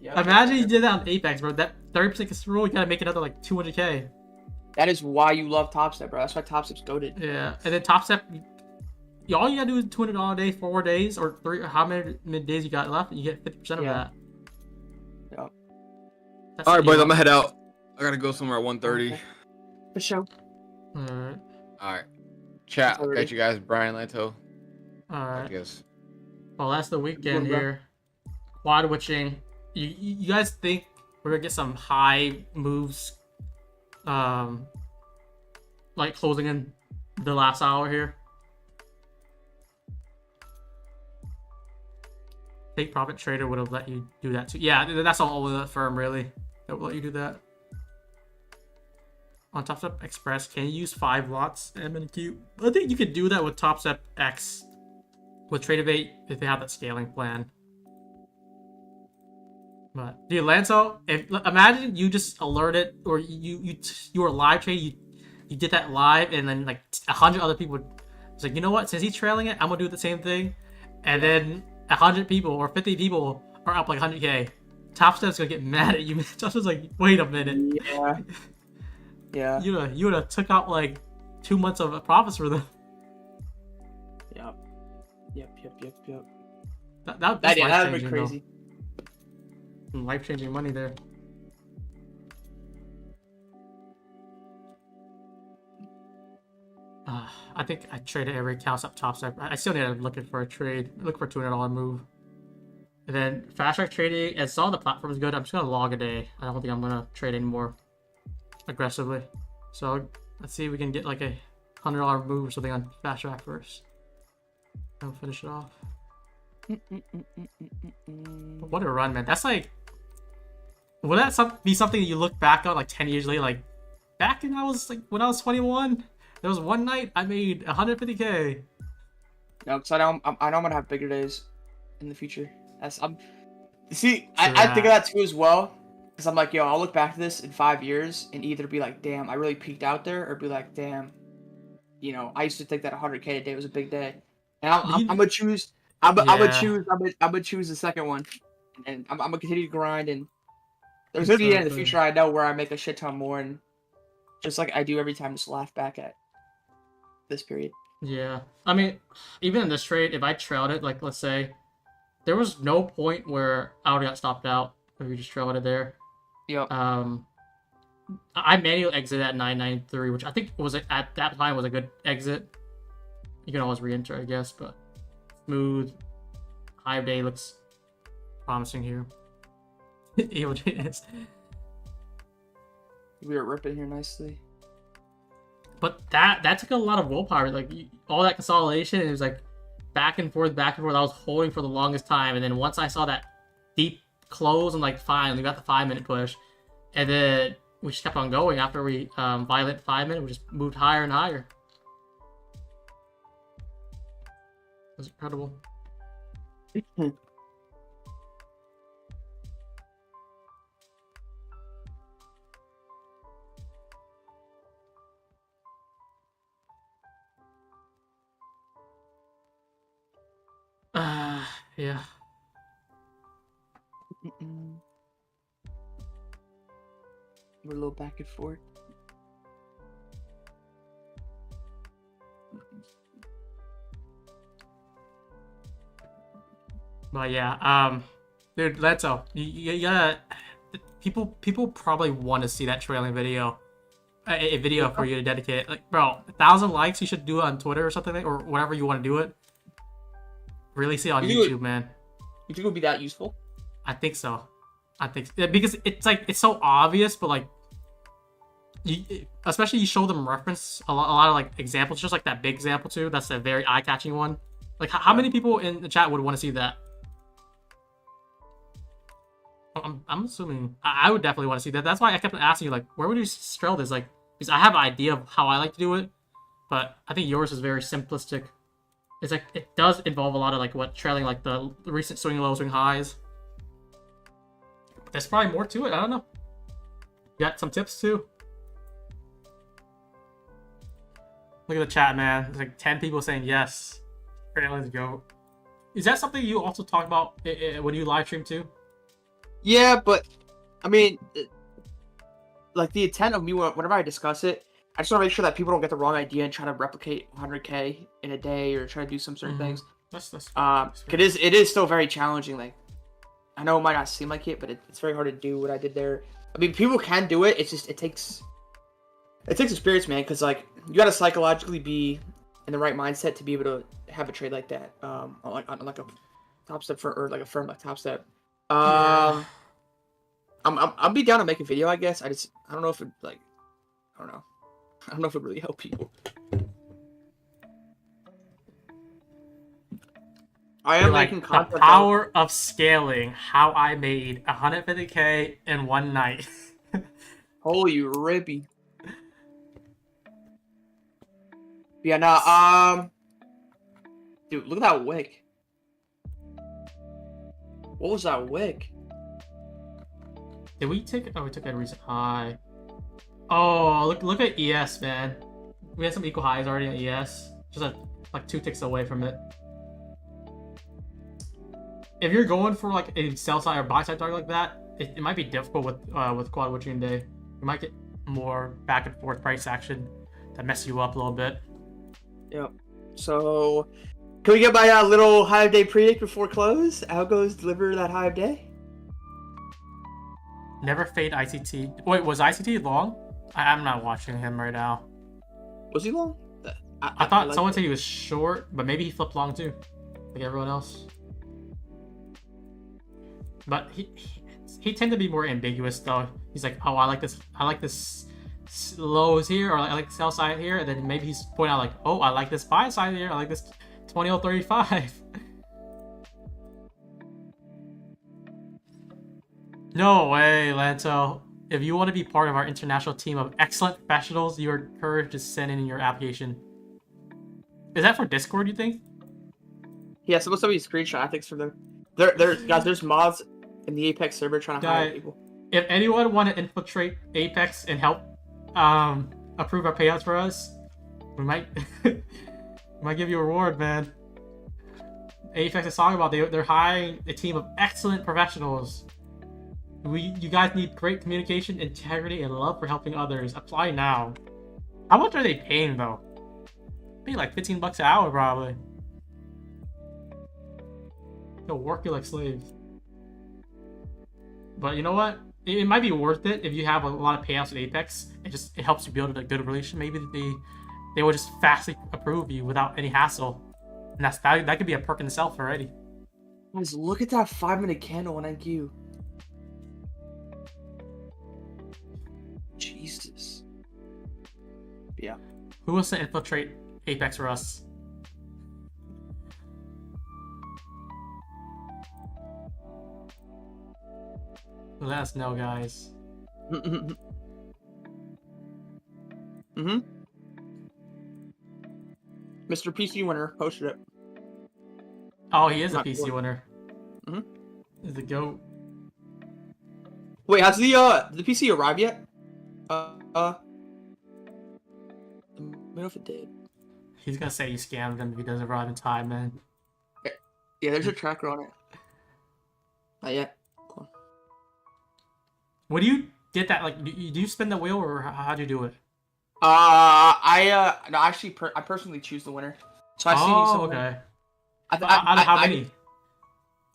Imagine you did that on Apex, bro. That 30% consensus rule, you gotta make another like 200k. That is why you love Top Step, bro. That's why Top Step's goated. Yeah, and then Top Step, all you gotta do is $200 a day, 4 days, or 3, or how many days you got left, and you get 50% of that. Yeah. All right, boys, I'm gonna head out. I gotta go somewhere at 1:30. For sure. Alright. All right. Chat. I'll Already. catch you guys, Brian Lanto. All I right. guess. Well, that's the weekend Good, bro. here. Quad witching. You guys think we're gonna get some high moves? Like closing in the last hour here. Take Profit Trader would have let you do that too. Yeah, that's all with the firm really that will let you do that. On TopStep Express, can you use 5 lots M and Q? I think you could do that with TopStep X with Tradeovate if they have that scaling plan. But dude, Lanto, imagine you just alerted or you were live trading, you did that live, and then like 100 other people was like, you know what? Since he's trailing it, I'm gonna do the same thing, and then 100 people or 50 people are up like 100K. TopStep's gonna get mad at you. TopStep's like, wait a minute. Yeah. Yeah. You would have took out like 2 months of profits for them. Yep. That's That would be life-changing, crazy. though. Life-changing money there. I think I traded every account up top, so I still need to look for a trade. Look for a $200 move. And then fast track trading, as saw the platform is good, I'm just gonna log a day. I don't think I'm gonna trade anymore aggressively. So let's see if we can get like a $100 move or something on fast track first. And finish it off. But what a run, man! That's like, would that be something you look back on like 10 years later? Like back when I was 21. There was one night I made 150K. No, because I know I'm gonna have bigger days in the future. I think of that too as well. Because I'm like, yo, I'll look back to this in 5 years and either be like, damn, I really peaked out there, or be like, damn, I used to think that 100K a day was a big day. And I'm gonna choose. I'm gonna choose the second one, and I'm gonna continue to grind. And there's gonna be a day in the future I know where I make a shit ton more, and just like I do every time, just laugh back at this period. Yeah, I mean, even in this trade, if I trailed it, like let's say, there was no point where I would have got stopped out if you just trailed it there. Yep. I manually exited at 993, which I think was at that time was a good exit. You can always re-enter, I guess, but smooth high day looks promising here. We were ripping here nicely. But that took a lot of willpower. Like all that consolidation, it was like back and forth. I was holding for the longest time, and then once I saw that deep close, I'm like, fine, we got the 5-minute push, and then we just kept on going. After we violate 5 minute, we just moved higher and higher. It was incredible. Yeah. We're a little back and forth. But yeah, dude, Leto, you gotta. People probably want to see that trailing video, a video for you to dedicate it. Like, bro, 1,000 likes, you should do it on Twitter or something, or whatever you want to do it. Release it on YouTube, man. You think it would be that useful? I think so. Because it's like it's so obvious, but like, especially you show them reference a lot of like examples, just like that big example too. That's a very eye-catching one. Like, how many people in the chat would want to see that? I'm assuming I would definitely want to see that. That's why I kept asking you, like, where would you trail this? Like, because I have an idea of how I like to do it, but I think yours is very simplistic. It's like it does involve a lot of like trailing like the recent swing lows, swing highs. But there's probably more to it. I don't know. You got some tips too? Look at the chat, man. There's like 10 people saying yes. Trailing's go. Is that something you also talk about when you live stream too? Yeah, but I mean, like the intent of me whenever I discuss it, I just want to make sure that people don't get the wrong idea and try to replicate 100K in a day or try to do some certain things. It is still very challenging. Like, I know it might not seem like it, but it's very hard to do what I did there. I mean, people can do it. It's just it takes It takes experience, man, because like you gotta psychologically be in the right mindset to be able to have a trade like that. On like a top step for or like a firm like top step. Yeah. I'll be down to make a video, I guess. I don't know if it like I don't know. I don't know if it really help people. I am Like making the content. power of scaling. How I made 150K in one night. Holy rippy. Yeah, nah, dude, look at that wick. What was that wick? Did we take? Oh, we took a recent high. Oh, look at ES, man. We had some equal highs already on ES. Just like 2 ticks away from it. If you're going for like a sell side or buy side target like that, it might be difficult with quad witching day. You might get more back and forth price action that mess you up a little bit. Yep. So, can we get my little high of day predict before close? Algo's deliver that high of day. Never fade ICT. Wait, was ICT long? I'm not watching him right now. Was he long? I thought someone said he was short, but maybe he flipped long too, like everyone else. But he tended to be more ambiguous though. He's like, oh, I like this lows here, or I like the sell side here, and then maybe he's pointing out like, oh, I like this buy side here, I like this 20.35. No way, Lanto. If you want to be part of our international team of excellent professionals, you are encouraged to send in your application. Is that for Discord, you think? Yeah, supposed to be a screenshot. I think it's for them. Guys, there's mods in the Apex server trying to hire people. If anyone want to infiltrate Apex and help approve our payouts for us, we might might give you a reward, man. Apex is talking about they're hiring a team of excellent professionals. You guys need great communication, integrity, and love for helping others. Apply now. How much are they paying though? Paying like $15 an hour probably. They'll work you like slaves. But you know what? It might be worth it if you have a lot of payouts at Apex. It helps you build a good relation. Maybe they will just fastly approve you without any hassle. And that could be a perk in itself already. Guys, look at that 5-minute candle on NQ. Jesus. Yeah. Who wants to infiltrate Apex for us? Let us know, guys. Mr. PC winner posted it. Oh, he is a Not PC sure. winner. Is the GOAT. Wait, has the PC arrived yet? I don't know if it did. He's gonna say you scammed him if he doesn't arrive in time, man. Yeah, there's a tracker on it. Not yet. Cool. When do you get that? Like, do you spin the wheel, or how do you do it? No, actually, I personally choose the winner. So I see. Okay. Out of how many?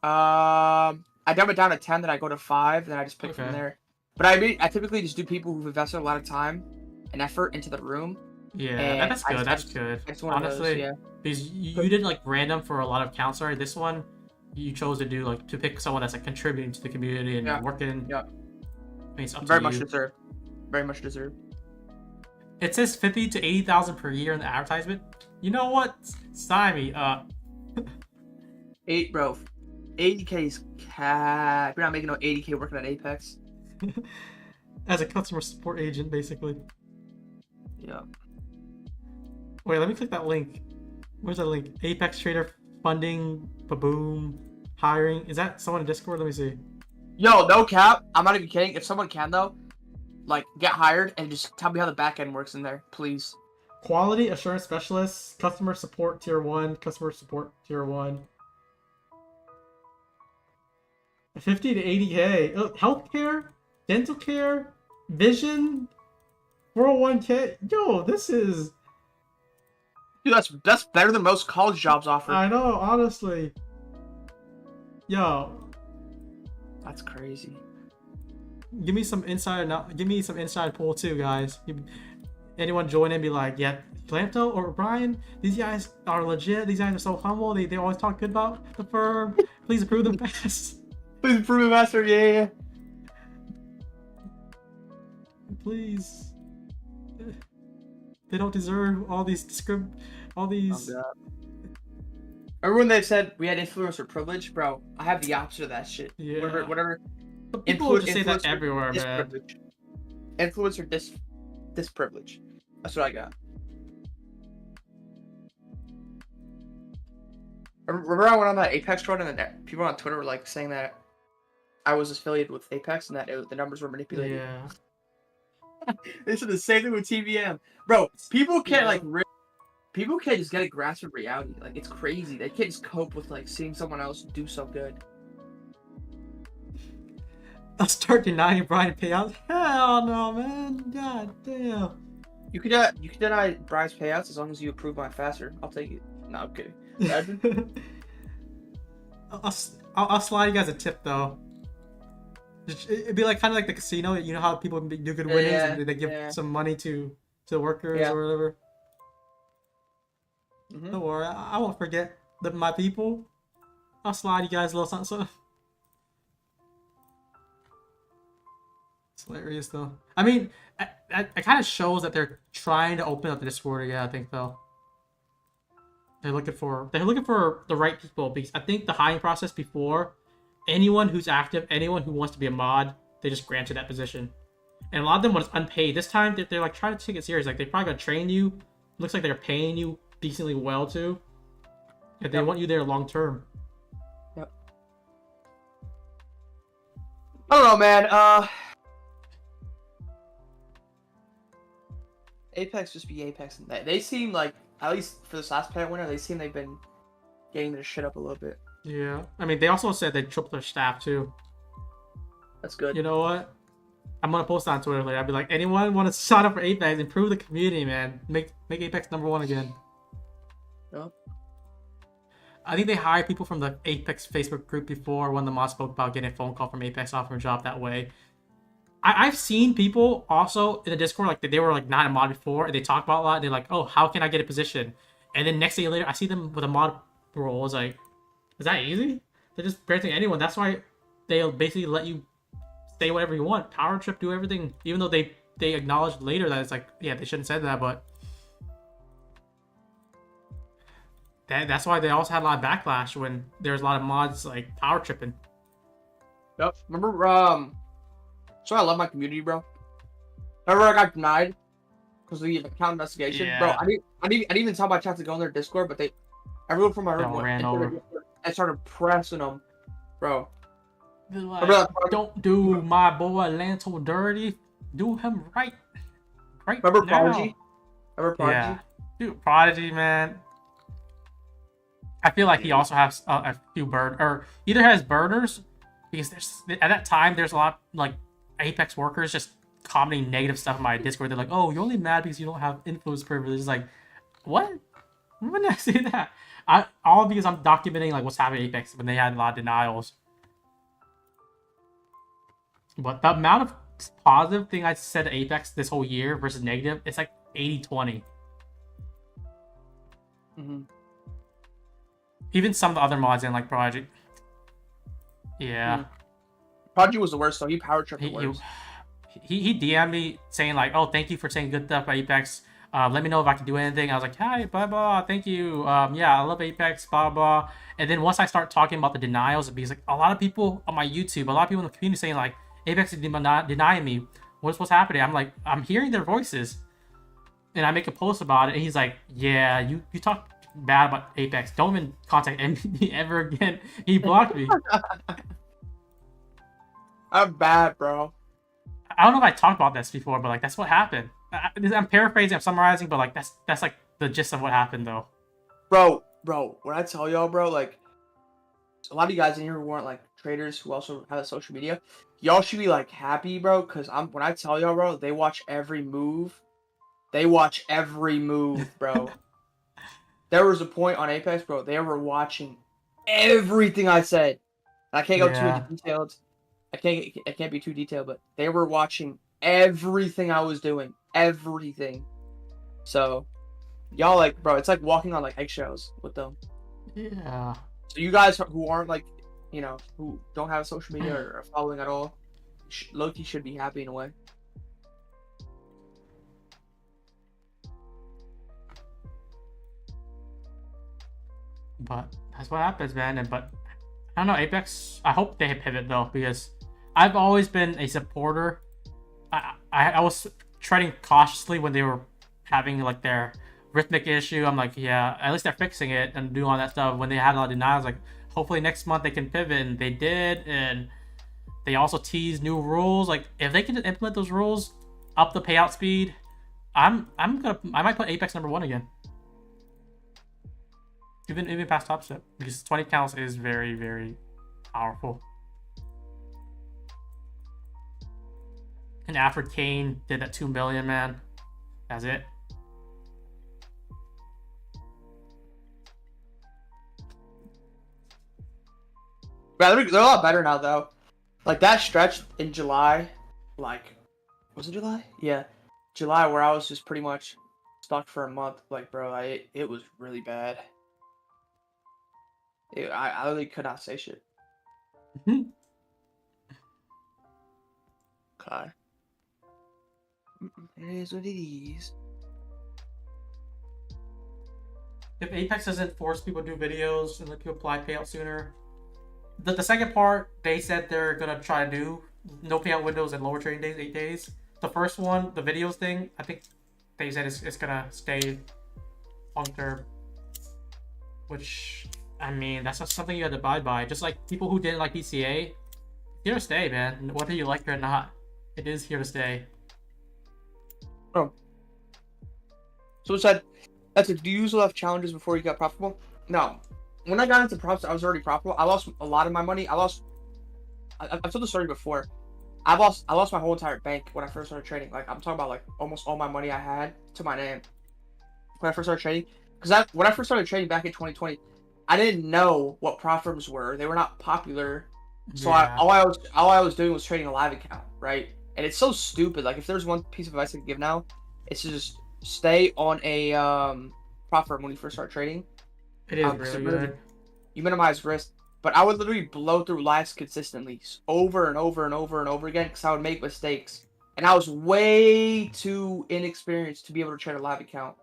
I dumb it down to 10, then I go to 5, then I just pick from Okay. there. But I typically just do people who've invested a lot of time and effort into the room. Yeah, And that's good. I That's just- good. It's one Honestly, of those, yeah. because you did like random for a lot of accounts. Sorry, this one you chose to do like to pick someone that's like contributing to the community and Yeah. working. Yeah. I mean, it's up Very to much you. deserved. Very much deserved. It says 50 to 80,000 per year in the advertisement. You know what? Sign me up. 80K is cat. You're not making no 80K working at Apex. As a customer support agent, basically. Yeah. Wait, let me click that link. Where's that link? Apex Trader funding, Baboom, hiring. Is that someone in Discord? Let me see. Yo, no cap. I'm not even kidding. If someone can though, like get hired and just tell me how the back end works in there, please. Quality assurance specialist, customer support tier 1, customer support tier 1. 50 to 80K. Oh, healthcare, dental care, vision, 401k. Yo, this is. Dude, that's better than most college jobs offer. I know, honestly. Yo, That's crazy. give me some inside. Give me some inside pull too, guys. anyone join in, be like, yeah, Planto or Brian, these guys are legit. These guys are so humble. They always talk good about the firm. Please approve them fast. Please approve it, master. Yeah. Please. They don't deserve all these Remember when they said we had influencer privilege, bro? I have the opposite of that shit. Yeah. Whatever. But people will just say that Influencer everywhere, man. disprivilege. Influencer disprivilege. That's what I got. Remember I went on that Apex run and then people on Twitter were like saying that I was affiliated with Apex and that the numbers were manipulated. Yeah. They said the same thing with TVM, bro. People can't people can't just get a grasp of reality. Like it's crazy. They can't just cope with like seeing someone else do so good. I'll start denying Brian payouts. Hell no, man. God damn. You could deny Brian's payouts as long as you approve mine faster. I'll take it. No, I'm kidding. I'll slide you guys a tip though. It'd be like kind of like the casino. You know how people do good winnings and they give some money to the workers or whatever. Mm-hmm. Don't worry, I won't forget my people. I'll slide you guys a little something. It's hilarious though. I mean, it kind of shows that they're trying to open up the Discord again. I think though. They're looking for the right people, because I think the hiring process before, anyone who's active, anyone who wants to be a mod, they just granted that position. And a lot of them was unpaid. This time they're like trying to take it serious. Like they probably gonna train you. Looks like they're paying you decently well too. And they want you there long term. Yep. I don't know, man. Apex just be Apex. They seem like, at least for this last payout winner, they seem they've been getting their shit up a little bit. Yeah. I mean, they also said they tripled their staff too. That's good. You know what? I'm gonna post on Twitter later. I'll be like, anyone want to sign up for Apex? Improve the community, man. Make Apex #1 again. Yep. I think they hired people from the Apex Facebook group before when the mod spoke about getting a phone call from Apex offering a job that way. I've seen people also in the Discord, like they were like not a mod before, and they talk about a lot. They're like, oh, how can I get a position? And then next day later, I see them with a mod role. I was like, is that easy? They're just granting anyone. That's why they'll basically let you say whatever you want. Power trip, do everything. Even though they acknowledged later that it's like, yeah, they shouldn't have said that, but that's why they also had a lot of backlash when there's a lot of mods like power tripping. Yep. Remember, so I love my community, bro. Remember I got denied because of the account investigation, bro. I didn't even tell my chat to go in their Discord, but everyone from my room ran over. I started pressing them, bro. Like, don't do my boy Lanto dirty. Do him right. Right. Remember now. Prodigy? Remember Prodigy? Yeah. Dude, Prodigy, man. I feel like he also has a few either has burners, because at that time there's a lot like Apex workers just commenting negative stuff in my Discord. They're like, oh, you're only mad because you don't have influence privilege. It's like, what? When did I say that? All because I'm documenting like what's happening at Apex when they had a lot of denials. But the amount of positive thing I said to Apex this whole year versus negative, it's like 80-20. Mm-hmm. Even some of the other mods in like Project. Yeah. Prodigy was the worst, though. He power tripped the worst. He DM'd me saying like, oh, thank you for saying good stuff about Apex. Let me know if I can do anything. I was like, hi, blah, blah, thank you. Yeah, I love Apex, blah, blah. And then once I start talking about the denials, because like a lot of people on my YouTube, a lot of people in the community saying like, Apex is denying me. What's happening? I'm like, I'm hearing their voices. And I make a post about it. And he's like, yeah, you talk bad about Apex. Don't even contact me ever again. He blocked me. I'm bad, bro. I don't know if I talked about this before, but like that's what happened. I'm paraphrasing, I'm summarizing, but like that's like the gist of what happened though. Bro, when I tell y'all, bro, like a lot of you guys in here who aren't like traders who also have a social media, y'all should be like happy, bro, because when I tell y'all, bro, they watch every move. They watch every move, bro. There was a point on Apex, bro, they were watching everything I said. I can't go too into details. I can't be too detailed, but they were watching everything I was doing. Everything. So y'all like, bro, it's like walking on like eggshells with them. Yeah. So you guys who aren't like, you know, who don't have social media or are following at all, Loki should be happy in a way. But that's what happens, man. But I don't know, Apex. I hope they pivot though, because I've always been a supporter. I was treading cautiously when they were having like their rhythmic issue. I'm like, yeah, at least they're fixing it and doing all that stuff. When they had a lot of denials, like, hopefully next month they can pivot, and they did. And they also teased new rules. Like, if they can just implement those rules, up the payout speed, I might put Apex #1 again. Even past Top Step, because 20 counts is very, very powerful. And after Kane did that 2 million, man, that's it. Yeah, they're a lot better now though. Like that stretch in July, like, was it July? Yeah, July, where I was just pretty much stuck for a month. Like, bro, it was really bad. I really could not say shit. Okay. It is what it is. If Apex doesn't force people to do videos and let people apply payout sooner, the second part, they said they're gonna try to do no payout windows and lower trading days, 8 days. The first one, the videos thing, I think they said it's gonna stay long term. Which, I mean, that's not something you have to abide by. Just like people who didn't like DCA, here to stay, man. Whether you like it or not, it is here to stay. Oh. So it said, that's it. Do you usually have challenges before you got profitable? No. When I got into props, I was already profitable. I lost a lot of my money. I've told the story before. I lost my whole entire bank when I first started trading. Like, I'm talking about like almost all my money I had to my name when I first started trading. Because when I first started trading back in 2020, I didn't know what prop firms were. They were not popular. So Yeah. all I was doing was trading a live account, right? And it's so stupid. Like, if there's one piece of advice I can give now, it's to just stay on a prop firm when you first start trading. It is really good. You minimize risk. But I would literally blow through lives consistently, over and over and over and over again, because I would make mistakes. And I was way too inexperienced to be able to trade a live account.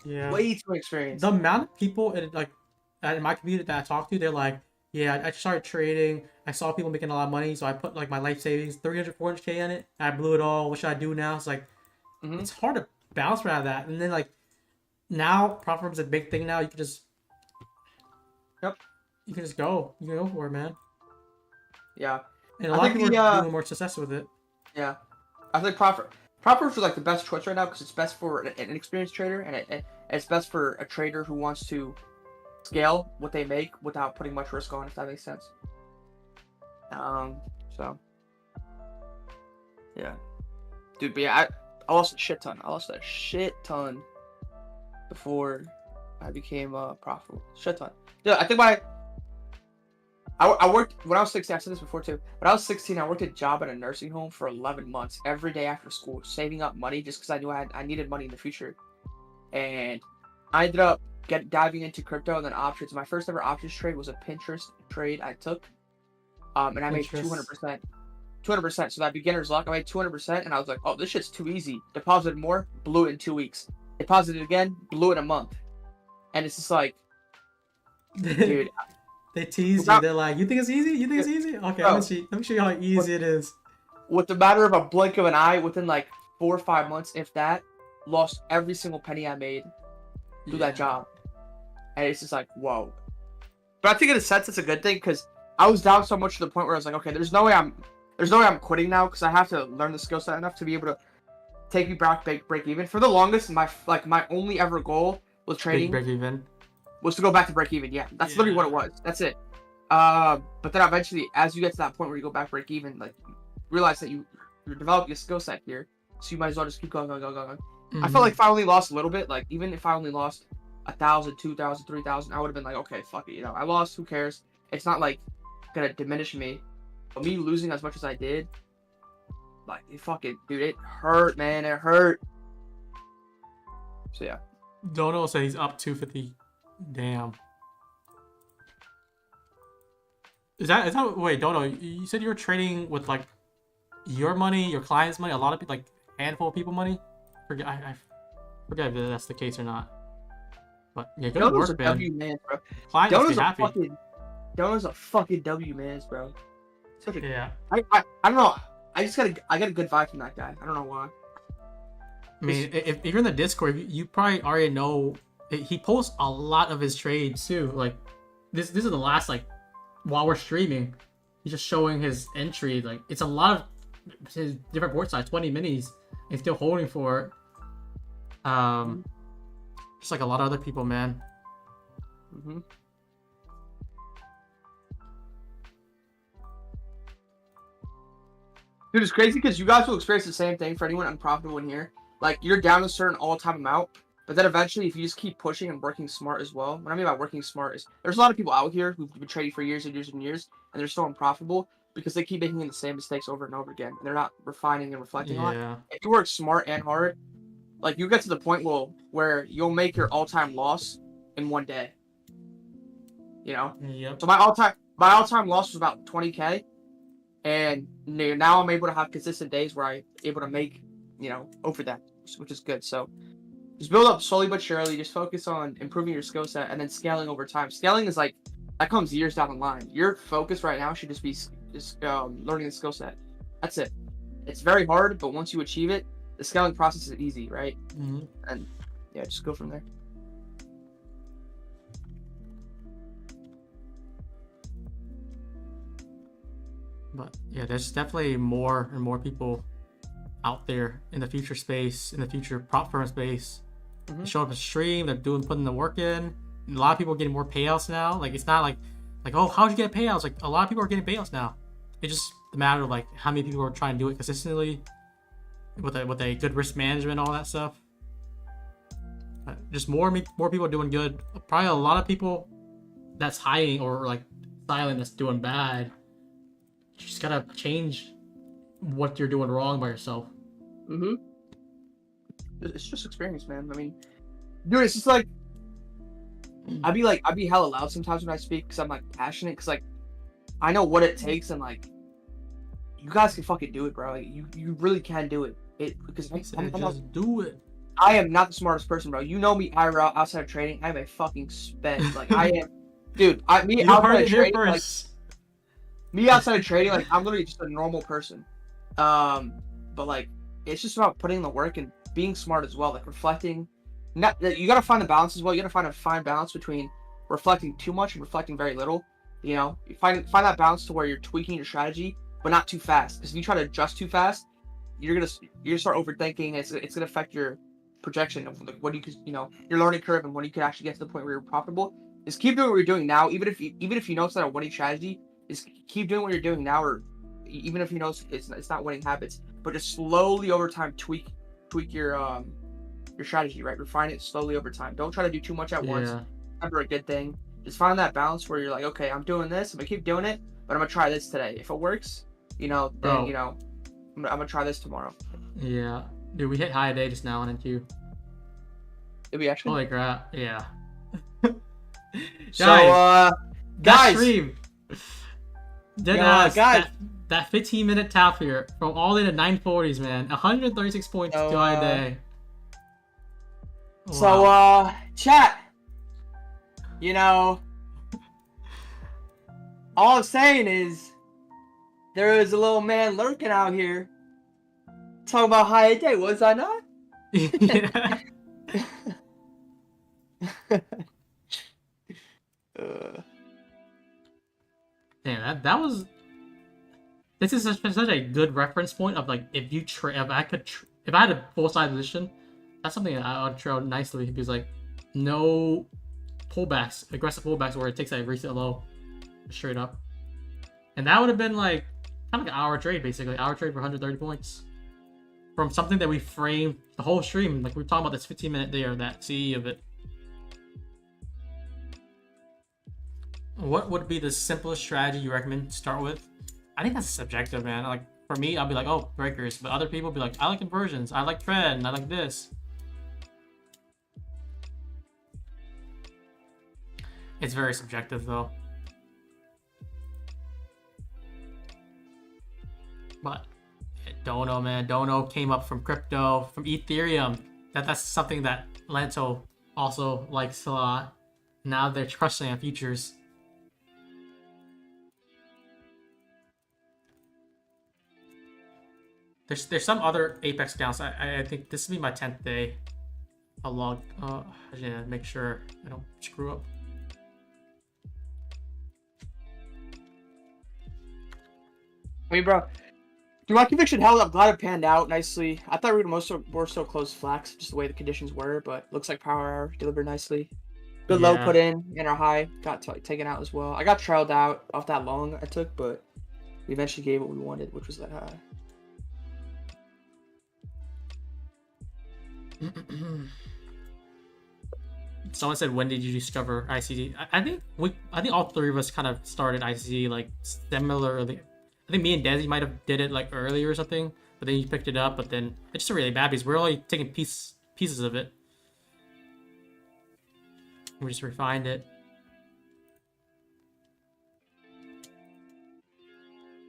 Yeah. Way too inexperienced. The amount of people in my community that I talk to, they're like, yeah, I started trading. I saw people making a lot of money, so I put like my life savings, 300, 400K in it. I blew it all. What should I do now? It's like, it's hard to bounce out of that. And then like, now prop firm's a big thing now. You can just, you can just go. You can go for it, man. Yeah. And a lot of people are doing more success with it. Yeah. I think prop firms are like the best choice right now because it's best for an inexperienced trader, and it's best for a trader who wants to scale what they make without putting much risk on, if that makes sense. So yeah, dude, but yeah, I lost a shit ton. I lost a shit ton before I became profitable. Shit ton. Yeah, I think I worked when I was 16. I said this before too. When I was 16, I worked a job at a nursing home for 11 months, every day after school, saving up money just because I knew I needed money in the future. And I ended up diving into crypto and then options. My first ever options trade was a Pinterest trade I took, and I made 200%. 200%. So that beginner's luck, I made 200%, and I was like, oh, this shit's too easy. Deposited more, blew it in 2 weeks. Deposited again, blew it in a month. And it's just like, dude. They tease you. They're like, you think it's easy? You think it's easy? Okay, Bro, let me show you how easy it is. With the matter of a blink of an eye, within like 4 or 5 months, if that, lost every single penny I made through that job. And it's just like, whoa. But I think in a sense it's a good thing because I was down so much to the point where I was like, okay, there's no way I'm quitting now because I have to learn the skill set enough to be able to take me back break even. For the longest, my only ever goal with trading break even was to go back to break even. Yeah, that's literally what it was. That's it. But then eventually, as you get to that point where you go back break even, like, realize that you're developing a skill set here, so you might as well just keep going. I felt like if I only lost a little bit, like even if I only lost 1,000, 2,000, 3,000, I would have been like, okay, fuck it, you know, I lost, who cares? It's not like gonna diminish me. But me losing as much as I did, like, it fucking, dude, it hurt, man, it hurt. So yeah. Dono said he's up 250. Damn. Is that wait, Dono, you said you were trading with like your money, your client's money, a lot of people, like handful of people money? I forget if that's the case or not. But yeah, good Dono's work, a man. W man, bro. Client must be Dono's a happy. Dono's a fucking W man, bro. Such a, Yeah. I don't know. I get a good vibe from that guy. I don't know why. I mean, if you're in the Discord, you probably already know he posts a lot of his trades too. Like this is the last, like, while we're streaming, he's just showing his entry. Like it's a lot of his different board size, 20 minis, and he's still holding for it. Just like a lot of other people, man. Mm-hmm. Dude, it's crazy because you guys will experience the same thing for anyone unprofitable in here. Like, you're down a certain all-time amount, but then eventually, if you just keep pushing and working smart as well, what I mean by working smart is there's a lot of people out here who've been trading for years and years and years, and they're still unprofitable because they keep making the same mistakes over and over again, and they're not refining and reflecting on it. If you work smart and hard, like, you get to the point where you'll make your all-time loss in one day. You know? Yep. So my all-time loss was about 20K. And now I'm able to have consistent days where I'm able to make, over that, which is good. So just build up slowly but surely. Just focus on improving your skill set and then scaling over time. Scaling is like, that comes years down the line. Your focus right now should just be learning the skill set. That's it. It's very hard, but once you achieve it, the scaling process is easy, right? Mm-hmm. And yeah, just go from there. But yeah, there's definitely more and more people out there in the future space, in the future prop firm space. Mm-hmm. They show up a stream, they're putting the work in. A lot of people are getting more payouts now. Like, it's not like, oh, how'd you get payouts? Like, a lot of people are getting payouts now. It's just a matter of like how many people are trying to do it consistently with a good risk management, all that stuff. Just more people doing good. Probably a lot of people that's hiding or like silent that's doing bad. You just gotta change what you're doing wrong by yourself. Mm-hmm. It's just experience, man. I mean, dude, it's just like I'd be hella loud sometimes when I speak because I'm like passionate. Because like I know what it takes, and like you guys can fucking do it, bro. Like, you really can do it. Do it. I am not the smartest person, bro. You know me, outside of trading, I'm a fucking sped. Like I am, dude. Me outside of trading, like. Me outside of trading, like I'm literally just a normal person. But like it's just about putting in the work and being smart as well, like reflecting. You gotta find the balance as well. You gotta find a fine balance between reflecting too much and reflecting very little. You find that balance to where you're tweaking your strategy, but not too fast. Because if you try to adjust too fast, you're gonna start overthinking. It's gonna affect your projection of like what you could, your learning curve and when you could actually get to the point where you're profitable. Just keep doing what you're doing now, even if you know it's not a winning strategy. Is keep doing what you're doing now, or even if you know it's not winning habits, but just slowly over time tweak your strategy, right? Refine it slowly over time. Don't try to do too much at once. Never a good thing. Just find that balance where you're like, okay, I'm doing this, I'm gonna keep doing it, but I'm gonna try this today. If it works, then I'm gonna try this tomorrow. Yeah, dude, we hit high day just now on NQ. Did we actually? Holy crap! Yeah. So guys. Stream. Guys, that 15-minute tap here from all the way to 940s, man. 136 points to high day. Wow. So chat. All I'm saying is there is a little man lurking out here talking about high day, was I not? Yeah. Damn, that was. This is such a good reference point of like if I had a full side position, that's something that I would trail nicely because like no pullbacks, aggressive pullbacks where it takes a recent low straight up, and that would have been like kind of like an hour trade basically, hour trade for 130 points from something that we framed the whole stream. Like we were talking about this 15-minute there, that CE of it. What would be the simplest strategy you recommend to start with? I think that's subjective, man. Like for me, I'll be like, oh, breakers, but other people be like, I like inversions, I like trend, I like this. It's very subjective though. But don't know, man. Dono came up from crypto, from Ethereum. That's something that Lento also likes a lot. Now they're trusting on futures. There's some other Apex accounts. I think this will be my 10th day. I'll log. I just make sure I don't screw up. I mean, bro, dude, my conviction held. I'm glad it panned out nicely. I thought we were so close to flex, just the way the conditions were, but looks like power hour delivered nicely. Good low Yeah. put in, and our high got taken out as well. I got trailed out off that long I took, but we eventually gave what we wanted, which was that high. Someone said, when did you discover ICD? I think all three of us kind of started ICD like similarly. I think me and Desi might have did it like earlier or something, but then you picked it up. But then it's just really bad because we're only taking pieces of it. We just refined it.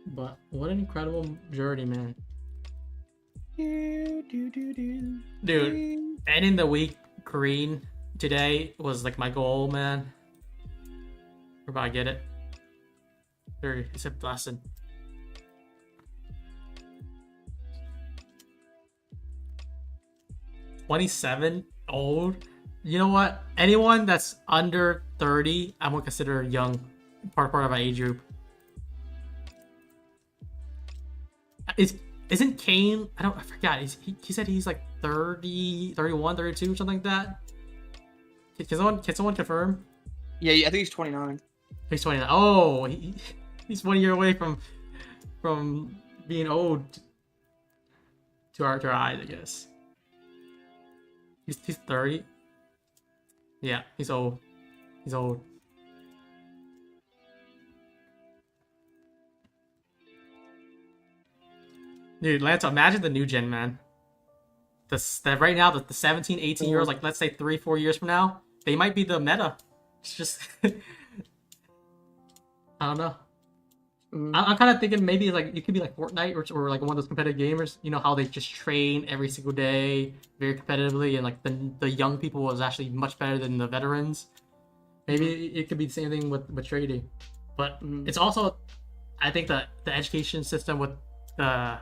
But what an incredible journey, man. Dude, ending the week green today was like my goal, man. We're about to get it. It's a blessing. $27 old. You know what? Anyone that's under 30, I would consider young, part of my age group. Isn't Kane? I forgot. He said he's like 30, 31, 32, something like that. Can someone confirm? Yeah, I think he's 29. He's 29. Oh, he's 1 year away from being old to our eyes, I guess. He's 30. Yeah, he's old. He's old. Dude, Lance, imagine the new gen, man. Right now, the 17, 18 year olds, like let's say 3-4 years from now, they might be the meta. It's just I don't know. I'm kind of thinking maybe like it could be like Fortnite or like one of those competitive gamers. You know how they just train every single day, very competitively, and like the young people was actually much better than the veterans. Maybe it could be the same thing with trading, but it's also, I think the education system with the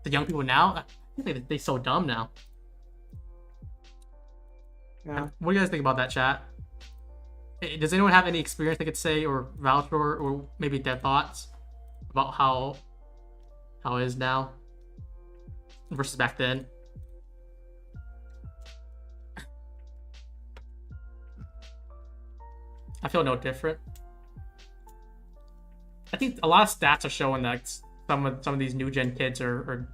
young people now, I think they're so dumb now. Yeah. What do you guys think about that, chat? Does anyone have any experience they could say or vouch for, or maybe their thoughts about how it is now versus back then? I feel no different. I think a lot of stats are showing that some of these new gen kids are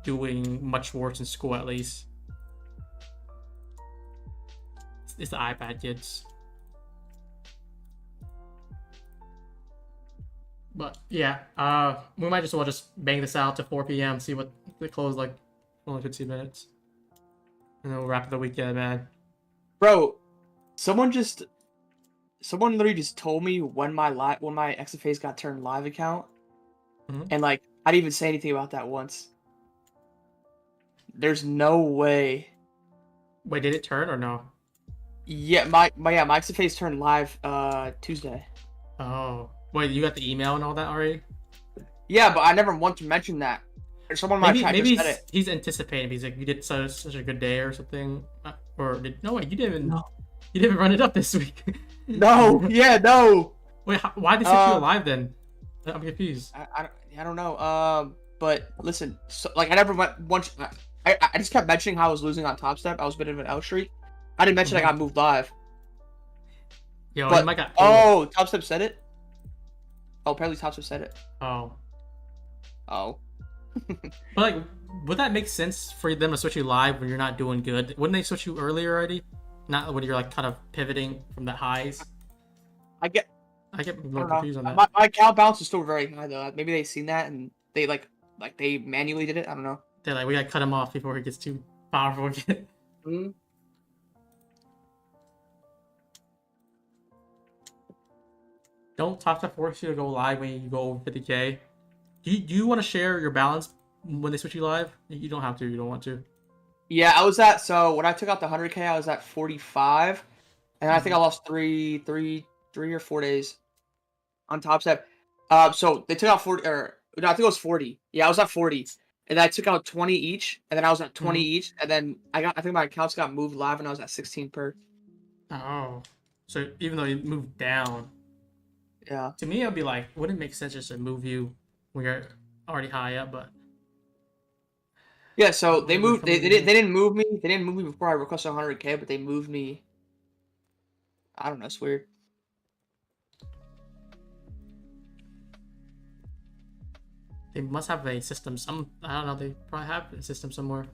doing much worse in school, at least. It's the iPad kids. But yeah, we might as well just bang this out to 4 p.m. See what they close like only 15 minutes, and then we'll wrap the weekend, man. Bro, someone literally just told me when my XFAs got turned live account, and like I didn't even say anything about that once. There's no way. Wait, did it turn or no? Yeah, my XFAs turned live Tuesday. Oh, wait, you got the email and all that already? Yeah, but I never once mentioned that. Someone might try to said it. He's anticipating. He's like, you did such a good day or something, or wait, you didn't even run it up this week. No, yeah, no. Wait, why did they set you alive then? I'm confused. I don't know. But listen, so, like I never went once. I just kept mentioning how I was losing on Top Step. I was a bit of an L streak. I didn't mention I got moved live. Yo, but, you might got. Oh, Top Step said it. Oh, apparently Top Step said it. Oh. But like, would that make sense for them to switch you live when you're not doing good? Wouldn't they switch you earlier already? Not when you're like kind of pivoting from the highs. I get more confused on that. My account balance is still very high though. Maybe they seen that and they like they manually did it. I don't know. They're like, we gotta cut him off before he gets too powerful again. don't Top Step force you to go live when you go over 50K? Do you want to share your balance when they switch you live? You don't have to. You don't want to. Yeah, so when I took out the 100K, I was at 45, and I think I lost three or 4 days on Top Step. So they took out 40, or no, I think it was 40. Yeah, I was at 40, and I took out 20 each, and then I was at 20 each, and then I think my accounts got moved live, and I was at 16 per. Oh, so even though you moved down, Yeah. to me it would be like, wouldn't it make sense just to move you when you're already high up? But Yeah, so they moved. They didn't move me. They didn't move me before I requested 100K, but they moved me. I don't know. It's weird. they must have a system. I don't know. They probably have a system somewhere.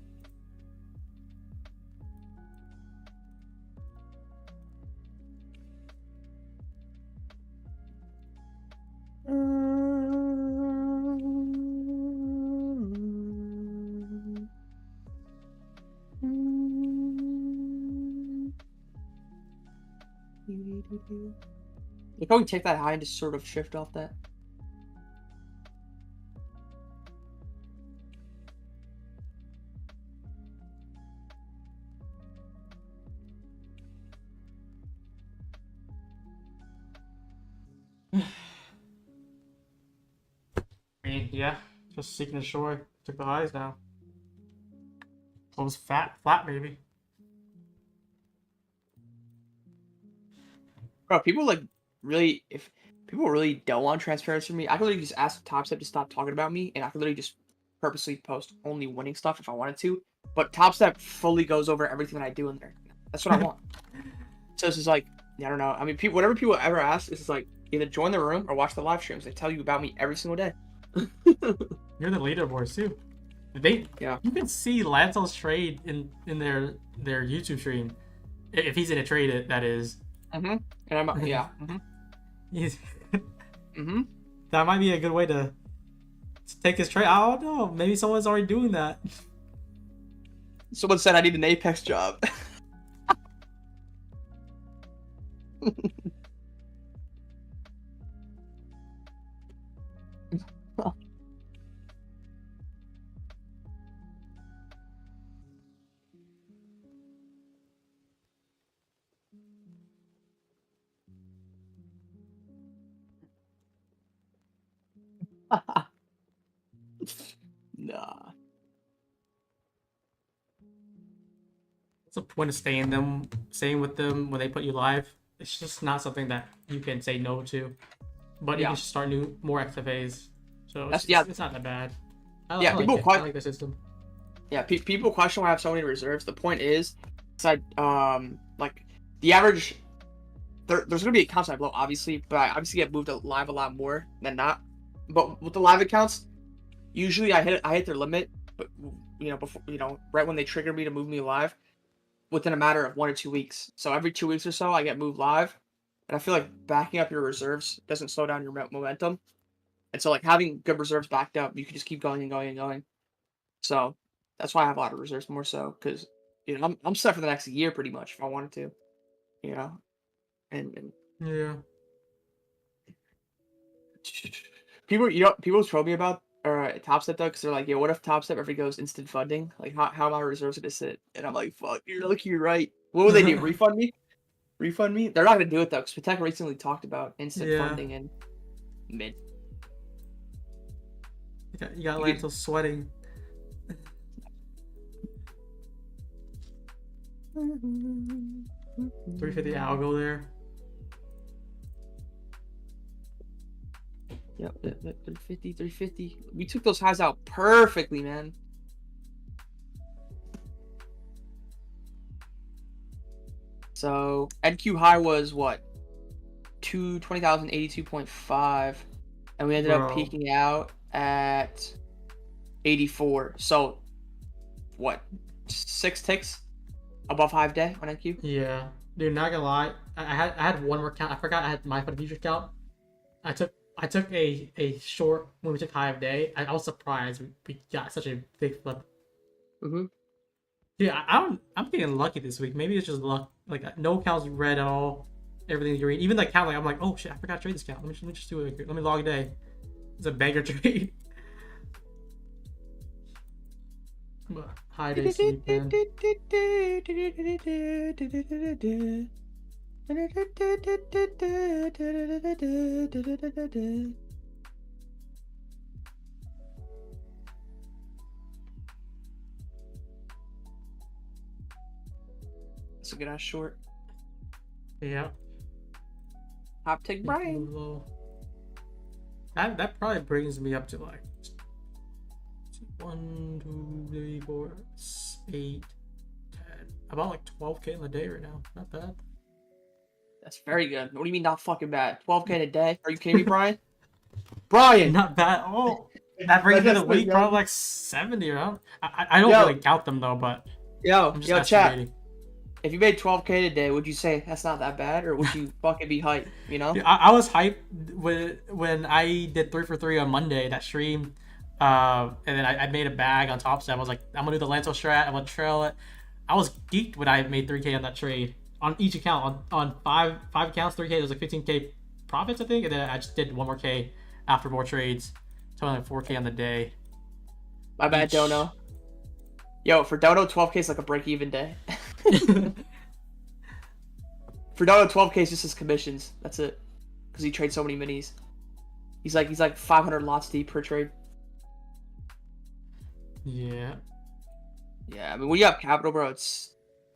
You probably take that high and just sort of shift off that. I mean, yeah, just seeking the shore. Took the highs now. What was flat maybe? Bro, people like really, if people really don't want transparency from me, I could literally just ask Top Step to stop talking about me, and I could literally just purposely post only winning stuff if I wanted to. But Top Step fully goes over everything that I do in there. That's what I want. So this is like, I don't know. I mean, whatever people ever ask, this is like either join the room or watch the live streams. They tell you about me every single day. You're the leaderboards too. You can see Lancel's trade in their YouTube stream. If he's in a trade, that is. And I'm He's, Mm-hmm. That might be a good way to take his trade. I don't know. Maybe someone's already doing that. Someone said I need an Apex job. Nah. What's the point of staying with them when they put you live? It's just not something that you can say no to. But you can just start more XFAs. So it's not that bad. I like the system. Yeah, people question why I have so many reserves. The point is, like the average. There's gonna be accounts I blow, obviously, but I obviously get moved to live a lot more than not. But with the live accounts, usually I hit their limit, but before right when they trigger me to move me live, within a matter of 1 or 2 weeks. So every 2 weeks or so, I get moved live, and I feel like backing up your reserves doesn't slow down your momentum, and so like having good reserves backed up, you can just keep going and going and going. So that's why I have a lot of reserves, more so because I'm set for the next year pretty much if I wanted to, and yeah. People troll me about Top Step though, because they're like, "Yo, what if Top Step ever goes instant funding? Like, how my reserves gonna sit?" And I'm like, "Fuck, you're right. What would they do? Refund me? Refund me? They're not gonna do it though, because Patek recently talked about instant funding and mid. You got Lanto sweating. $350 algo there. Yep, 350. We took those highs out perfectly, man. So NQ high was what? 20,082.5, and we ended up peaking out at 84. So what? 6 ticks above 5 day on NQ. Yeah, dude, not gonna lie. I had one more count. I forgot I had my for the future count. I took a short when we took high of day. I was surprised we got such a big flip. Yeah, I'm getting lucky this week. Maybe it's just luck. Like no accounts red at all. everything's green. Even the account, like I'm like, oh shit, I forgot to trade this account. Let me just do it. Let me log a day. It's a banger trade. But high day sleep, man. That's a good ass short. Yeah. Hop tick Brian. That probably brings me up to like 1, 2, 3, 4, 8, 10. About like 12K in the day right now. Not bad. That's very good. What do you mean not fucking bad? 12K in a day? Are you kidding me, Brian? Brian! Not bad. Oh, that brings me to the week probably like 70 around. I don't really count them though, but Yo, I'm just chat. estimating. If you made 12K a day, would you say that's not that bad, or would you fucking be hyped? You know? Dude, I was hyped when I did 3 for 3 on Monday, that stream, and then I made a bag on top step. I was like, I'm gonna do the Lanto strat. I'm gonna trail it. I was geeked when I made 3K on that trade on each account. On five accounts, 3K. It was like 15K profits, I think, and then I just did 1 more K after more trades, totaling like 4K on the day. My bad, Dono. Yo, for Dono, 12K is like a break-even day. For Dono, 12K is just his commissions. That's it. Because he trades so many minis. He's like 500 lots deep per trade. Yeah. Yeah, I mean, when you have capital, bro,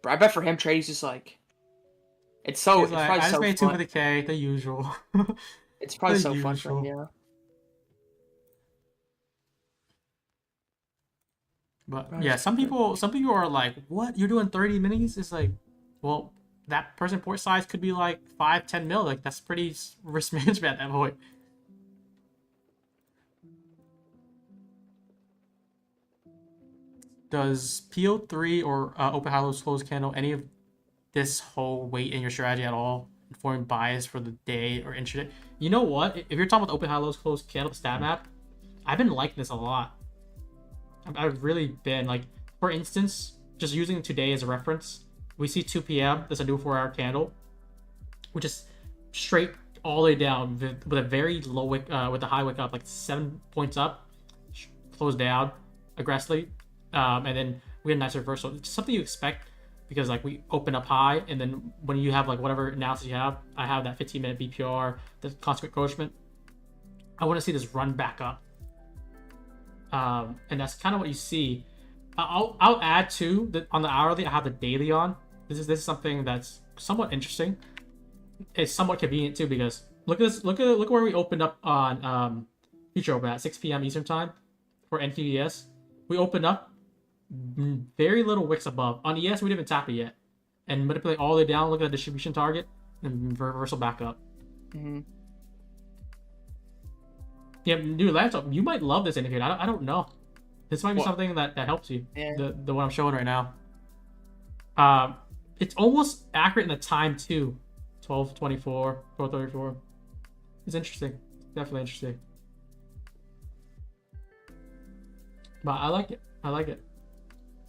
I bet for him, trading's just like... It's probably I just so made 2 fun. for the K, the usual. It's probably the so fun for him, usual. yeah. But Right, yeah, it's some good. people are like, what? You're doing 30 minis? It's like, well, that person port size could be like 5-10 mil. Like that's pretty risk management at that point. Does PO3 or open hollows closed candle any of this whole weight in your strategy at all, informing bias for the day or intraday? You know what? If you're talking about open hollows closed candle stat map, I've been liking this a lot. I've really been like, for instance, just using today as a reference, we see 2 p.m. There's a new 4-hour candle, which is straight all the way down with a very low wick, with a high wick up, like 7 points up, close down aggressively, and then we had a nice reversal. It's something you expect because like we open up high, and then when you have like whatever analysis you have, I have that 15-minute BPR, the consequent encroachment. I want to see this run back up. And that's kind of what you see. I'll add too that on the hourly I have the daily on. This is something that's somewhat interesting. It's somewhat convenient too because look at this. Look where we opened up on future open at 6 p.m. Eastern time for NQES. We opened up very little wicks above. On ES we didn't even tap it yet, and manipulate all the way down. Look at the distribution target and reversal back up. Mm-hmm. Yeah, dude, laptop. You might love this indicator. I don't know. This might be something that helps you. Yeah. The one I'm showing right now. It's almost accurate in the time too. 12:24, 12:34. It's interesting. Definitely interesting. But I like it. I like it.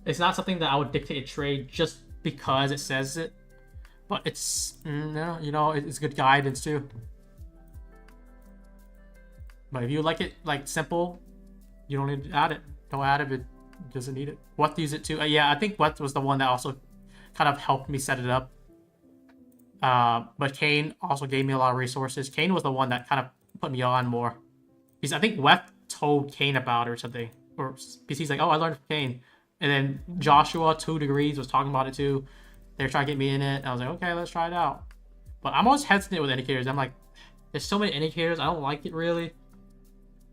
It's not something that I would dictate a trade just because it says it, but it's it's good guidance too. But if you like it like simple, you don't need to add it. Don't add it. It doesn't need it. What to use it to? Yeah, I think what was the one that also kind of helped me set it up. But Kane also gave me a lot of resources. Kane was the one that kind of put me on more. Because I think Wef told Kane about it or something. Or because he's like, oh, I learned from Kane. And then Joshua, 2 Degrees, was talking about it too. They were trying to get me in it. And I was like, okay, let's try it out. But I'm always hesitant with indicators. I'm like, there's so many indicators. I don't like it really.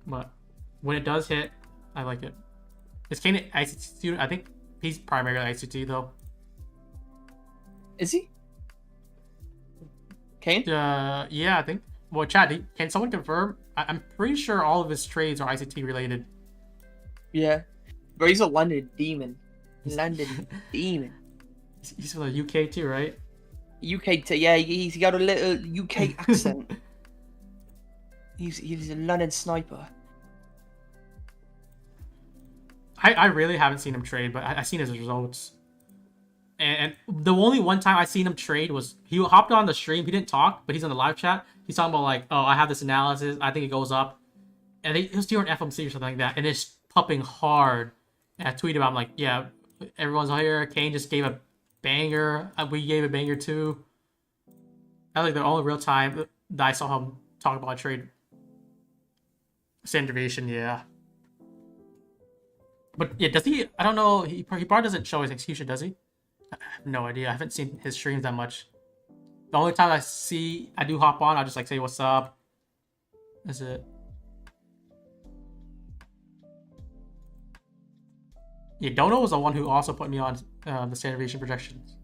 But when it does hit, I like it. Is Kane an ICT student? I think he's primarily ICT though. Is he? Kane? Yeah, I think. Well, Chad, can someone confirm? I'm pretty sure all of his trades are ICT related. Yeah. But he's a London demon. London demon. He's from the UK too, right? Yeah, he's got a little UK accent. He's a London sniper. I really haven't seen him trade, but I've seen his results. And the only one time I seen him trade was he hopped on the stream. He didn't talk, but he's on the live chat. He's talking about like, oh, I have this analysis. I think it goes up. And it was during FMC or something like that. And it's pumping hard. And I tweeted about, I'm like, yeah, everyone's here. Kane just gave a banger. We gave a banger too. I like the only real time that I saw him talk about a trade. Sandravation, yeah. But yeah, does he? I don't know. He probably doesn't show his execution, does he? I have no idea. I haven't seen his streams that much. The only time I do hop on, I'll just like say what's up. That's it. Yeah, Dono was the one who also put me on the standard deviation projections.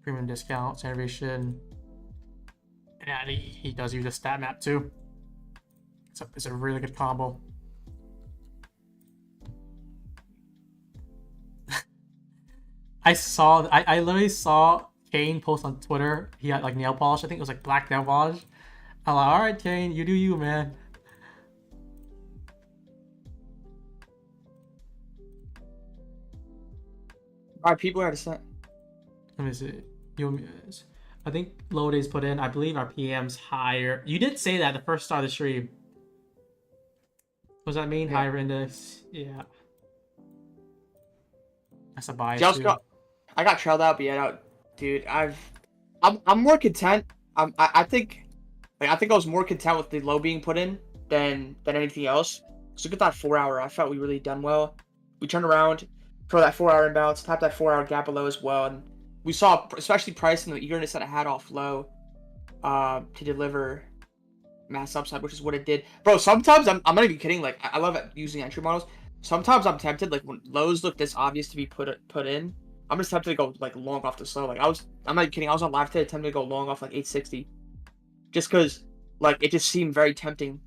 Premium discount, standard deviation. Yeah, he does use a stat map too. It's a really good combo. I literally saw Kane post on Twitter. He had like nail polish. I think it was like black nail polish. I'm like, all right, Kane, you do you, man. All right, people are set. Let me see. I think low days put in. I believe our PM's higher. You did say that the first start of the stream. What does that mean? Yeah. Higher index. Yeah. That's a bias. I got trailed out, but yeah, dude, I'm more content. I think I was more content with the low being put in than anything else. So look at that 4 hour. I felt we really done well. We turned around for that 4 hour imbalance, tapped that 4 hour gap below as well, and we saw especially price and the eagerness that it had off low to deliver mass upside, which is what it did. Bro, sometimes I'm not even kidding. Like I love using entry models. Sometimes I'm tempted, like when lows look this obvious to be put in, I'm just tempted to go like long off the low. Like I'm not even kidding. I was on live today tempted to go long off like 860, just because like it just seemed very tempting.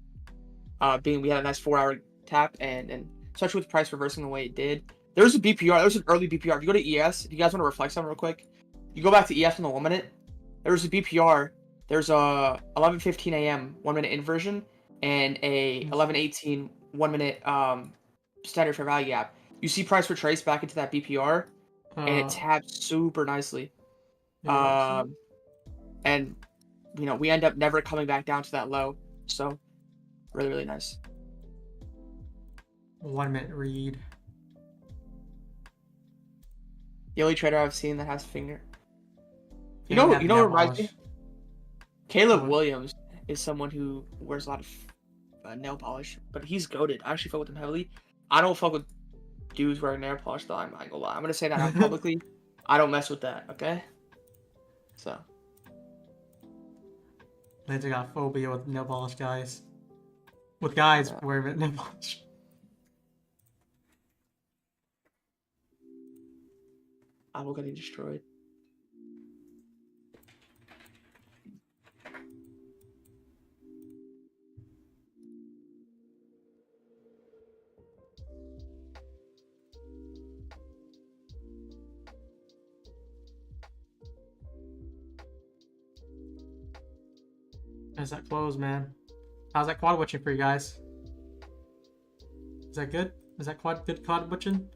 Being we had a nice 4 hour tap and especially with price reversing the way it did. There's a BPR. There's an early BPR. If you go to ES, if you guys want to reflect something real quick, you go back to ES in the 1 minute. There's a BPR. There's a 11:15 a.m. 1 minute inversion and a 11:18 1 minute standard fair value gap. You see price retrace back into that BPR, and it taps super nicely. And you know we end up never coming back down to that low. So really, really nice. 1 minute read. The only trader I've seen that has finger. You know what reminds me? Caleb Williams is someone who wears a lot of nail polish, but he's goated. I actually fuck with him heavily. I don't fuck with dudes wearing nail polish though. I'm not gonna lie. I'm gonna say that out publicly. I don't mess with that. Okay. So. Later got phobia with nail polish guys. With guys wearing nail polish. I'm getting destroyed. How's that close, man? How's that quad witching for you guys? Is that good? Is that good quad witching?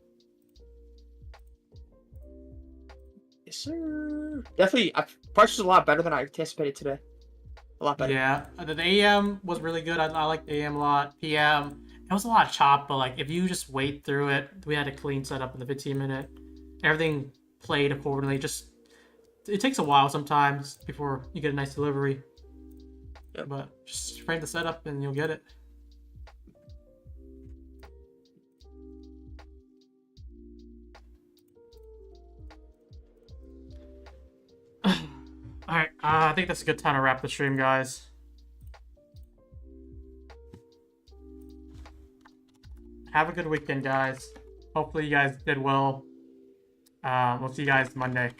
Yes, sir. Definitely, price was a lot better than I anticipated today. A lot better. Yeah, the AM was really good. I liked the AM a lot. PM, it was a lot of chop, but like if you just wait through it, we had a clean setup in the 15 minute. Everything played accordingly. Just it takes a while sometimes before you get a nice delivery. Yep. But just frame the setup and you'll get it. Alright, I think that's a good time to wrap the stream, guys. Have a good weekend, guys. Hopefully you guys did well. We'll see you guys Monday.